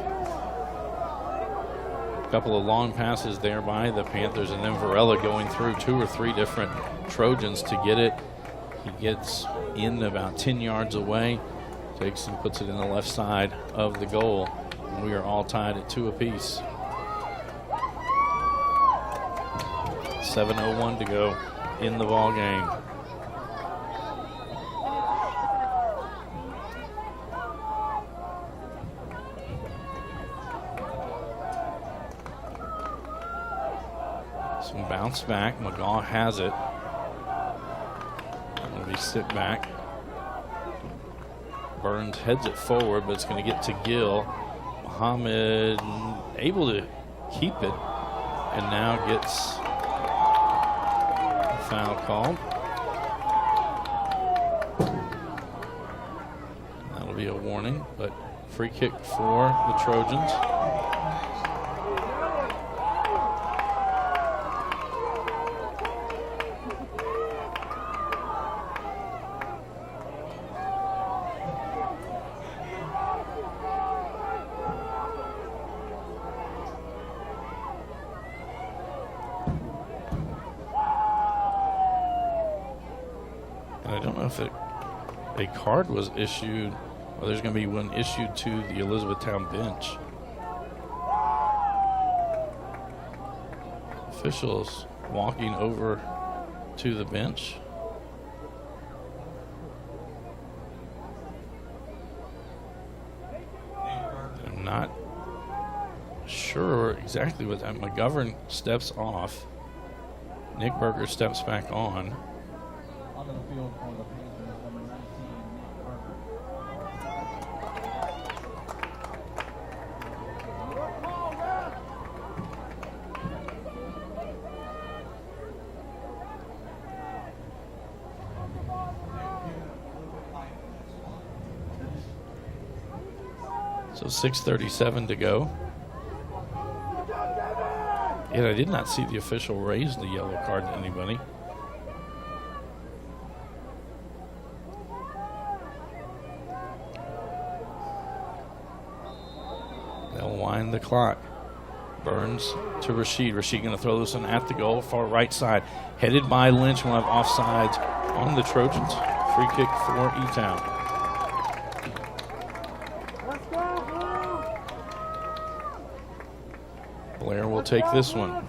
couple of long passes there by the Panthers, and then Varela going through 2 or 3 different Trojans to get it. He gets in about 10 yards away. Takes and puts it in the left side of the goal. We are all tied at 2 apiece. 7:01 to go in the ball game. Some bounce back. McGaw has it. It'll be sit back. Burns heads it forward, but it's going to get to Gill. Muhammad able to keep it, and now gets a foul called. That'll be a warning, but free kick for the Trojans. If a card was issued, or there's going to be one issued to the Elizabethtown bench. Officials walking over to the bench. I'm not sure exactly what that. McGovern steps off. Nick Berger steps back on. Onto the field for the Panthers, number 19, Nick Berger. So 6:37 to go. Yet I did not see the official raise the yellow card to anybody. They'll wind the clock. Burns to Rashid. Rashid going to throw this one at the goal, far right side. Headed by Lynch. We'll have offsides on the Trojans. Free kick for eTown. Blair will take this one.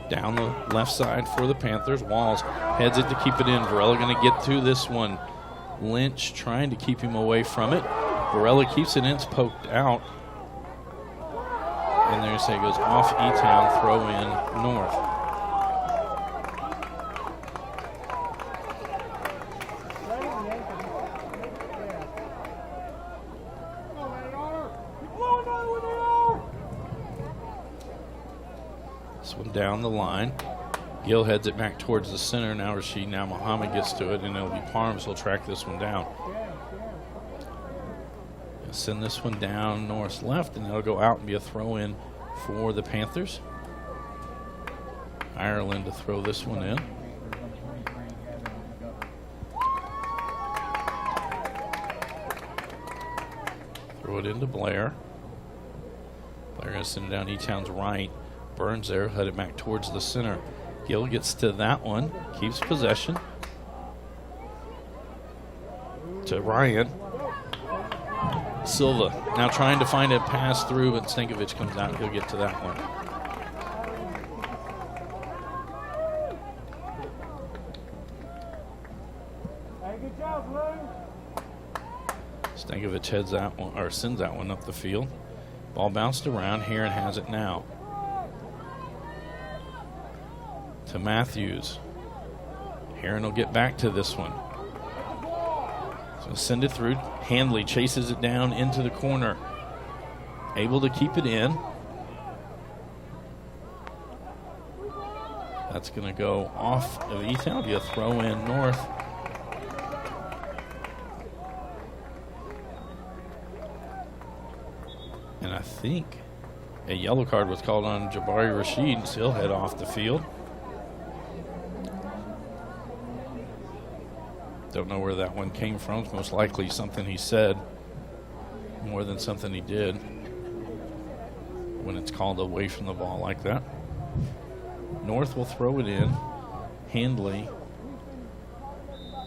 Down the left side for the Panthers. Walls heads it to keep it in. Varela going to get to this one. Lynch trying to keep him away from it. Varela keeps it in. It's poked out. And there you say it goes off eTown, throw in North. This one down the line. Gill heads it back towards the center. Now Rashid, now Muhammad gets to it, and it'll be Parms will track this one down. Send this one down North's left, and it'll go out and be a throw-in for the Panthers. Ireland to throw this one in. Throw it into Blair. Blair going to send it down eTown's right. Burns there, headed back towards the center. Gill gets to that one, keeps possession. To Ryan. Silva now trying to find a pass through, but Stankovic comes out. He'll get to that one. Stankovic heads that one, or sends that one up the field. Ball bounced around. Heron has it now. To Matthews. Heron will get back to this one. So send it through. Handley chases it down into the corner. Able to keep it in. That's going to go off of eTown. Be a throw in North. And I think a yellow card was called on Jabari Rashid, so he'll head off the field. Don't know where that one came from. It's most likely something he said more than something he did when it's called away from the ball like that. North will throw it in. Handley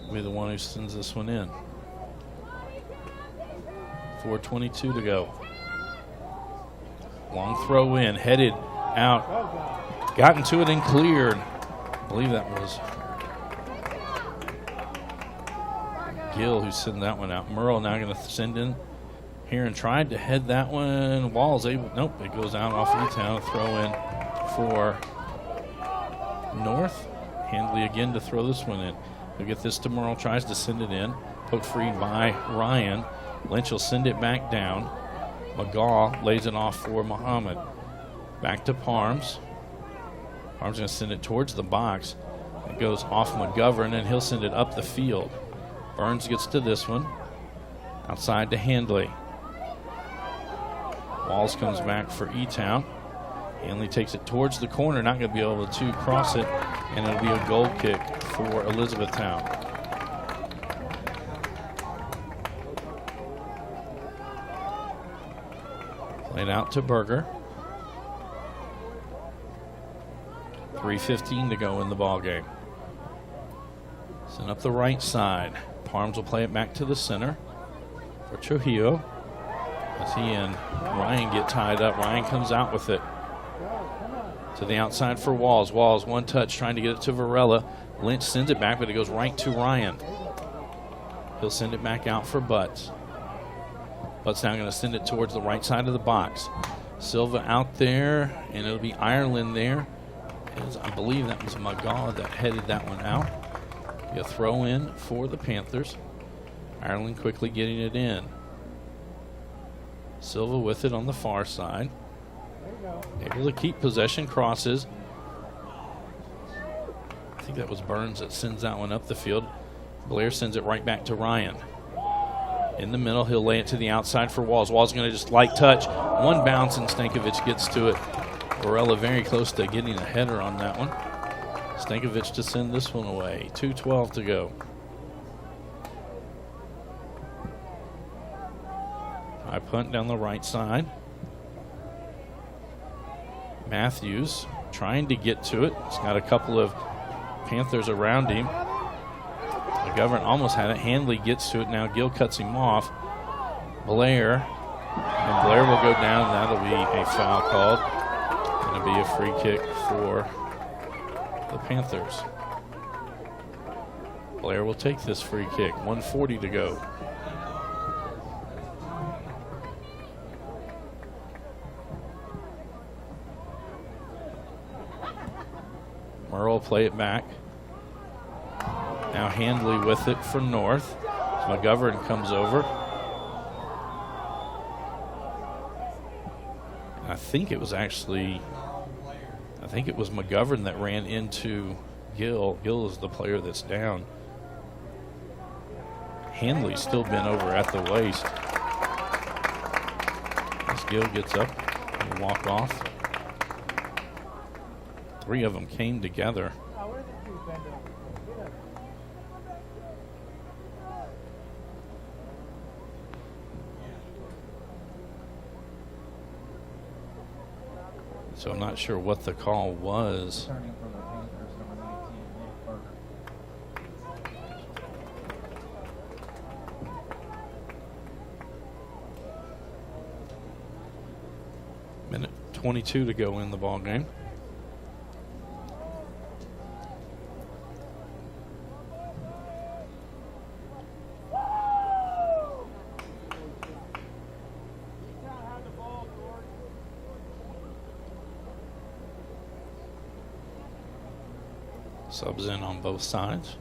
will be the one who sends this one in. 4:22 to go. Long throw in, headed out. Got into it and cleared. I believe that was Gill who sent that one out. Merle now going to send in here and tried to head that one. Wall's able, nope, it goes out off eTown. Throw in for North. Handley again to throw this one in. He'll get this to Merle, tries to send it in. Poked free by Ryan. Lynch will send it back down. McGaw lays it off for Muhammad. Back to Parms. Parms going to send it towards the box. It goes off McGovern, and he'll send it up the field. Burns gets to this one. Outside to Handley. Walls comes back for eTown. Handley takes it towards the corner, not going to be able to cross it, and it'll be a goal kick for Elizabethtown. Played out to Berger. 3:15 to go in the ball game. Send up the right side. Parms will play it back to the center for Trujillo. As he and Ryan get tied up, Ryan comes out with it. To the outside for Walls. Walls, one touch, trying to get it to Varela. Lynch sends it back, but it goes right to Ryan. He'll send it back out for Butts. Butts now going to send it towards the right side of the box. Silva out there, and it'll be Ireland there. I believe that was McGaw that headed that one out. A throw in for the Panthers. Ireland quickly getting it in. Silva with it on the far side. Able to keep possession, crosses. I think that was Burns that sends that one up the field. Blair sends it right back to Ryan. In the middle, he'll lay it to the outside for Walls. Walls going to just light touch. One bounce, and Stankovic gets to it. Varela very close to getting a header on that one. Stankovic to send this one away. 2:12 to go. High punt down the right side. Matthews trying to get to it. He's got a couple of Panthers around him. McGovern almost had it. Handley gets to it now. Gill cuts him off. Blair. And Blair will go down. That'll be a foul called. Going to be a free kick for the Panthers. Blair will take this free kick. 1:40 to go. Merle will play it back. Now Handley with it for North. McGovern comes over. I think it was McGovern that ran into Gill. Gill is the player that's down. Handley's still bent over at the waist. As Gill gets up and walk off. Three of them came together. So I'm not sure what the call was. Minute 22 to go in the ball game. Subs in on both sides.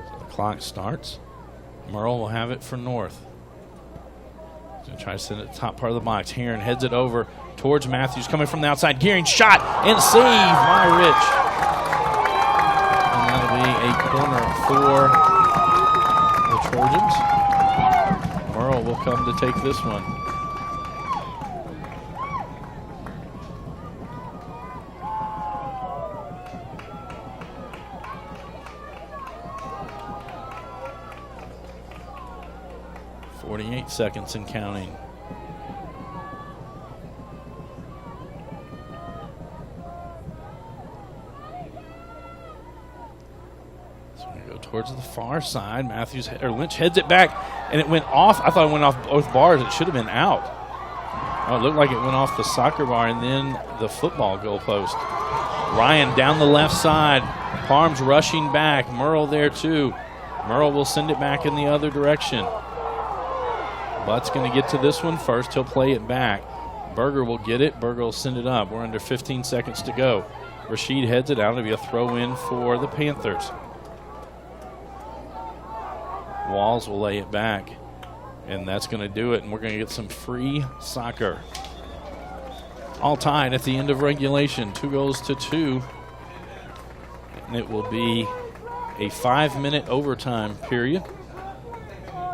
So the clock starts. Merle will have it for North. Going to try to send it to the top part of the box. Heron heads it over towards Matthews, coming from the outside. Gearing shot and save by Rich. And that'll be a corner for the Trojans. Merle will come to take this one. Seconds and counting. So we're going to go towards the far side. Lynch heads it back, and it went off. I thought it went off both bars. It should have been out. Oh, it looked like it went off the soccer bar and then the football goalpost. Ryan down the left side. Parms rushing back. Merle there too. Merle will send it back in the other direction. Butt's going to get to this one first. He'll play it back. Berger will get it. Berger will send it up. We're under 15 seconds to go. Rashid heads it out. It'll be a throw in for the Panthers. Walls will lay it back. And that's going to do it. And we're going to get some free soccer. All tied at the end of regulation. 2-2. And it will be a 5-minute overtime period.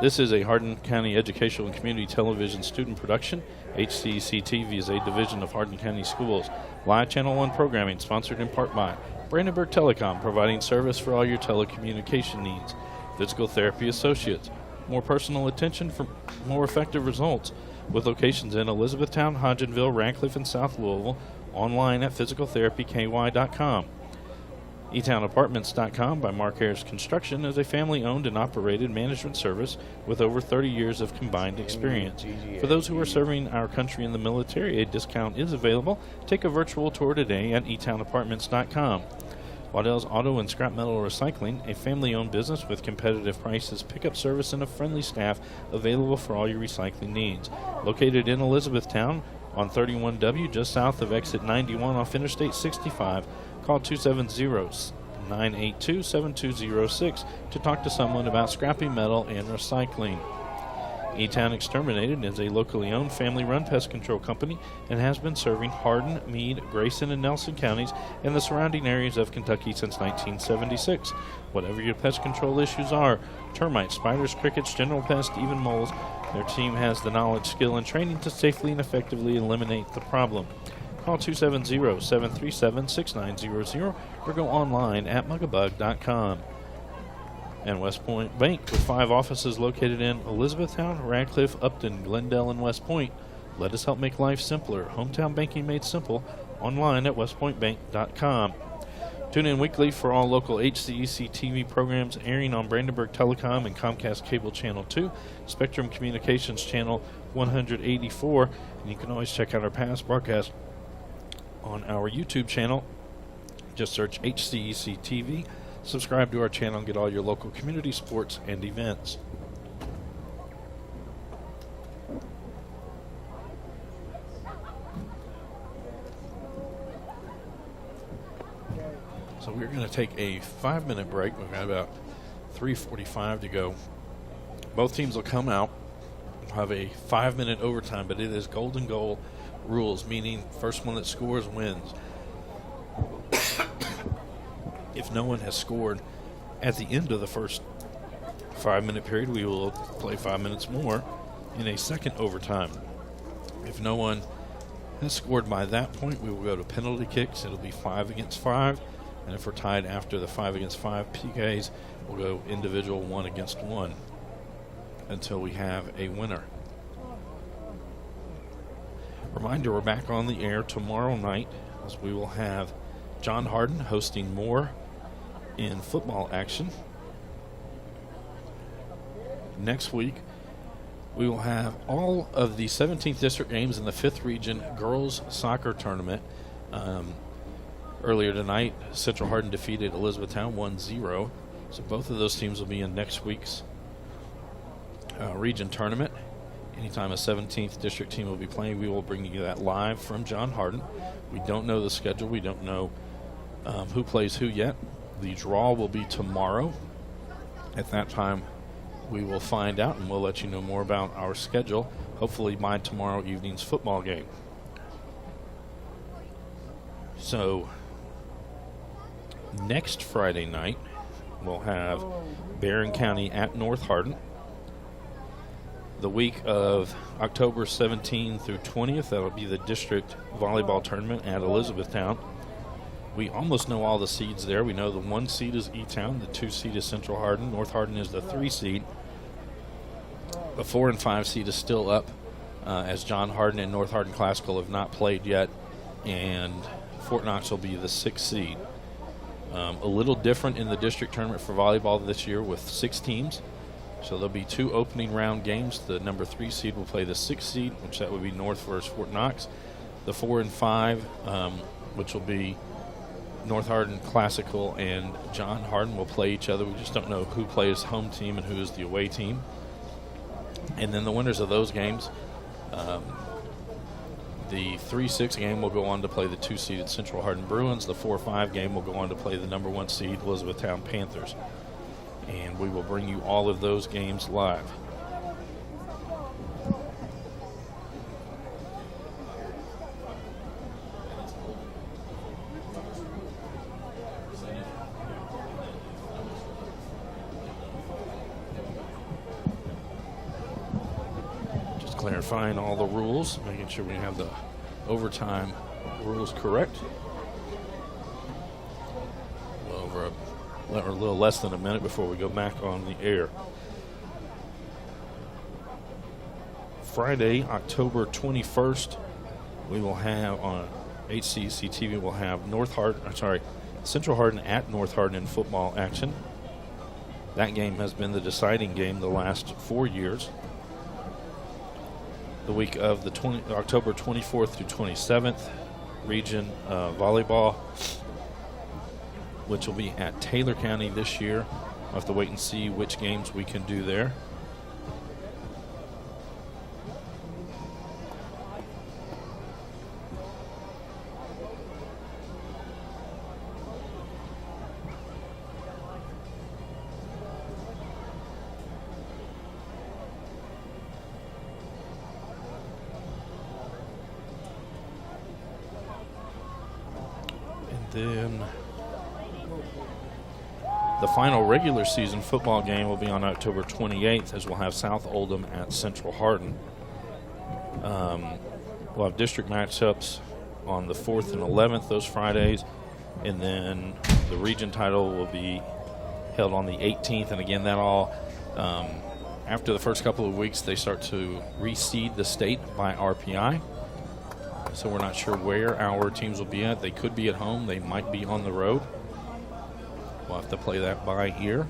This is a Hardin County Educational and Community Television student production. HCEC-TV is a division of Hardin County Schools. Live Channel 1 programming sponsored in part by Brandenburg Telecom, providing service for all your telecommunication needs. Physical Therapy Associates, more personal attention for more effective results, with locations in Elizabethtown, Hodgenville, Radcliffe, and South Louisville. Online at physicaltherapyky.com. eTownApartments.com by Mark Harris Construction is a family-owned and operated management service with over 30 years of combined experience. For those who are serving our country in the military, a discount is available. Take a virtual tour today at eTownApartments.com. Waddell's Auto and Scrap Metal Recycling, a family-owned business with competitive prices, pickup service, and a friendly staff available for all your recycling needs. Located in Elizabethtown on 31W, just south of exit 91 off Interstate 65. Call 270-982-7206 to talk to someone about scrapping metal and recycling. eTown Exterminated is a locally owned, family-run pest control company and has been serving Hardin, Meade, Grayson, and Nelson counties and the surrounding areas of Kentucky since 1976. Whatever your pest control issues are, termites, spiders, crickets, general pests, even moles, their team has the knowledge, skill, and training to safely and effectively eliminate the problem. Call 270-737-6900 or go online at mugabug.com. And West Point Bank, with 5 offices located in Elizabethtown, Radcliffe, Upton, Glendale, and West Point. Let us help make life simpler. Hometown banking made simple. Online at westpointbank.com. Tune in weekly for all local HCEC-TV programs airing on Brandenburg Telecom and Comcast Cable Channel 2, Spectrum Communications Channel 184, and you can always check out our past broadcasts on our YouTube channel. Just search HCEC-TV. Subscribe to our channel and get all your local community sports and events. So we're going to take a 5-minute break. We've got about 3:45 to go. Both teams will come out. We'll have a 5-minute overtime, but it is golden goal rules, meaning first one that scores wins. If no one has scored at the end of the first 5-minute period, we will play 5 minutes more in a second overtime. If no one has scored by that point, we will go to penalty kicks. It'll be 5 against 5. And if we're tied after the 5 against 5 PKs, we'll go individual 1 against 1 until we have a winner. Reminder, we're back on the air tomorrow night as we will have John Hardin hosting more in football action. Next week, we will have all of the 17th District games in the 5th Region Girls Soccer Tournament. Earlier tonight, Central Hardin defeated Elizabethtown 1-0. So both of those teams will be in next week's region tournament. Anytime a 17th District team will be playing, we will bring you that live from John Hardin. We don't know the schedule. We don't know who plays who yet. The draw will be tomorrow. At that time, we will find out, and we'll let you know more about our schedule, hopefully by tomorrow evening's football game. So, next Friday night, we'll have Barron County at North Hardin. The week of October 17th through 20th, that'll be the district volleyball tournament at Elizabethtown. We almost know all the seeds there. We know the 1 seed is eTown, the 2 seed is Central Hardin, North Hardin is the 3 seed. The 4 and 5 seed is still up, as John Hardin and North Hardin Classical have not played yet, and Fort Knox will be the 6th seed. A little different in the district tournament for volleyball this year with 6 teams. So there'll be 2 opening round games. The number 3 seed will play the 6th seed, which that would be North versus Fort Knox. The 4 and 5, which will be North Hardin Classical and John Hardin will play each other. We just don't know who plays home team and who is the away team. And then the winners of those games, the 3-6 game will go on to play the 2-seeded Central Hardin Bruins. The 4-5 game will go on to play the number 1 seed Elizabethtown Panthers. And we will bring you all of those games live. Clarifying all the rules, making sure we have the overtime rules correct. A little less than a minute before we go back on the air. Friday, October 21st, we will have on HCEC-TV, we'll have Central Hardin at North Hardin in football action. That game has been the deciding game the last 4 years. The week of October 24th through 27th, region volleyball, which will be at Taylor County this year. We'll have to wait and see which games we can do there. Then the final regular season football game will be on October 28th, as we'll have South Oldham at Central Hardin. We'll have district matchups on the 4th and 11th, those Fridays, and then the region title will be held on the 18th. And again, that all after the first couple of weeks, they start to reseed the state by RPI. So we're not sure where our teams will be at. They could be at home. They might be on the road. We'll have to play that by ear.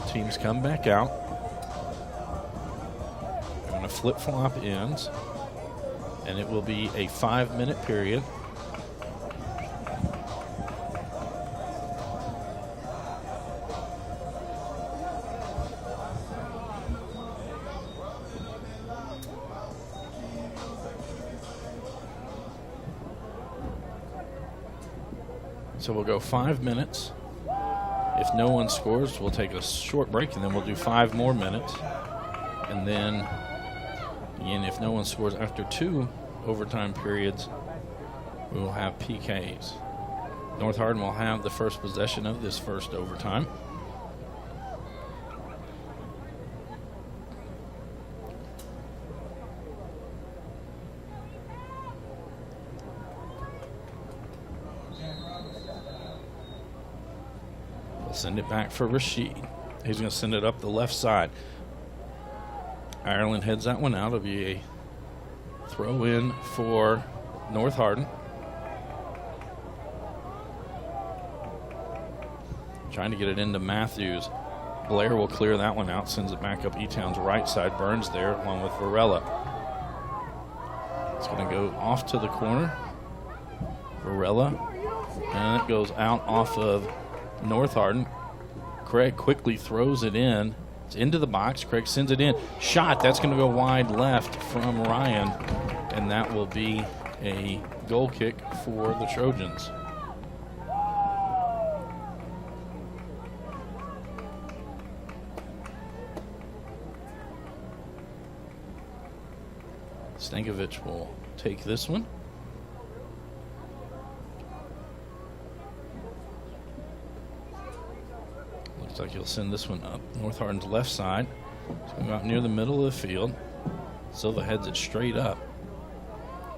Teams come back out. We're going to flip-flop ends, and it will be a 5-minute period. So we'll go 5 minutes. If no one scores, we'll take a short break, and then we'll do 5 more minutes. And then, again, if no one scores after 2 overtime periods, we will have PKs. North Hardin will have the first possession of this first overtime. Send it back for Rashid. He's going to send it up the left side. Ireland heads that one out. It'll be a throw in for North Hardin. Trying to get it into Matthews. Blair will clear that one out, sends it back up eTown's right side. Burns there along with Varela. It's going to go off to the corner. Varela. And it goes out off of North Hardin. Craig quickly throws it in. It's into the box. Craig sends it in. Shot. That's going to go wide left from Ryan. And that will be a goal kick for the Trojans. Stankovic will take this one. Looks like he'll send this one up North Hardin's left side. It's going to go out near the middle of the field. Silva heads it straight up.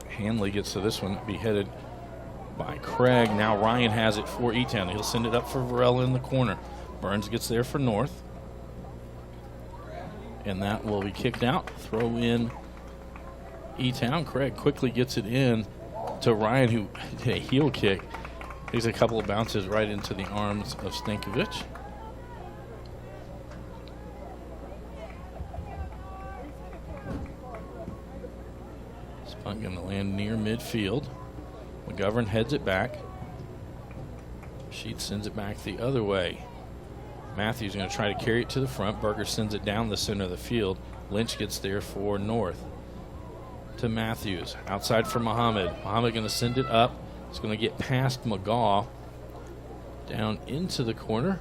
Hanley gets to this one, be headed by Craig. Now Ryan has it for eTown. He'll send it up for Varela in the corner. Burns gets there for North. And that will be kicked out. Throw in eTown. Craig quickly gets it in to Ryan, who did a heel kick. Takes a couple of bounces right into the arms of Stankovic. Punt going to land near midfield. McGovern heads it back. Sheed sends it back the other way. Matthews going to try to carry it to the front. Berger sends it down the center of the field. Lynch gets there for North. To Matthews. Outside for Muhammad. Muhammad going to send it up. It's going to get past McGaw. Down into the corner.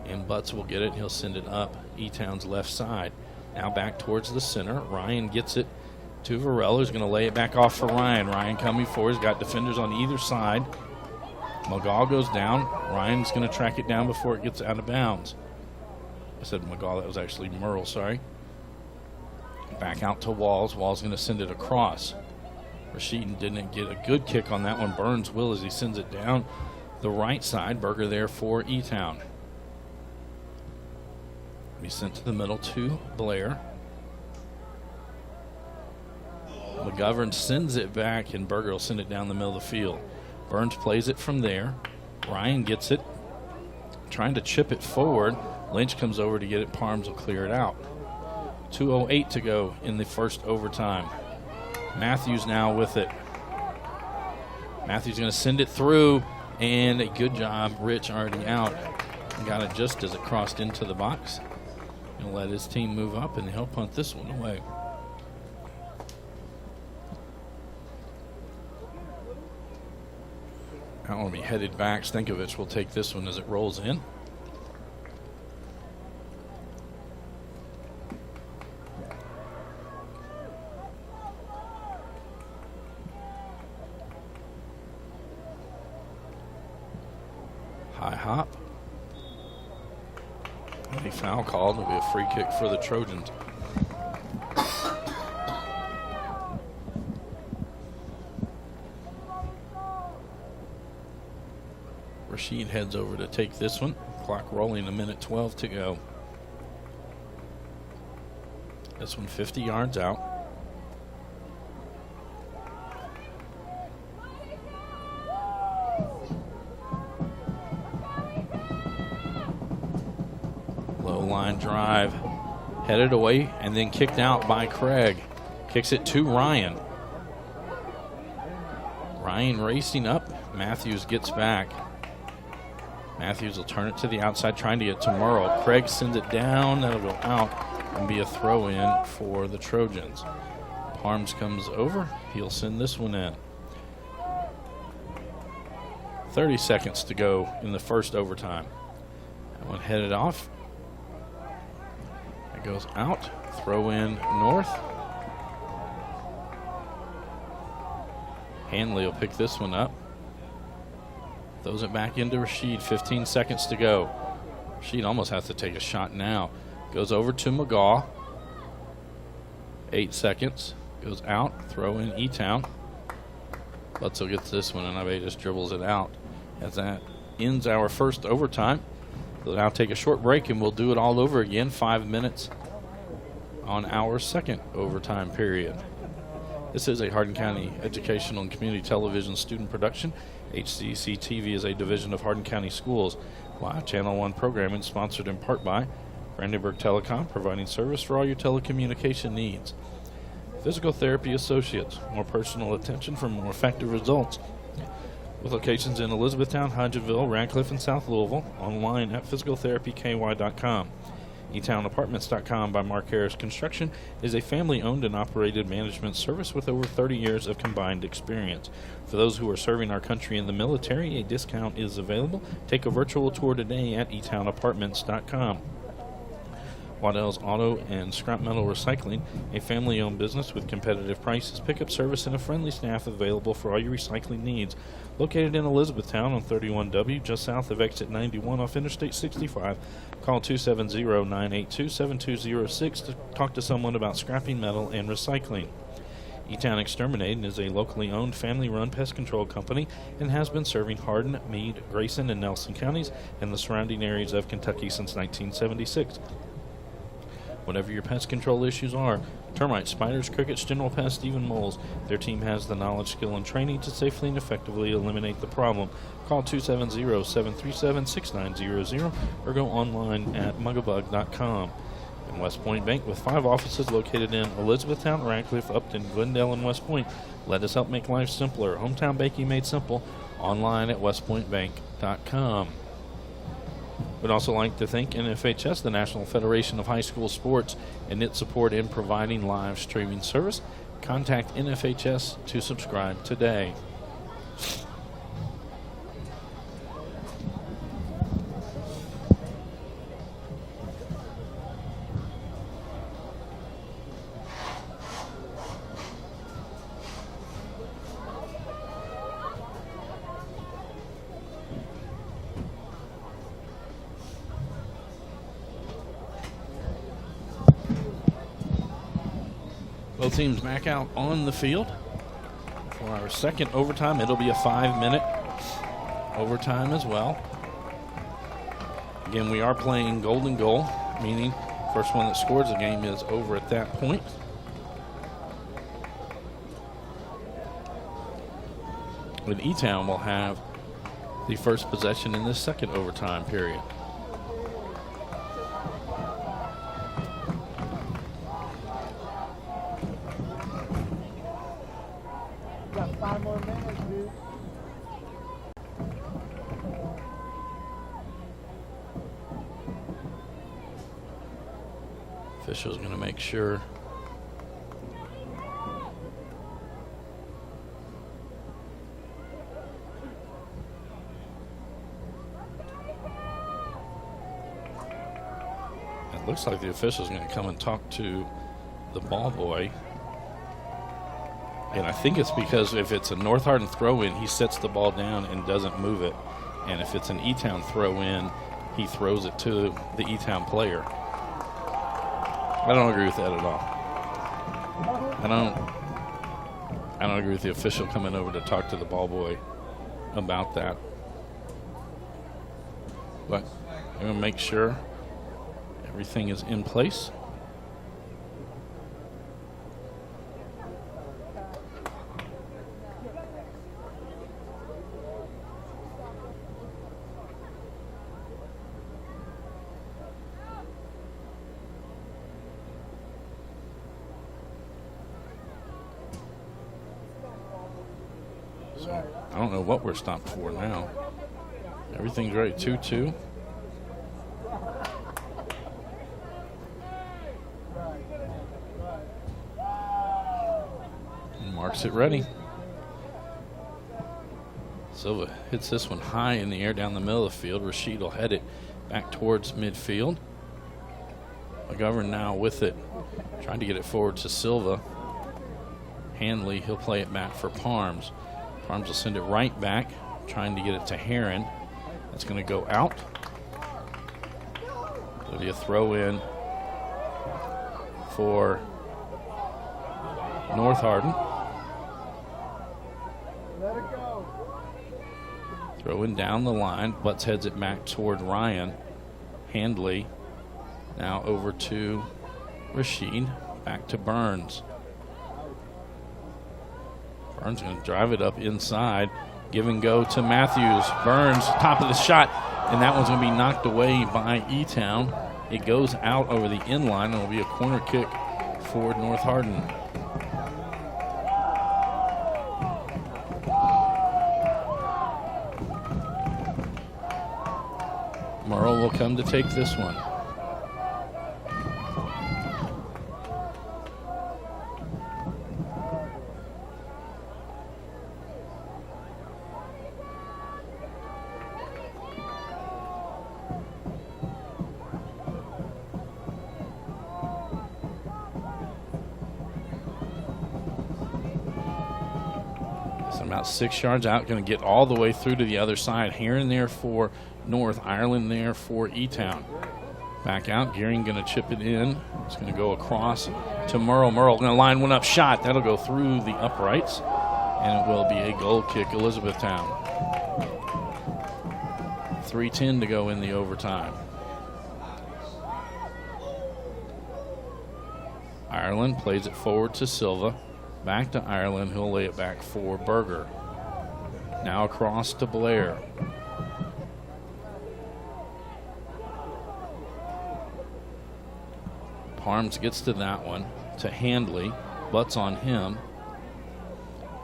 And Butts will get it. He'll send it up eTown's left side. Now back towards the center. Ryan gets it to Varela, who's going to lay it back off for Ryan. Ryan coming forward. He's got defenders on either side. McGaw goes down. Ryan's going to track it down before it gets out of bounds. I said McGaw. That was actually Merle, sorry. Back out to Walls. Walls going to send it across. Rashid didn't get a good kick on that one. Burns will as he sends it down the right side. Berger there for eTown. Be sent to the middle to Blair. McGovern sends it back, and Berger will send it down the middle of the field. Burns plays it from there. Ryan gets it, trying to chip it forward. Lynch comes over to get it. Parms will clear it out. 2:08 to go in the first overtime. Matthews now with it. Matthews going to send it through, and a good job. Rich already out. Got it just as it crossed into the box. He'll let his team move up, and he'll punt this one away. I want to be headed back. Stankovic will take this one as it rolls in. High hop. A foul called. It'll be a free kick for the Trojans. Rashid heads over to take this one. Clock rolling, 1:12 to go. This one 50 yards out. Low line drive. Headed away and then kicked out by Craig. Kicks it to Ryan. Ryan racing up. Matthews gets back. Matthews will turn it to the outside, trying to get to Merle. Craig sends it down. That'll go out and be a throw-in for the Trojans. Parms comes over. He'll send this one in. 30 seconds to go in the first overtime. That one headed off. It goes out. Throw-in North. Hanley will pick this one up. Throws it back into Rashid. 15 seconds to go. Rashid almost has to take a shot now. Goes over to McGaw. 8 seconds. Goes out. Throw in eTown. Butzel gets this one, and I bet he just dribbles it out. As that ends our first overtime. We'll now take a short break, and we'll do it all over again. 5 minutes on our second overtime period. This is a Hardin County Educational and Community Television student production. HCEC-TV is a division of Hardin County Schools. Live Channel 1 programming sponsored in part by Brandenburg Telecom, providing service for all your telecommunication needs. Physical Therapy Associates, more personal attention for more effective results. With locations in Elizabethtown, Hodgenville, Radcliffe, and South Louisville. Online at physicaltherapyky.com. eTownApartments.com by Mark Harris Construction is a family-owned and operated management service with over 30 years of combined experience. For those who are serving our country in the military, a discount is available. Take a virtual tour today at eTownApartments.com. Waddell's Auto and Scrap Metal Recycling, a family-owned business with competitive prices, pickup service, and a friendly staff available for all your recycling needs. Located in Elizabethtown on 31W, just south of exit 91 off Interstate 65. Call 270-982-7206 to talk to someone about scrapping metal and recycling. eTown Exterminating is a locally owned, family-run pest control company and has been serving Hardin, Meade, Grayson, and Nelson counties and the surrounding areas of Kentucky since 1976. Whatever your pest control issues are, termites, spiders, crickets, general pests, even moles, their team has the knowledge, skill, and training to safely and effectively eliminate the problem. Call 270-737-6900 or go online at mugabug.com. West Point Bank, with 5 offices located in Elizabethtown, Radcliffe, Upton, Glendale, and West Point. Let us help make life simpler. Hometown banking made simple. Online at westpointbank.com. We'd also like to thank NHHS, the National Federation of High School Sports, and its support in providing live streaming service. Contact NFHS to subscribe today. Both teams back out on the field for our second overtime. It'll be a 5-minute overtime as well. Again, we are playing golden goal, meaning first one that scores the game is over at that point. With eTown will have the first possession in this second overtime period. Got 5 more minutes, dude. Official's going to make sure. It looks like the official's going to come and talk to the ball boy. And I think it's because if it's a North Hardin throw-in, he sets the ball down and doesn't move it. And if it's an eTown throw-in, he throws it to the eTown player. I don't agree with that at all. I don't agree with the official coming over to talk to the ball boy about that. But I'm going to make sure everything is in place. I don't know what we're stopped for now. Everything's ready. 2-2. And marks it ready. Silva hits this one high in the air down the middle of the field. Rashid will head it back towards midfield. McGovern now with it, trying to get it forward to Silva. Hanley, he'll play it back for Parms. Parms will send it right back, trying to get it to Heron. That's going to go out. It'll be a throw in for North Hardin. Let it go. Throw in down the line. Butts heads it back toward Ryan. Handley now over to Rashid. Back to Burns. Burns going to drive it up inside. Give and go to Matthews. Burns, top of the shot. And that one's going to be knocked away by eTown. It goes out over the end line. It'll be a corner kick for North Hardin. Merle will come to take this one. About 6 yards out, going to get all the way through to the other side. Here and there for North, Ireland there for eTown. Back out, Gearing going to chip it in. It's going to go across to Merle. Merle going to line one up, shot. That'll go through the uprights, and it will be a goal kick, Elizabethtown. 3:10 to go in the overtime. Ireland plays it forward to Silva. Back to Ireland, he'll lay it back for Berger. Now across to Blair. Parms gets to that one, to Handley. Butts on him.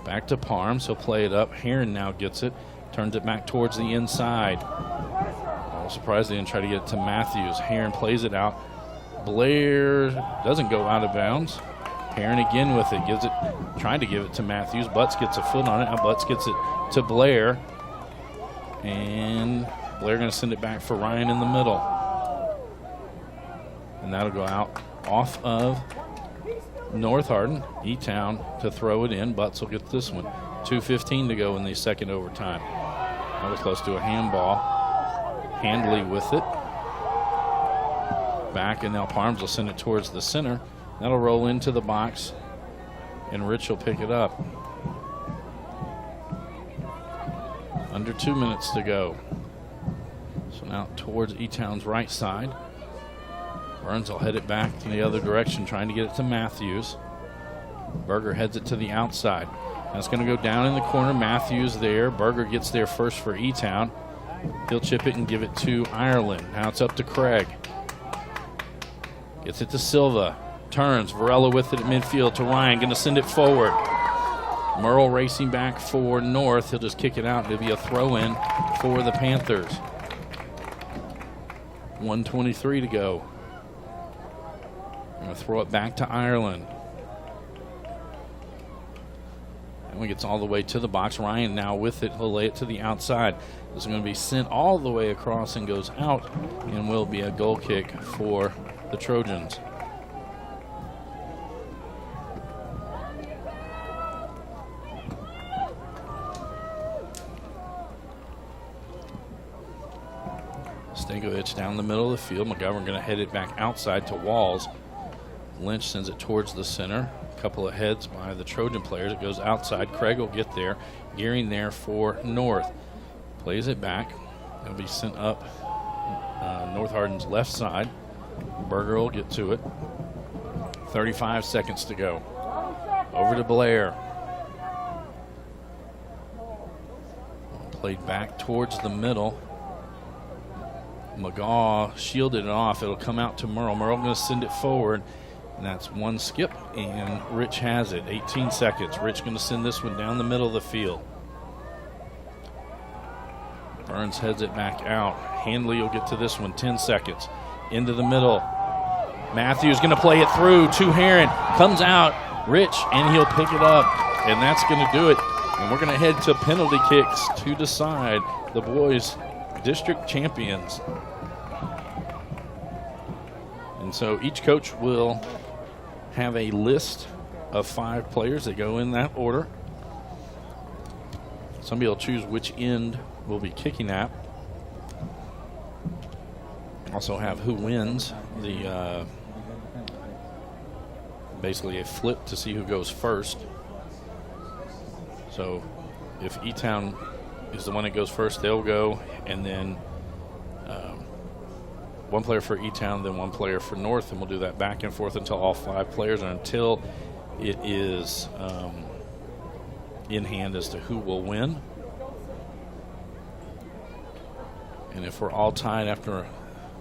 Back to Parms. He'll play it up. Heron now gets it. Turns it back towards the inside. I was surprised they didn't try to get it to Matthews. Heron plays it out. Blair doesn't go out of bounds. Heron again with it. Gives it, trying to give it to Matthews. Butts gets a foot on it. Now Butts gets it to Blair. And Blair going to send it back for Ryan in the middle. And that'll go out off of North Hardin. eTown to throw it in. Butts will get this one. 2:15 to go in the second overtime. That was close to a handball. Handley with it. Back, and now Parms will send it towards the center. That'll roll into the box, and Rich will pick it up. Under 2 minutes to go. So now towards eTown's right side. Burns will head it back in the other direction, trying to get it to Matthews. Berger heads it to the outside. That's going to go down in the corner. Matthews there. Berger gets there first for eTown. He'll chip it and give it to Ireland. Now it's up to Craig. Gets it to Silva. Turns. Varela with it at midfield to Ryan. Going to send it forward. Merle racing back for North. He'll just kick it out. It'll be a throw-in for the Panthers. 1:23 to go. Going to throw it back to Ireland. And when it gets all the way to the box, Ryan now with it. He'll lay it to the outside. This is going to be sent all the way across and goes out, and will be a goal kick for the Trojans. Stankovic down the middle of the field. McGovern going to head it back outside to Walls. Lynch sends it towards the center. A couple of heads by the Trojan players. It goes outside. Craig will get there. Gearing there for North. Plays it back. It'll be sent up North Hardin's left side. Berger will get to it. 35 seconds to go. Over to Blair. Played back towards the middle. McGaw shielded it off. It'll come out to Merle. Merle going to send it forward. And that's one skip, and Rich has it. 18 seconds. Rich going to send this one down the middle of the field. Burns heads it back out. Handley will get to this one. 10 seconds. Into the middle. Matthews going to play it through to Heron. Comes out. Rich, and he'll pick it up. And that's going to do it. And we're going to head to penalty kicks to decide the boys' district champions. And so each coach will have a list of 5 players that go in that order. Somebody will choose which end we'll be kicking at. Also have who wins the basically a flip to see who goes first. So if eTown is the one that goes first, they'll go, and then one player for eTown, then one player for North, and we'll do that back and forth until all 5 players, and until it is in hand as to who will win. And if we're all tied after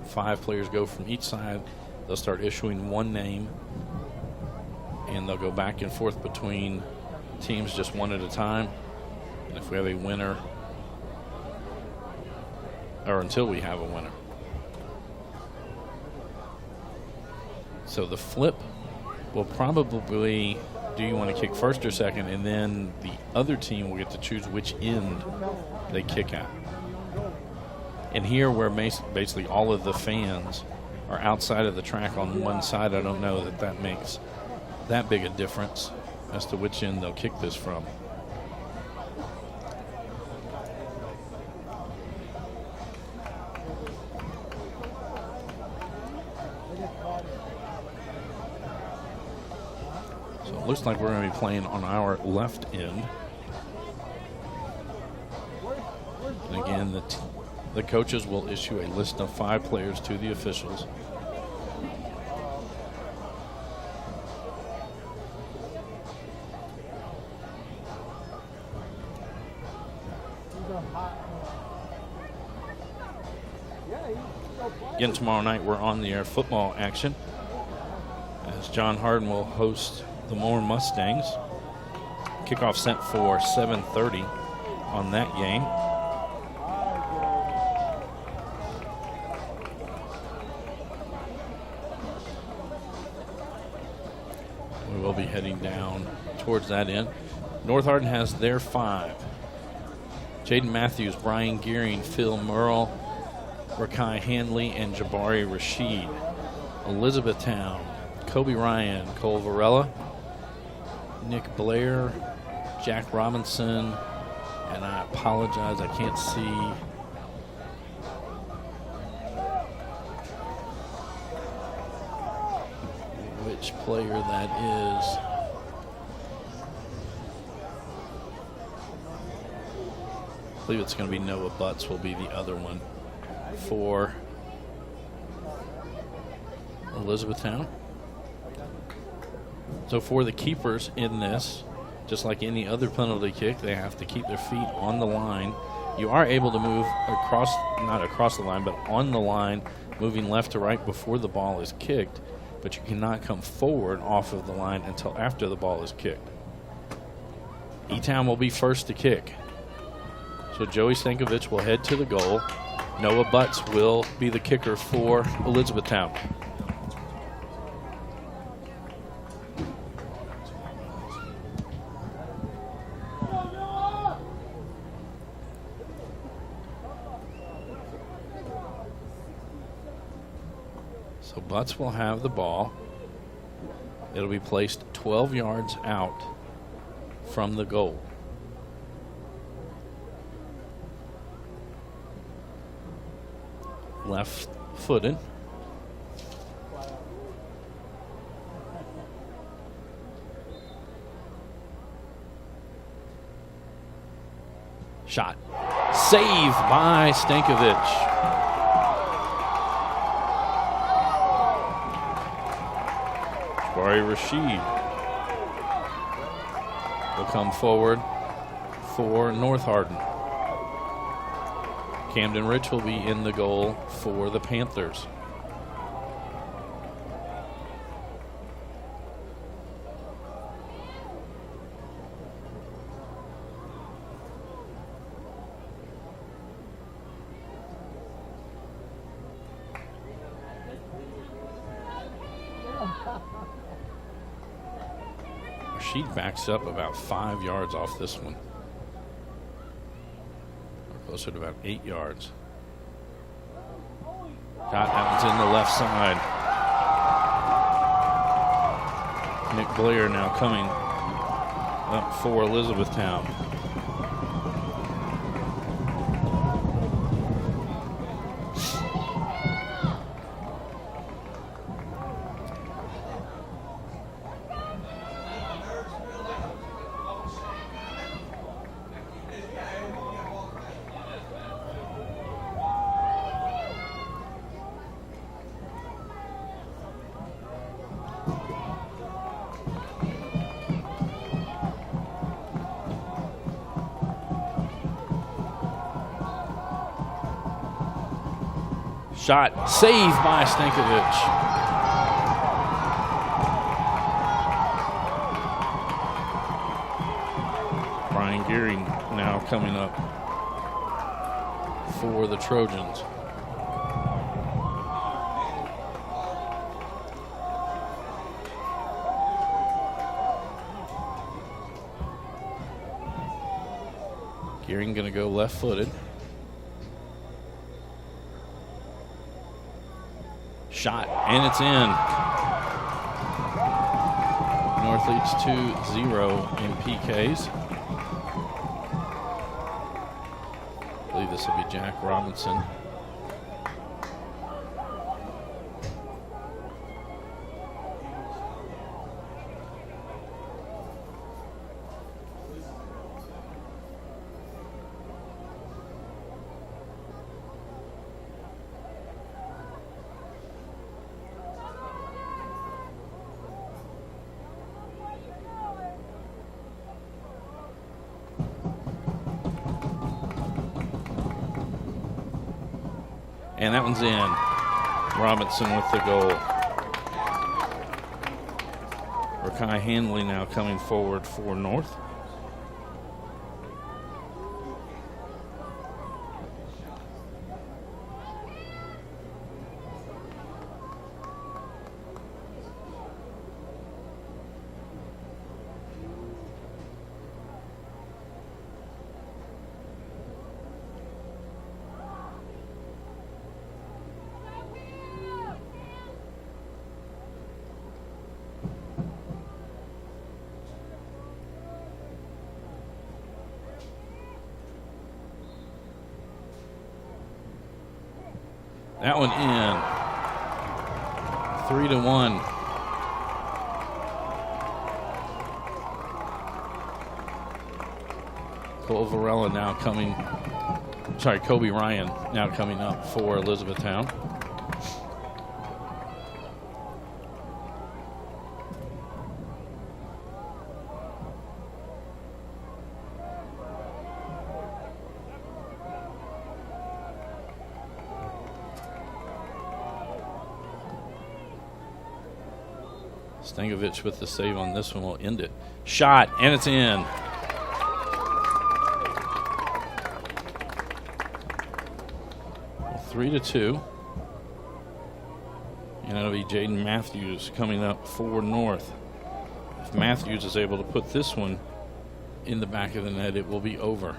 5 players go from each side, they'll start issuing one name, and they'll go back and forth between teams just one at a time. And if we have a winner, or until we have a winner. So the flip will probably, do you want to kick first or second, and then the other team will get to choose which end they kick at. And here where basically all of the fans are outside of the track on one side, I don't know that that makes that big a difference as to which end they'll kick this from. So it looks like we're going to be playing on our left end. And again, the coaches will issue a list of 5 players to the officials. Again, tomorrow night we're on the air football action. as John Hardin will host the Moore Mustangs. Kickoff set for 7:30 on that game. We will be heading down towards that end. North Hardin has their 5. Jaden Matthews, Brian Gearing, Phil Merle, Rakai Handley, and Jabari Rashid. Elizabethtown, Kobe Ryan, Cole Varela, Nick Blair, Jack Robinson, and I apologize, I can't see which player that is. I believe it's going to be Noah Butts will be the other one for Elizabethtown. So for the keepers in this, just like any other penalty kick, they have to keep their feet on the line. You are able to move across, not across the line, but on the line, moving left to right before the ball is kicked, but you cannot come forward off of the line until after the ball is kicked. eTown will be first to kick. So Joey Stankovic will head to the goal. Noah Butts will be the kicker for Elizabethtown. So Butts will have the ball. It'll be placed 12 yards out from the goal. Left-footed. Shot. Save by Stankovic. Jabari Rashid will come forward for North Hardin. Camden Rich will be in the goal for the Panthers. Rashid backs up about 5 yards off this one. Closer to about 8 yards. Shot happens in the left side. Nick Blair now coming up for Elizabethtown. Shot saved by Stankovic. Brian Gearing now coming up for the Trojans. Gearing going to go left-footed. Shot, and it's in. North leads 2-0 in PKs. I believe this will be Jack Robinson. And that one's in. Robinson with the goal. Kai Hanley now coming forward for North. That one in. 3-1. Cole Varela now coming, Kobe Ryan now coming up for Elizabethtown. Stankovic with the save on this one will end it. Shot, and it's in. Well, 3-2. And it'll be Jaden Matthews coming up for North. If Matthews is able to put this one in the back of the net, it will be over.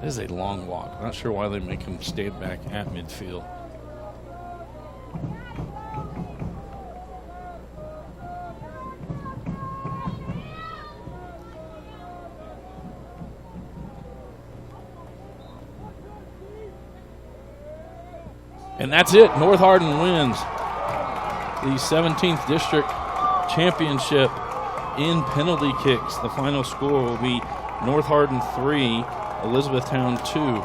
This is a long walk. Not sure why they make him stand back at midfield. And that's it. North Hardin wins the 17th District Championship in penalty kicks. The final score will be North Hardin 3, Elizabethtown 2.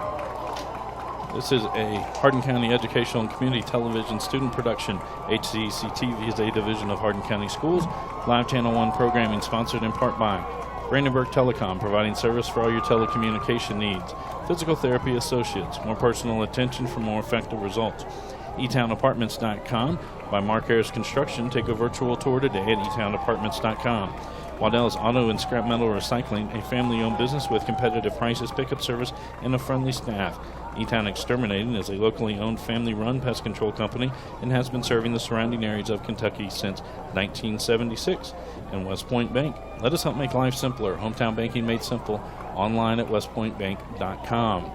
This is a Hardin County Educational and Community Television student production. HCEC-TV is a division of Hardin County Schools. Live Channel 1 programming sponsored in part by Brandenburg Telecom, providing service for all your telecommunication needs. Physical Therapy Associates, more personal attention for more effective results. eTownApartments.com by Mark Harris Construction. Take a virtual tour today at eTownApartments.com. Waddell's Auto and Scrap Metal Recycling, a family-owned business with competitive prices, pickup service, and a friendly staff. eTown Exterminating is a locally owned, family-run pest control company and has been serving the surrounding areas of Kentucky since 1976. And West Point Bank. Let us help make life simpler. Hometown banking made simple. Online at westpointbank.com.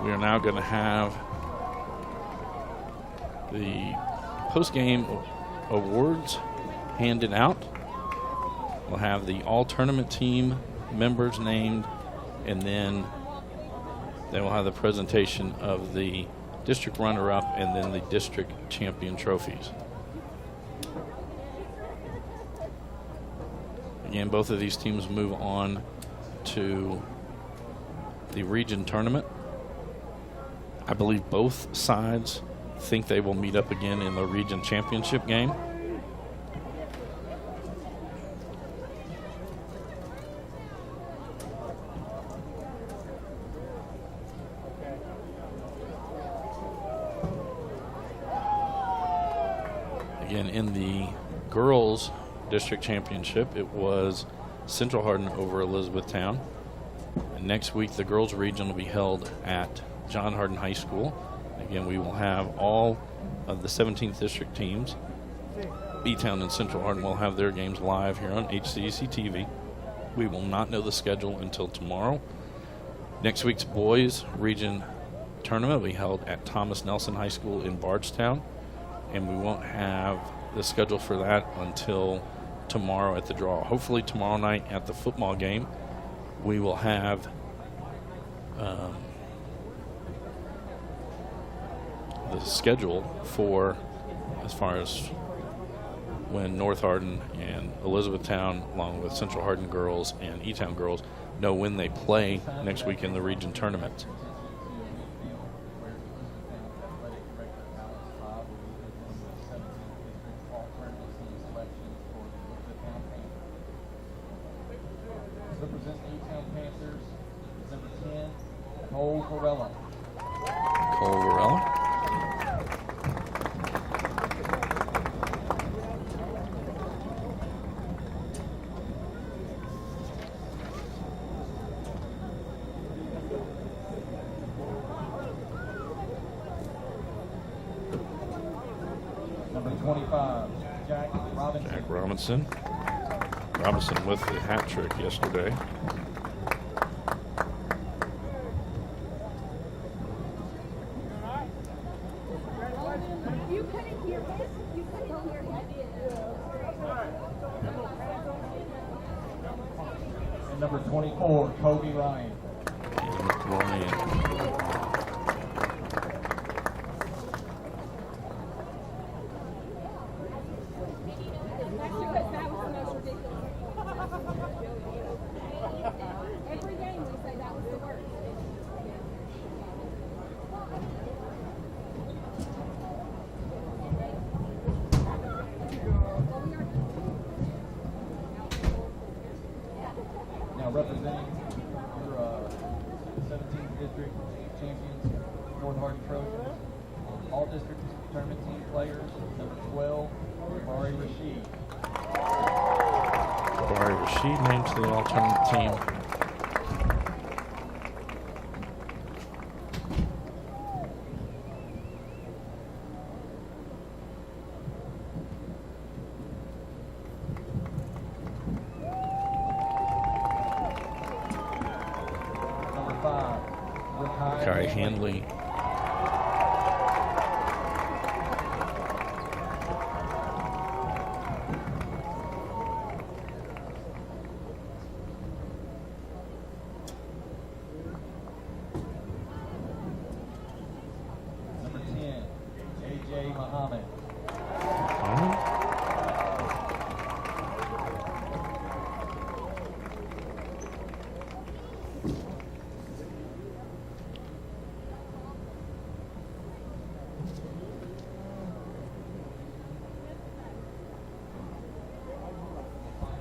We are now going to have the post-game awards handed out. We'll have the all-tournament team members named, and then they will have the presentation of the district runner-up and then the district champion trophies. Again, both of these teams move on to the region tournament. I believe both sides think they will meet up again in the region championship game. Again, in the girls district championship, it was Central Hardin over Elizabethtown. And next week, the girls region will be held at John Hardin High School. Again, we will have all of the 17th district teams. eTown and Central Hardin will have their games live here on HCEC-TV. We will not know the schedule until tomorrow. Next week's boys region tournament will be held at Thomas Nelson High School in Bardstown, and we won't have the schedule for that until tomorrow at the draw. Hopefully tomorrow night at the football game, we will have the schedule for as far as when North Hardin and Elizabethtown, along with Central Hardin girls and eTown girls, know when they play next week in the region tournament. Represent the eTown Cole Varela. Cole Varela. Number 25, Jack Robinson. Jack Robinson. Robinson with the hat trick yesterday. And number 24, Kobe Ryan. Now representing your 17th district champions, North Hardin Trojans, all district tournament team players, number 12, Jabari Rashid. Jabari Rashid named to the all-tournament team. Kai Handley. Number 10, AJ Muhammad.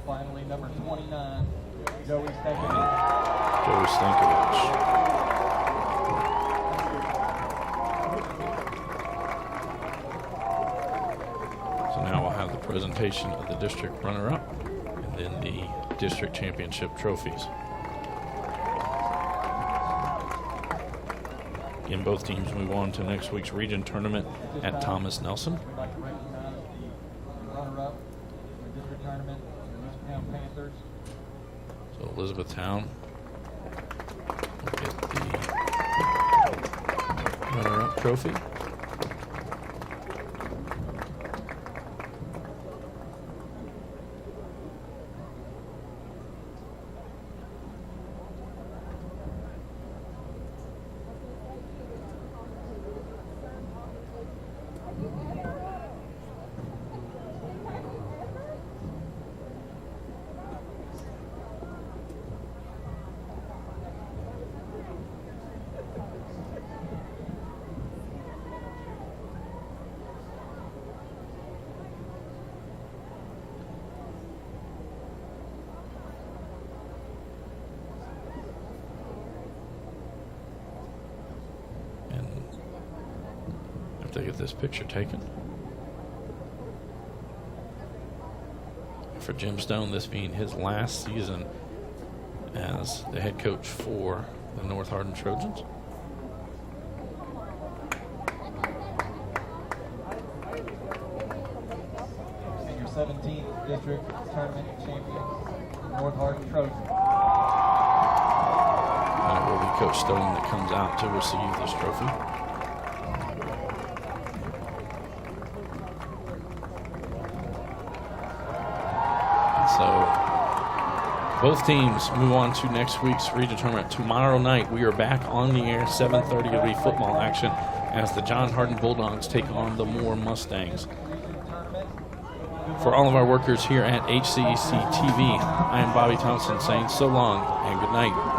Finally, number 29, Joey Stankovic. Joey Stankovic. So now we'll have the presentation of the district runner-up and then the district championship trophies. Again, both teams move on to next week's region tournament at Thomas Nelson. We'd like to recognize the runner-up in the district tournament, the Elizabethtown Panthers. So Elizabethtown will get the runner-up trophy. To get this picture taken. For Jim Stone, this being his last season as the head coach for the North Hardin Trojans. And your 17th district tournament champions, North Hardin Trojans. And it will be Coach Stone that comes out to receive this trophy. So both teams move on to next week's region tournament. Tomorrow night we are back on the air. 7:30 will be football action as the John Hardin Bulldogs take on the Moore Mustangs. For all of our workers here at HCEC-TV, I am Bobby Thompson saying so long and good night.